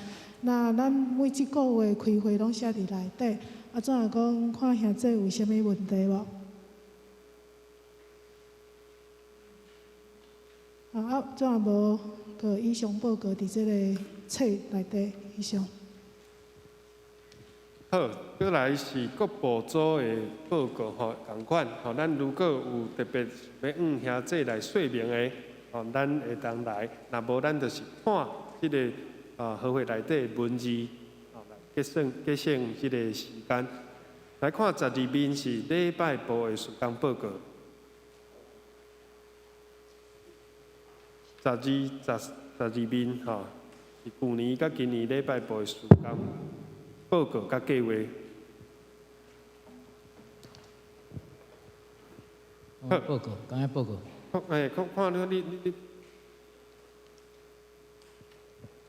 S3: 那咱每一个月开会拢写伫内底，怎样讲看兄弟有啥物问题无？怎样无个以上报告伫即个册内底以上。
S2: 好，再来是各部组的报告吼，共款吼，咱如果有特别要兄弟来说明的，吼，咱会当来；若无，咱就是看即个和会内底的文字，吼，来计算即个时间。来看12面是礼拜部的时间报告，12面吼，是去年甲今年礼拜部的时间。报告甲计划。
S4: 报告，刚才报告。
S2: 看你。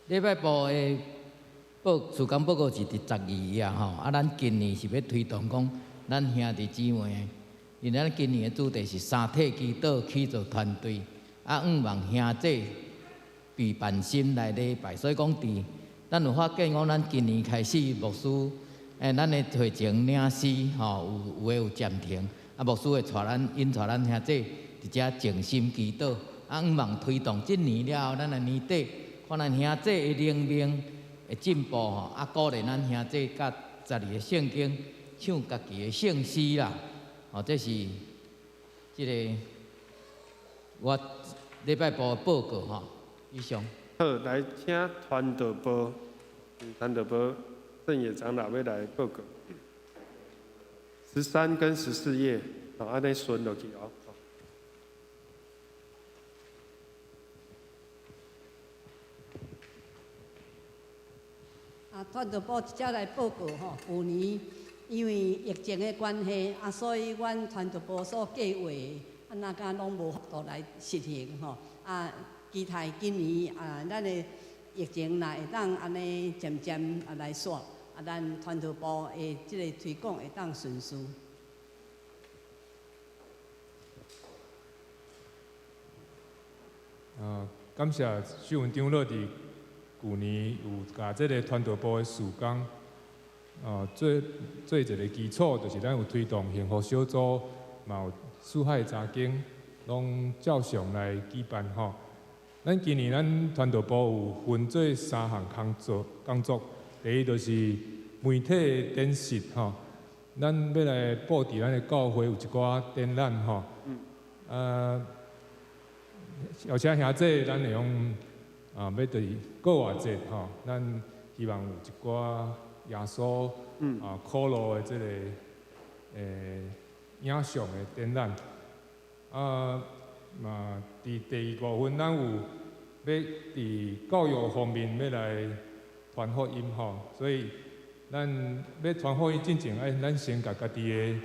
S4: 礼拜部的时间报告是伫12页吼，咱今年是要推动讲，咱兄弟姊妹，因为咱今年的主题是三体祈祷起造团队，盼望兄弟备办心来礼拜，所以讲咱有发现讲，咱今年开始牧师，咱的会情领诗吼，有诶有暂停，牧师会引带咱兄弟伫遮静心祈祷，盼望推动今年了后，咱的年底看咱兄弟的灵命会进步吼，鼓励咱兄弟甲12个圣经唱家己的圣诗啦，这是即个我礼拜部的报告吼，以上。
S2: 好，来请传道部郑野长老要来报告。13跟14页，安尼顺落去哦。
S8: 传道部只来报告吼，去年因为疫情的关系，所以阮传道部所计划，那甲拢无法度来实行吼。期待今年咱的疫情若会当安尼渐渐来煞，咱传道部的即个推广会当顺遂。
S9: 感谢秀文长老伫去年有甲即个传道部的事工，做一个基础，就是咱有推动幸福小组，嘛有四海查经，拢照常来举办吼。咱今年咱传道部有分做3项工作，第一就是媒体展示吼，咱要来布置咱的教会有一寡展览吼，而且兄弟咱会用要伫国外节吼，咱希望有一寡耶稣苦路的即个影像的展览，嘛伫第2部分咱有要伫教育方面要来传福音吼，所以咱要传福音进前，咱先甲家己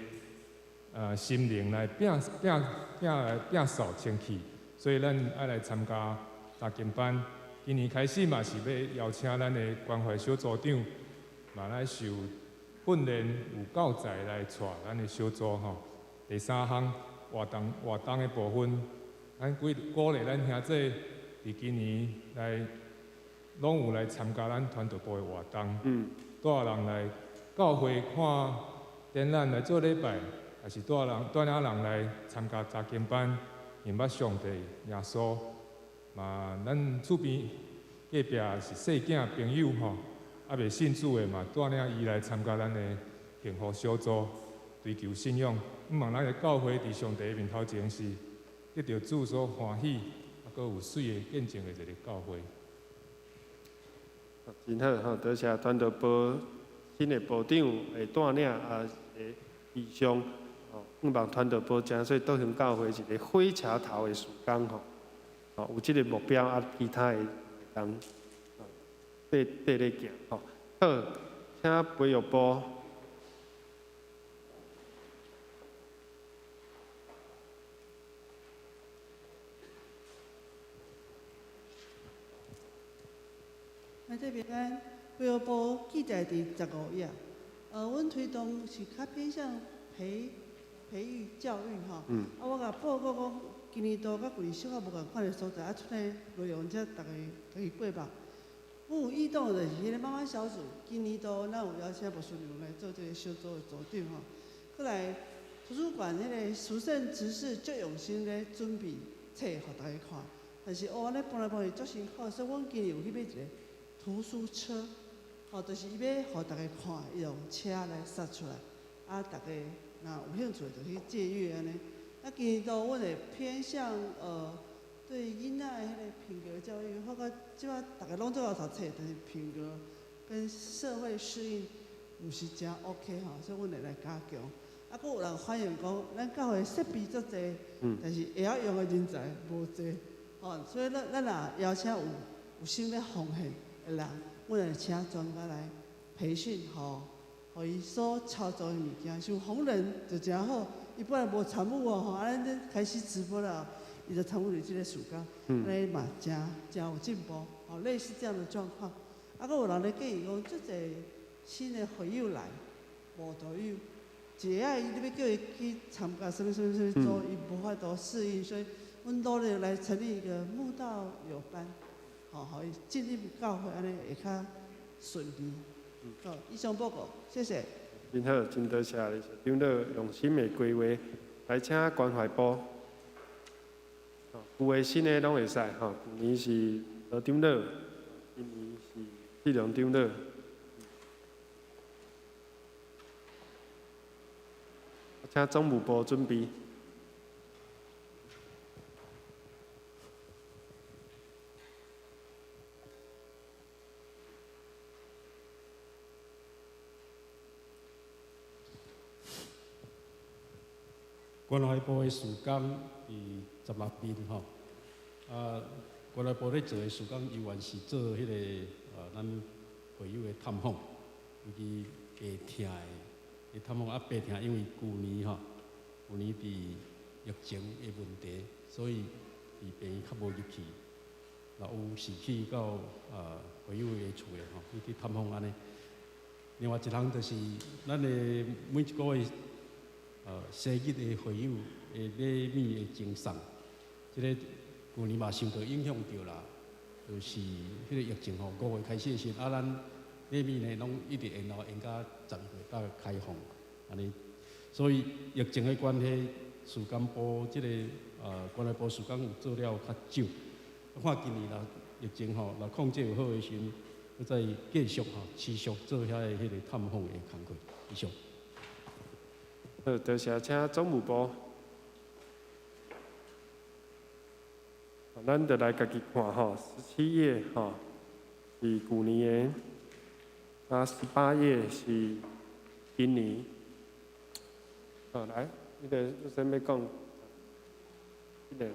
S9: 的心灵来摒扫清气，所以咱爱来参加查经班。今年开始嘛是要邀请咱的关怀小组长，嘛来受训练有教材来带咱的小组吼。第3项活动的部分，咱鼓励咱兄弟伫今年来拢有来参加咱传道部的活动，带人来教会看展览来做礼拜，也是带领人来参加查经班，认捌上帝耶稣。嘛，咱厝边隔壁是细囝朋友吼，未信主的嘛，带领伊来参加咱的幸福小组，追求信仰。毋望咱的教会伫上帝面头前是得到主所欢喜，搁有水的见证的一个教会。
S2: 真好吼，多谢传道部新的部长会带领一个异象吼，希望传道部真做倒向教会一个火车头的事工吼，有即个目标其他的人缀咧行吼。好，请培育部。
S10: 这边咱培育部记载伫15页，阮推动是较偏向培育教育吼。我甲报告讲，今年度甲旧年小可无共款的所在，出来内容才大家过目。阮有意动的就是迄个妈妈小组，今年度咱有邀请牧师娘来做这个小组的组长吼。过来图书馆迄个殊胜执事足用心咧准备册，互大家看。但是安尼搬来搬去足辛苦，所以阮今年有去买一个图书车，就是伊要互大家看，伊用车来杀出来，大家若有兴趣就去借阅安尼。今年度阮会偏向对囡仔的迄个品格教育，或者即摆大家拢做要读册，但是品格跟社会适应毋是真 OK 所以阮会来加强。佫有人反映讲，咱教会设备足济，但是会晓用的人才无济，所以咱若邀请有心要奉献的人，阮会请专家来培训，互伊所操作的物件，像红人就真好，伊本来无参与安尼开始直播了，伊就参与了即个事工，安尼嘛真有进步，类似这样的状况。佫有人咧建议讲，足济新的会友来，无导游。一下伊你要叫伊去参加什么组，伊无法度适应，所以阮努力来成立一个慕道友班，互伊进入教会，安尼会较顺利。好，以上报告，谢谢。
S2: 真好，真多谢你，长老用心的规划，来请关怀部。有诶新的拢会使吼，去年是罗长老，今年是志良长老。请总务部准备。
S11: 关怀部的事工伫16面吼，关怀部咧做的事工，依然是做迄个咱会友的探访，尤其家庭的。探访白听，因为旧年伫疫情的问题，所以病院较无入去，有是去到会友的厝的去探访安尼。另外一项就是咱的每一个月生日的会友的礼物的赠送，即个旧年嘛受到影响着啦，就是迄个疫情5月开始时，咱礼物呢，拢一直延到10月到开放，安尼。所以疫情的关系，事工部即个关怀部事工有做了较少。看今年啦，疫情若控制有好的时阵，要再继续持续做遐个迄个探访的工作。以上。
S2: 好，多谢，请总务部。咱就来家己看17页是旧年的，18页是今年。来，你先要讲，
S12: 在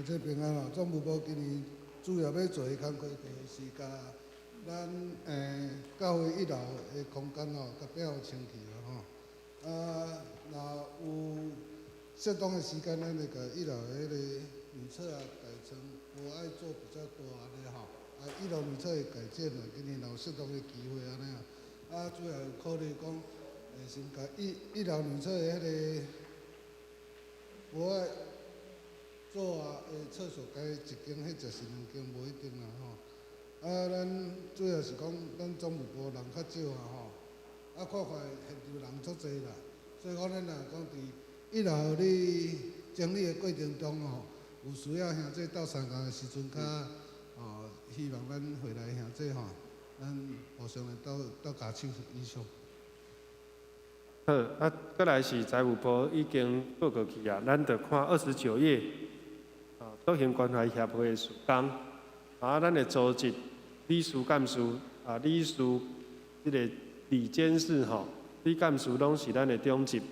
S12: 这边总务部今年主要要做的工作就是甲咱教会1楼的空间甲变好清气若有适当的时间，咱会甲1楼的迄个女厕改成无爱做比较多安尼1楼女厕的改建今年有适当的机会安尼主要考虑讲，先甲1楼女厕的迄个无爱做厕所改1间，迄就是2间，无一定啦咱主要是讲，咱总务部人较少看看现场人足济啦，所以讲咱若讲伫一路你整理的过程中吼，有需要兄弟斗相共的时阵，较希望咱回来兄弟吼，咱互相来斗加手以上。
S2: 好，啊，再来是财务部已经报告去啊，咱着看29页，岛县关怀协会的事工，咱的组织理事干事理事这个理监事吼，理干事拢是咱的中级，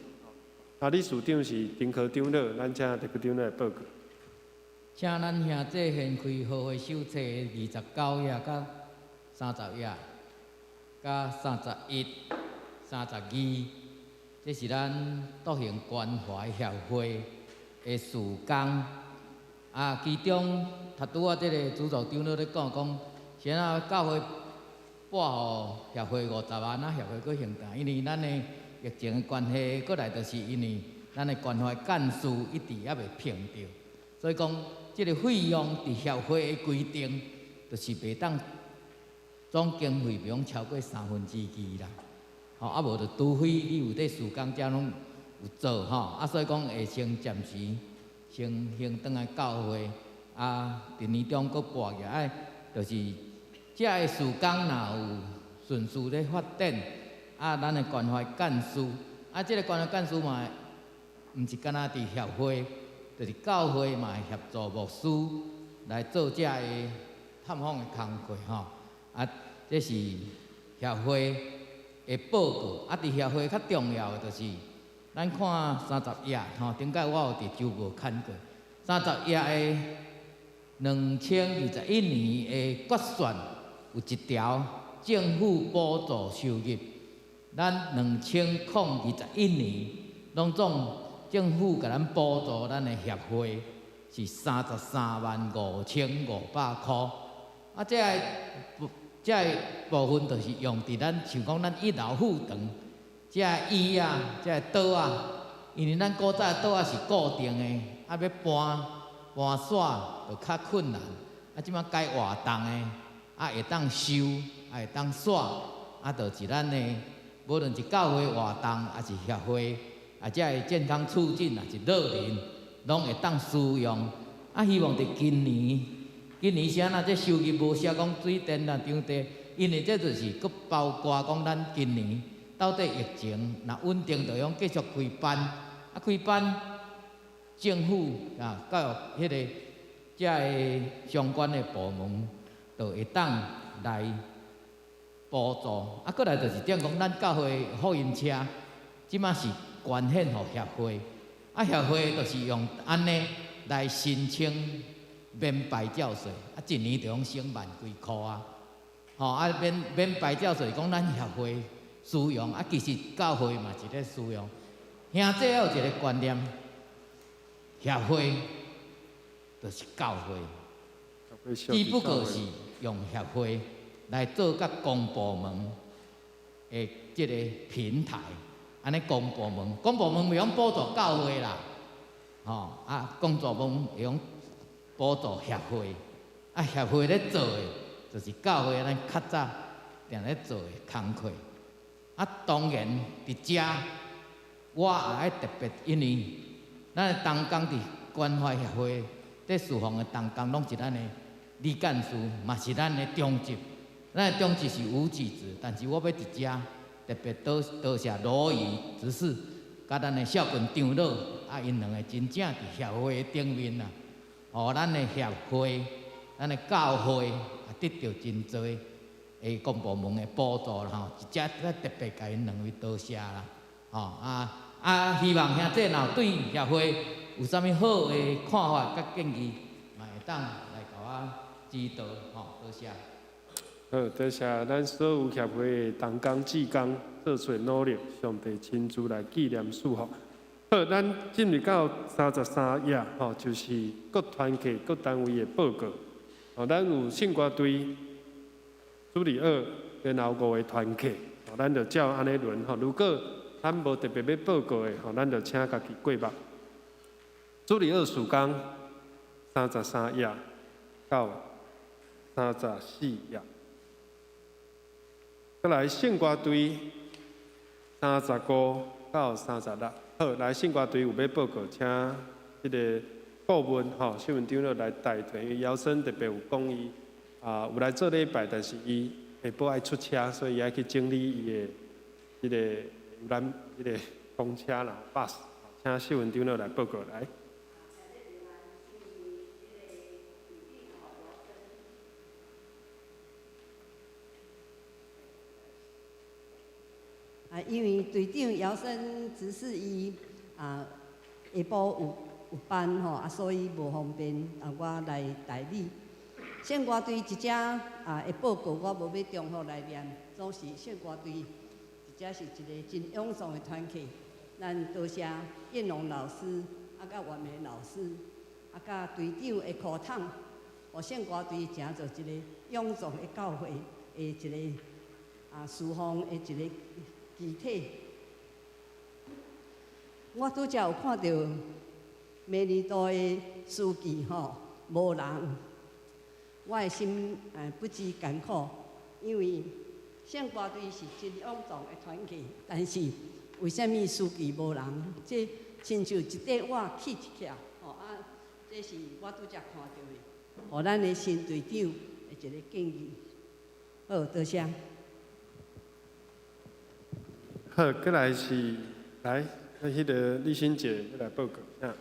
S2: 理事长是丁科长老，咱请丁科长老来报告。
S4: 请咱兄弟掀开和会手册29页到30页，到31、32。这是咱岛县关怀协会的事工，其中拄仔这个主座长老咧讲，先教会拨予协会50万，协会阁行动，因为咱的疫情的关系，阁来就是因为咱的关怀干事一直还袂评着，所以讲这个费用伫协会的规定，就是袂当总经费袂用超过2/3啦。无就除非你有伫事工遮拢有做所以讲会先暂时先转来教会，伫年中阁拨起来，就是遮个事工若有顺序咧发展，咱的关怀干事，即个关怀干事嘛，毋是干那伫协会，就是教会嘛会协助牧师来做遮个探访的工作这是协会的报告，伫协会较重要的就是，咱看30页顶摆我有伫周报看过，30页的2021年的决算有一条政府补助收入，咱2021年拢总政府甲咱补助咱的协会是335500块，这个部分就是用伫咱像讲咱一楼护堂，这个椅这个桌因为咱古早的桌是固定的，要搬耍就较困难。即摆改活动的，会当收，会当耍，就是咱的，无论是教会活动，还是协会，这个健康促进，还是老人，拢会当使用。希望伫今年是安那，这收入无写讲水电啦、场地，因为这就是佫包括讲咱今年到底疫情若稳定，就用继续开班。开班，政府教育这个相关的部门，就会当来补助。过来就是点讲，咱教会福音车，即马是捐献予协会，协会就是用安尼来申请。免牌照税，一年就用省万几块免牌照税，讲咱协会使用，其实教会嘛是咧使用。兄弟要有一个观念，协会就是教会，只不过是用协会来做甲公部门的即个平台，安尼公部门袂用补助教会啦，公部门会用。补助协会，协会咧做的，就是教会咱较早定咧做的工课。当然伫遮，我也爱特别，因为咱的同工伫关怀协会，伫事奉的同工，拢是咱的理干事，嘛是咱的中级。咱的中级是无级制，但是我要伫遮特别多谢罗宇执事，甲咱的孝群长老，因两个真正伫协会的顶面啦。咱的协会、咱的教会也得到真多的公部门的补助啦，一只特别甲因两位多谢啦。希望兄弟若对协会有啥物好的看法甲建议，嘛会当来甲我指导，多谢。
S2: 好，多谢咱所有协会的同工志工做出努力，上帝亲自来纪念祝福。好，咱进入到33页，就是各团体、各单位的报告。咱有圣歌队、主理2，然后5个团体，咱就照安尼轮。如果咱无特别要报告的，咱就请家己过目。主理2事工33页到34页，再来圣歌队35到36。好，来信歌队有要报告，请这个顾问新闻长来带团，因为姚生特别有讲伊有来做礼拜，但是伊下晡爱出车，所以爱去整理伊的这个有咱这个公车啦 bus， 请新闻长来报告来。
S8: 因为队长姚生只是伊下晡有班所以无方便我来代理。献歌队一只的报告我无要重复来念，总是献歌队一只是一个真勇壮的团体。咱多谢燕龙老师甲袁梅老师甲队长的苦统，互献歌队成做一个勇壮的教会的一个侍奉的一个集体。我拄则有看到美丽岛的书记无人，我的心不知艰苦，因为献歌队是真勇壮的团体，但是为什么书记无人？这亲像一块瓦起一起这是我拄则看到的，互咱的新队长的一个建议。好，多谢。
S2: 好，再来是来，迄个李欣姐要来报告一下。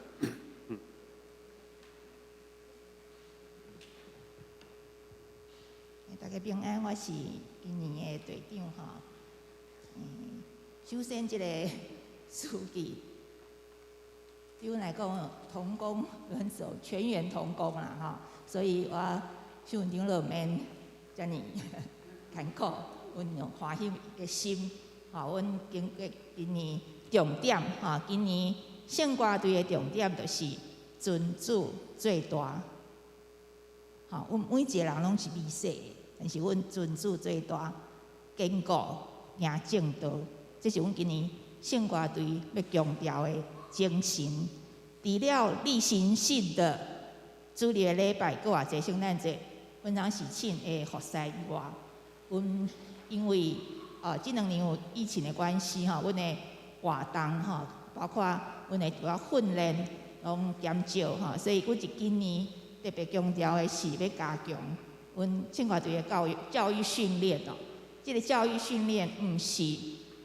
S13: 大家平安，我是今年的队长首先，这个书记对我来讲，同工人手，全员同工啦所以我新闻长就免遮尔艰苦，阮用欢喜的心。阮今年重点今年献歌队的重点就是尊主最大。阮每一个人拢是微小的，但是阮尊主最大，坚固行正道，这是阮今年献歌队要强调的精神。除了例行性的主日的礼拜，搁偌济圣诞节，阮当时庆的服侍以外，阮因为这2年有疫情的关系阮的活动包括阮的主要训练拢减少所以阮今年特别强调的是要加强阮献歌队的教育训练这个教育训练不是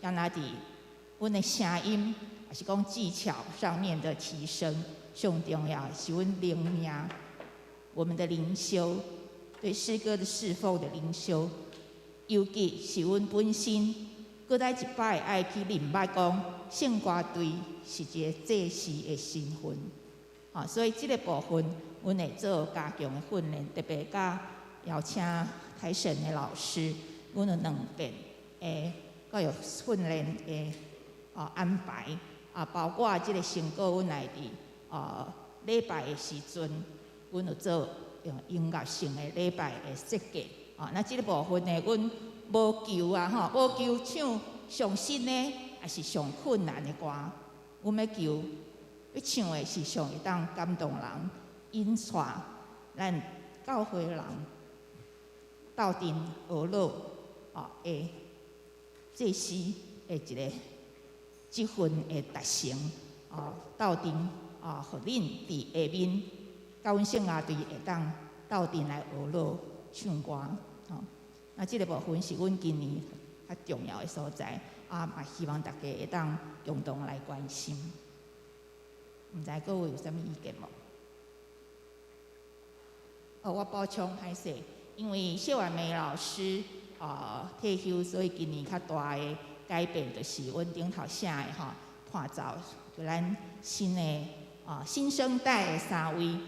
S13: 干那伫阮的声音，还是讲技巧上面的提升，上重要是阮灵命，我们的灵修，对诗歌的侍奉的灵修。尤其是阮本身，搁再一摆爱去明白讲，献歌队是一个祭祀的身份，所以这个部分，阮会做加强的训练，特别甲邀请台神的老师，阮有2遍的教育训练的安排，包括这个成果，阮来伫礼拜的时阵，阮有做用音乐性的礼拜的设计。那这个部分呢，阮无求无求唱上新的，还是上困难的歌。阮要求要唱的是上会当感动人、引带咱教会人斗阵学老的祭司的一个这份的达成斗阵互恁伫下面教阮圣乐队会当斗阵来学老唱歌。那这个部分是阮今年较重要的所在，嘛希望大家会当共同来关心。唔知各位有啥物意见无？我补充歹势，因为谢婉梅老师退休，所以今年较大的改变就是阮顶头写的看照，就咱新的新生代的3位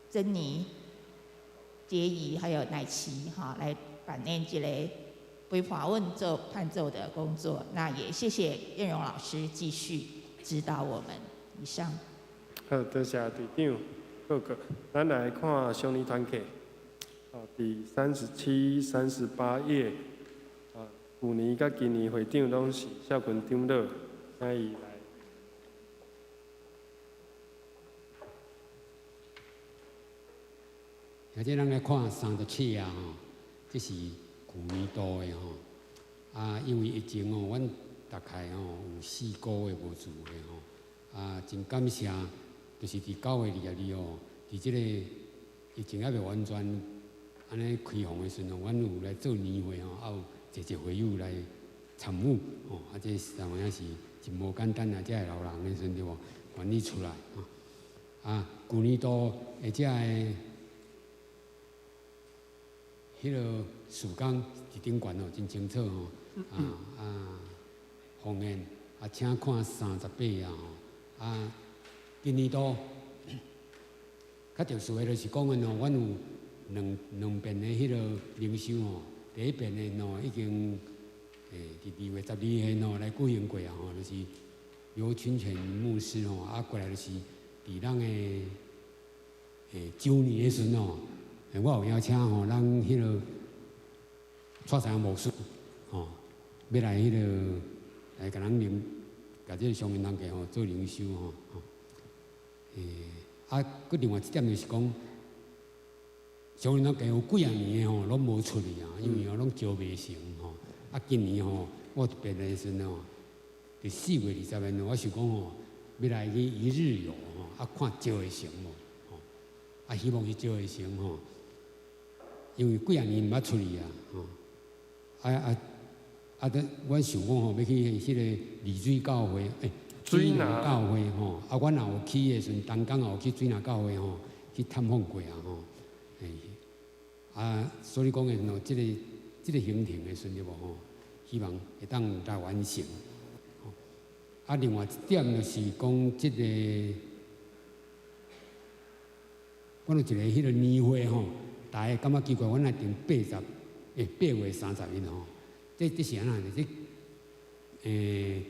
S13: 珍妮、杰怡还有乃琪来扮演这个陪伴阮做伴奏的工作。那也谢谢燕荣老师继续指导我们。以上。
S2: 好，多谢队长报告。咱来看相邻团契，第37、38页，去年甲今年会长拢是孝群长老，请伊来。
S14: 现在咱来看37这是去年度的因为疫情阮大概吼有4个月无住的吼，真感谢，就是伫9月20日哦，伫即个疫情还未完全安尼开放的时阵，阮有来做年会吼，还有一会友来参与哦，这实在也是真无简单啊！这个老人的时阵对无，愿意出来旧年度或者个迄个时间伫顶悬哦，真清楚吼，鸿雁请看38吼，今年度较特殊的就是讲的吼，阮有两遍的迄个灵修吼，第一遍的吼已经伫2月12号吼来举行过啊吼，就是由群全牧师吼过来就是伫咱的周年的时阵吼，我有邀请吼咱迄个蔡山牧师吼，要来迄个来甲咱甲这个上人堂家吼做灵修吼，佮另外一点就是讲，上人堂家有几啊年的吼拢无出去啊，因为拢招袂成吼。今年吼，我特别来时阵吼，伫4月20日我想讲吼，要来去一日游吼，看招会成无吼，希望是招会成吼，因为几啊年毋捌出去啊吼，阮想讲吼，要去迄个丽水教会，水南教会吼，阮也有去的时阵，东港也有去水南教会吼，去探访过啊吼，所以讲的吼，即个行程的时阵对无吼，希望会当来完成。另外一点就是讲，即个阮有一个迄个年会吼，大家感觉奇怪，阮来定8月30日吼，这是安那呢？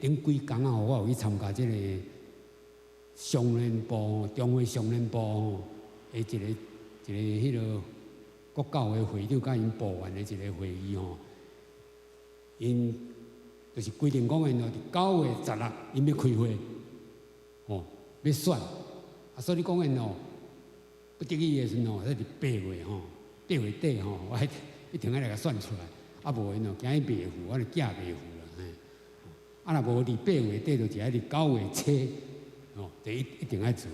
S14: 顶几工啊，我有去参加即个上联部中华上联部吼，一个迄个国教的会长甲因部员的一个会议吼，因就是规定讲的喏，伫9月16因要开会，吼要选，所以讲的喏，不得已的时喏，迄是8月吼，8月底吼，我一定要来甲选出来，无因喏，惊伊袂赴，我就寄袂赴啦，若无伫8月底，就係伫9月初，哦，就一定要做，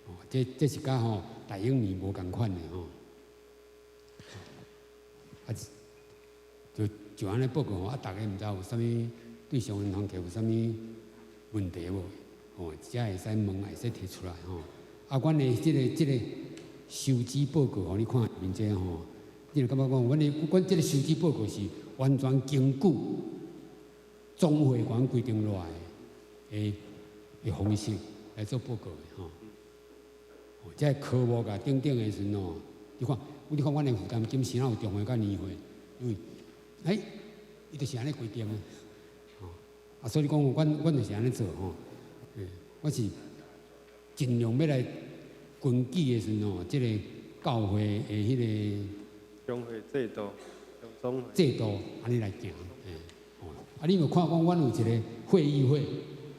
S14: 哦，这是甲吼大英年无共款的吼。就安尼报告吼，大家毋知有啥物对上银行客有啥物问题无？哦，才会使问，会使提出来吼。阮的即个收支报告吼，你看面这吼，你就感觉讲，阮即个收支报告是完全根据总会馆规定落来的方式来做报告的吼。哦，这科目甲等等的时阵吼，你看阮的负担金是哪有中会甲年会，因为伊就是安尼规定的，所以讲阮就是安尼做吼，我是尽量要来根据的时阵吼，即个教会的迄个
S2: 中会制度，
S14: 制度安尼来行，你有看讲，阮有一个会议会，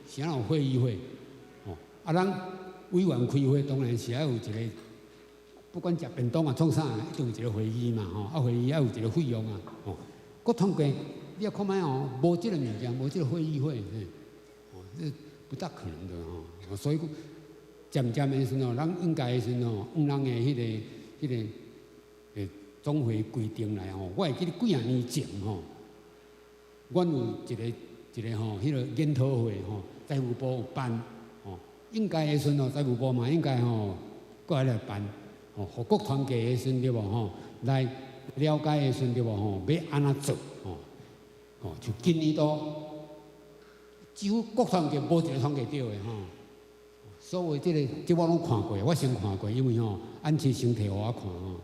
S14: 啥有会议会，咱委员开会当然是要有一个，不管食便当啊创啥，一定有一个会议嘛吼，会议要有一个费用啊，各统计你要看卖哦，无即个物件，无即个会议会，这不大可能的吼，所以讲渐的时候，咱应该的时候，咱的迄个总会规定来吼，我会记得几啊年前吼，阮有一个吼，迄个研讨会吼，财务部有办吼，应该的时候，财务部嘛应该吼，过来办吼，互各团结的时对无吼，来了解的时对无吼，要安怎做吼，就今年度几乎各团结无一个团结对的吼。所以这我拢看过，我先看过，因为吼，安琪先摕互我看吼，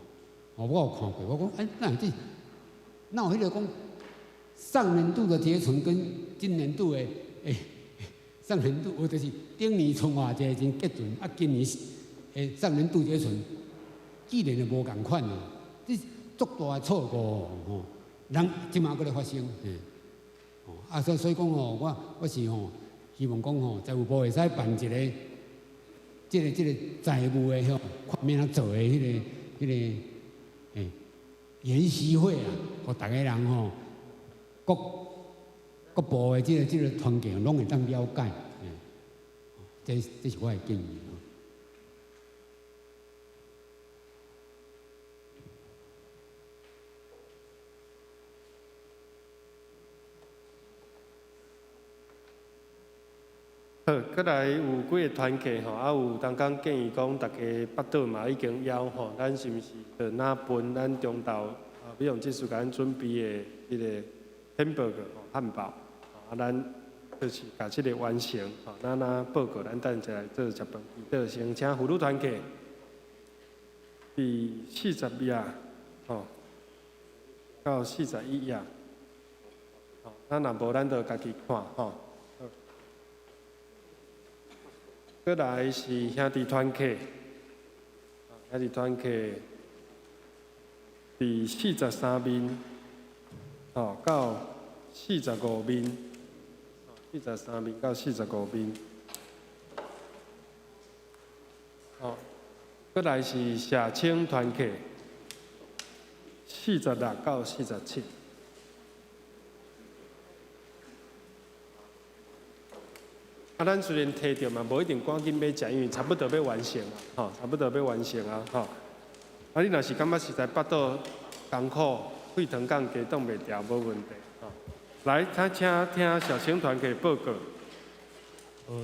S14: 我有看过，我讲哪有迄个讲上年度的结存跟今年度的上年度，就是顶年春话节真结存，今年上年度结存，既然就无共款啊，这足大的错误吼，人即马搁咧发生，所以讲吼，我是吼希望讲吼，财务部会使办一个。这个财务的吼，看免怎做的迄个研习会啊，互大家人吼，各各部的这个团契拢会当了解，这是我的建议。
S2: 好，再来有几个团契吼，啊有刚刚建议讲，大家巴肚嘛已经枵吼，咱是毋是就哪分咱中昼比如即时间准备的迄个 hamburger 汉堡，咱就是把即个完成吼，咱报告咱等下来做食饭。就先请妇女团契第40页吼到41页，吼，咱若无咱就家己看吼。再来是兄弟团契，兄弟团契第43面，吼到45面，43面到45面。吼，再来是社青团契，46到47。啊，咱虽然摕到嘛，无一定赶紧买食，因为差不多要完成啊，吼，差不多要完成啊，吼。啊，你若是感觉实在巴肚艰苦，血糖降低挡袂牢，无问题，吼。来，咱请听小青团契报告。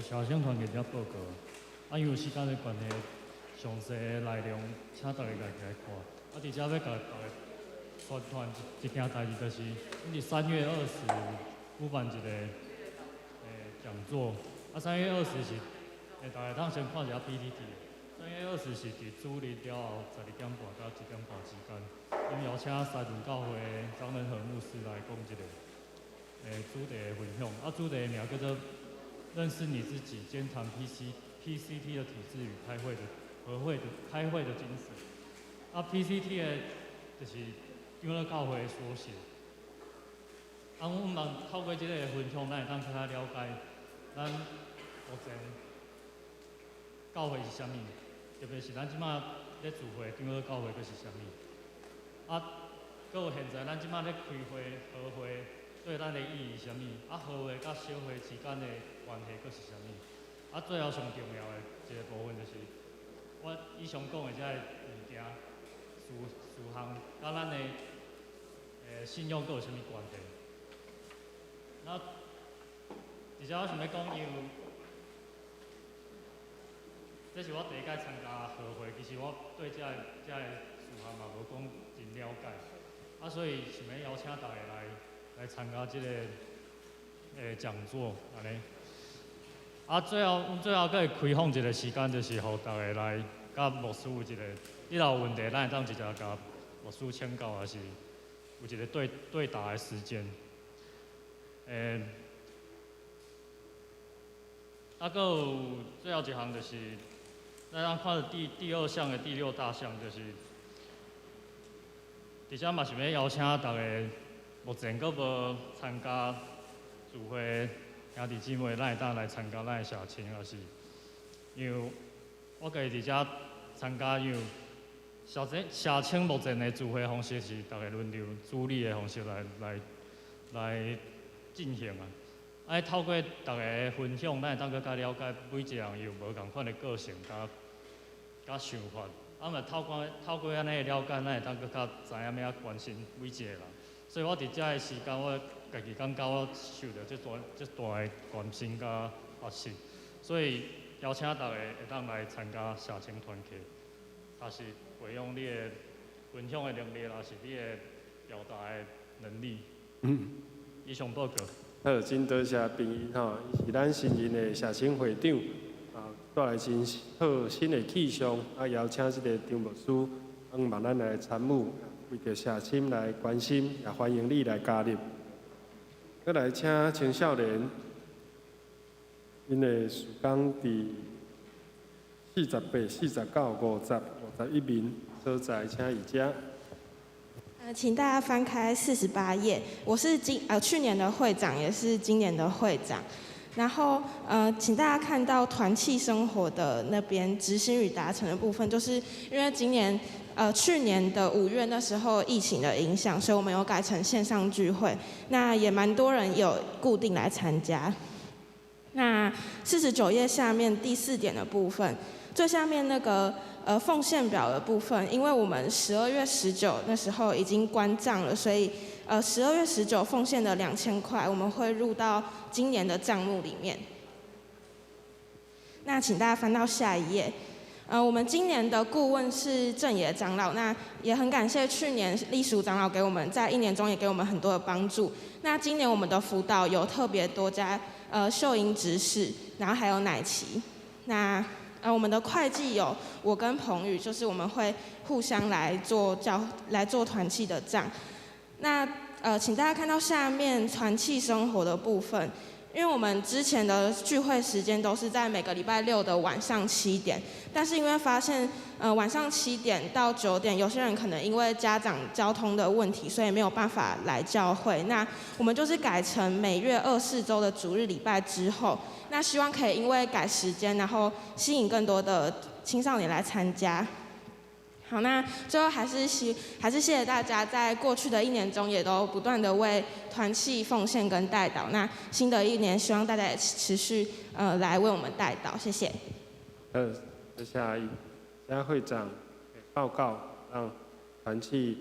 S15: 小青团契只报告，啊，因为时间的关系，详细的内容请大家家己来看。啊，伫遮要甲大家宣传一件代志，就是阮伫3月20举办一个讲座。啊，3月20是，大家通先看一下 PPT。3月20是伫主日了后12点半到1点半之间，因邀请西屯教会张仁和牧师来讲一个主题的分享。啊，主题的名叫做“认识你自己，兼谈 PCT 的体制与开会的精神”。啊 ，PCT 的就是长老教会的缩写。啊，阮嘛透过这个分享，咱会当更加了解咱目前教会是啥物，特别是咱即马咧聚会长老教会佫是啥物。啊，佫有现在咱即马咧开会和会对咱的意义是啥物？啊，和会甲小会之间的关系佫是啥物？啊，最后上重要的一个部分就是，我以上讲的这个物件、事项，甲咱的信仰佫有啥物关系？那而且我想要讲，因为这是我第一届参加和会，其实我对这个事项嘛无讲真了解，啊，所以想要邀请大家来参加这个讲座，安尼。啊，最后佫会开放一个时间，就是互大家来甲牧师有一个，你若有问题，咱会当直接甲牧师请教，还是有一个对答的时间。啊，佫有最后一项就是，咱看第2项的第6大项，就是，伫遮嘛想要邀请大家，目前佫无参加聚会兄弟姊妹，咱会当来参加咱的社青，也是，因为我家己伫遮参加，因为社青目前的聚会方式是大家轮流主理的方式来进行啊。啊，透过大家的分享，咱会当更加了解每一个人有无共款的个性甲想法。啊嘛透过安尼的了解，咱会当更加知影要关心每一个人。所以我伫遮的时间，我家己感觉我受到这大的关心甲发泄。所以邀请大家会当来参加社青团契，也是培养你的分享的能力，也是你的表达的能力。以上报告。
S2: 好，真多谢朋友吼，伊是咱新任的社青会长，带来真好新的气象，啊，邀请这个张牧师，希望咱来参与，为着社青来关心，也欢迎你来加入。再来请青少年，因的时间伫48、49、50、51面所在，请移遮。
S16: 请大家翻开48页。我是去年的会长，也是今年的会长。然后请大家看到团契生活的那边执行与达成的部分，就是因为去年的5月那时候疫情的影响，所以我们有改成线上聚会，那也蛮多人有固定来参加。那49页下面第4点的部分，最下面那个奉献表的部分，因为我们12月19那时候已经关账了，所以12月19奉献的2000块，我们会入到今年的账目里面。那请大家翻到下一页。我们今年的顾问是正野长老，那也很感谢去年隶属长老给我们在1年中也给我们很多的帮助。那今年我们的辅导有特别多加秀英执事，然后还有乃琪。那我们的会计有我跟彭宇，就是我们会互相来做团契的账。那请大家看到下面团契生活的部分，因为我们之前的聚会时间都是在每个礼拜6的晚上7点，但是因为发现晚上7点到9点，有些人可能因为家长交通的问题，所以没有办法来教会。那我们就是改成每月24周的主日礼拜之后，那希望可以因为改时间，然后吸引更多的青少年来参加。好，那最后还是谢谢大家在过去的1年中也都不断的为团契奉献跟代祷。那新的1年，希望大家也持续来为我们代祷，谢谢。
S2: 接下来，现在会长报告让团契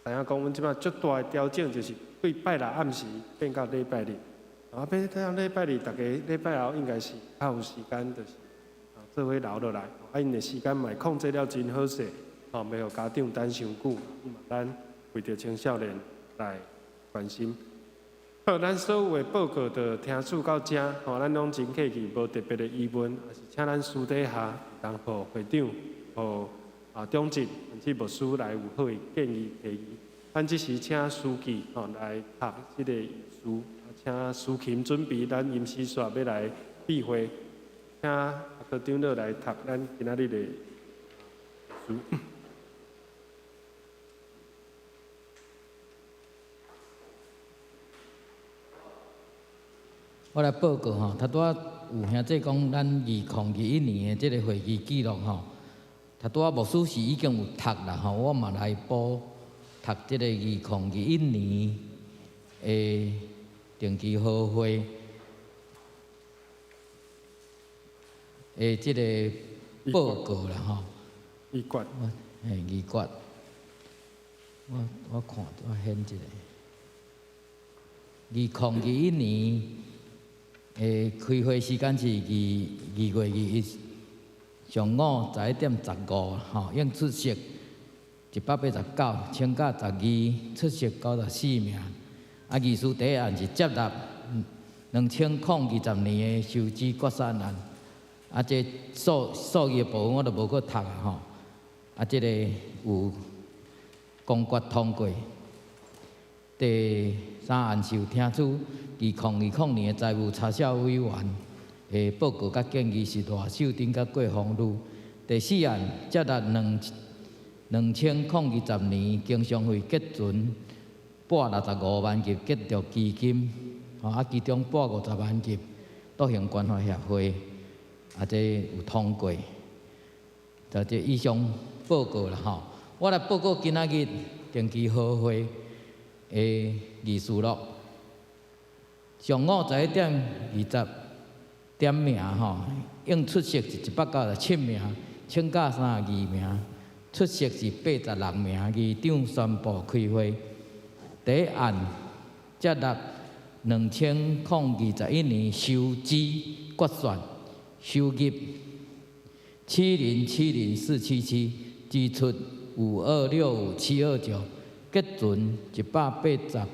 S2: 知影讲，阮即摆最大的调整就是对拜六暗时变到礼拜日，啊，变到礼拜日，大家礼拜后应该是较有时间，就是做伙留落来。因的时间嘛控制了真好势，袂互家长等伤久。咱为着青少年来关心。好，咱所有的报告就听取到这，咱拢真客气，无特别的疑问，也是请咱私底下同互会长、互中职甚至牧师来有好的建议提议。咱即时请书记来读即个书，请苏琴准备咱吟诗说要来闭会，请科长落来读咱今仔日的书。
S4: 我来报告吼，拄仔有兄弟讲咱2021年的即个会议记录吼，拄仔牧师是已经有读啦吼，我嘛来补读即个2021年的定期好会的即个报告啦吼。
S2: 议决。
S4: 议决。我看我显一下。2021年开会时间是2月21上午11点15吼，应出席189，请假12，出席94名。议事第一案是接纳2020年的收支决算案。这数字的部分我就无去读啦吼。这个有公决通过。第3案是有听取2020年的财务查销委员的报告甲建议是赖秀珍甲郭宏儒。第4案接纳2020年经常费结存165万级结着基金，其中150万级倒行关怀协会，这有通过。就这以上报告啦吼。我来报告今仔日定期好会的议事录。上午11点20点名吼，应出席是197名，请假32名，出席是86名。议长宣布开会。第一案接纳2021年收支决算，收入7070477，支出5265729，结存180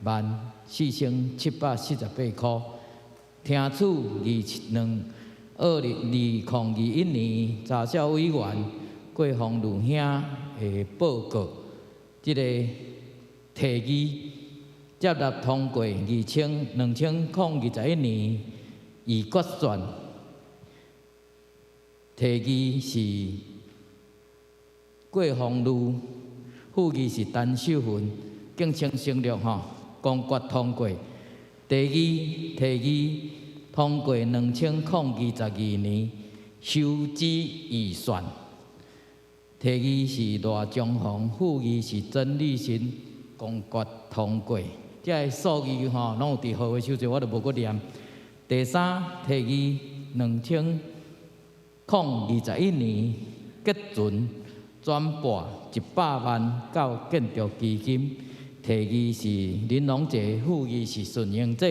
S4: 万4748块。听取2021年查销委员郭宏儒兄的报告，这个提议接纳通过2021年预决算。提议是郭宏儒，副议是陈秀云，竞争胜利吼，公决通过。第二提议通过2022年收支预算。题语是大中宏，副语是曾立新，公决通过。这个数据吼，拢有伫合会手册，我就无搁念。第三，题语2021年结存转拨100万到建筑基金。题语是林龙杰，副语是顺英者，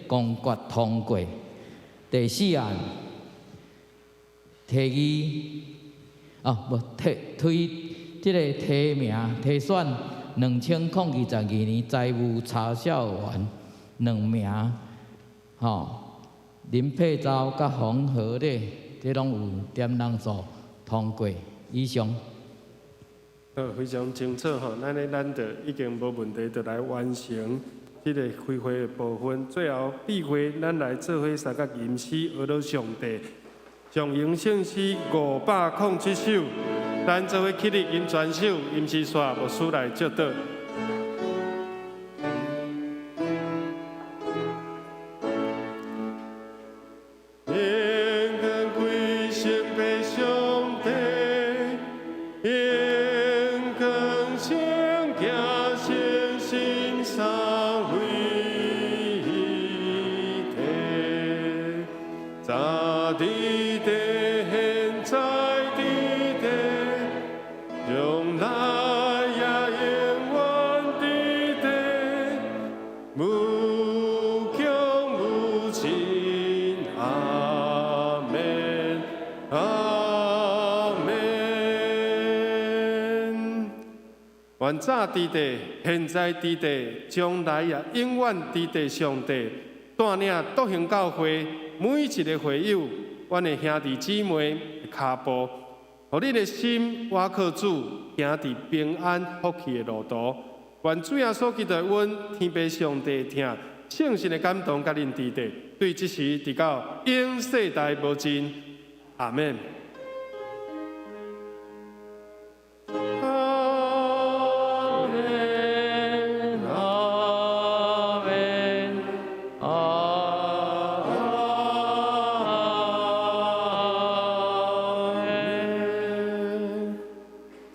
S4: 公决通过。第四案，题语推这个提名提选2022年财务查销员2名，林佩昭甲黄和咧，这拢有点人数通过。以上。
S2: 非常清楚吼，咱就已经无问题，就来完成这个开会的部分。最后闭会，咱来做伙三角吟诗，学到上帝。上迎圣诗507首，咱做伙起立吟全首，吟诗煞牧师来接导。原早伫地，现在伫地，将来也永远伫地。上帝带领独行教会每一个会友，阮的兄弟姊妹的脚步，互你的心倚靠主，行伫平安福气的路途。愿主耶稣基督阮天父上帝听，圣神的感动甲恁伫地，对即时直到永世代无尽。阿门。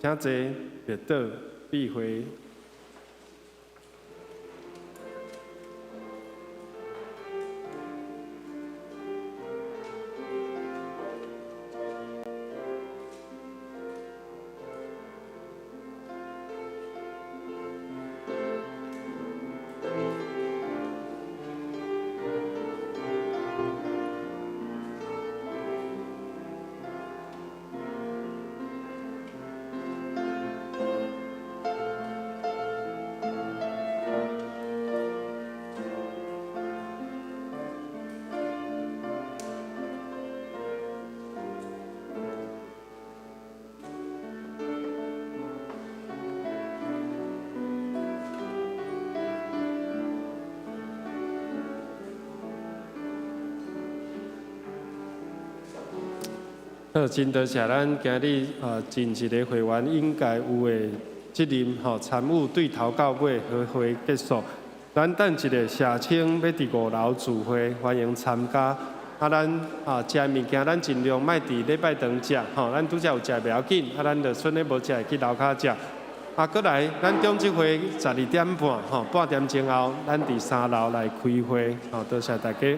S2: 请坐，别倒，闭会。好，真多谢咱今日真一个会员应该有的责任参与对头到尾和会结束。咱等一个社青要伫5楼聚会，欢迎参加。咱食物件，咱尽量莫伫礼拜堂食，咱拄则有食袂要紧，咱就剩咧无食去楼骹食。过来，咱中职会12点半，半点钟后，咱伫3楼来开会。多谢大家。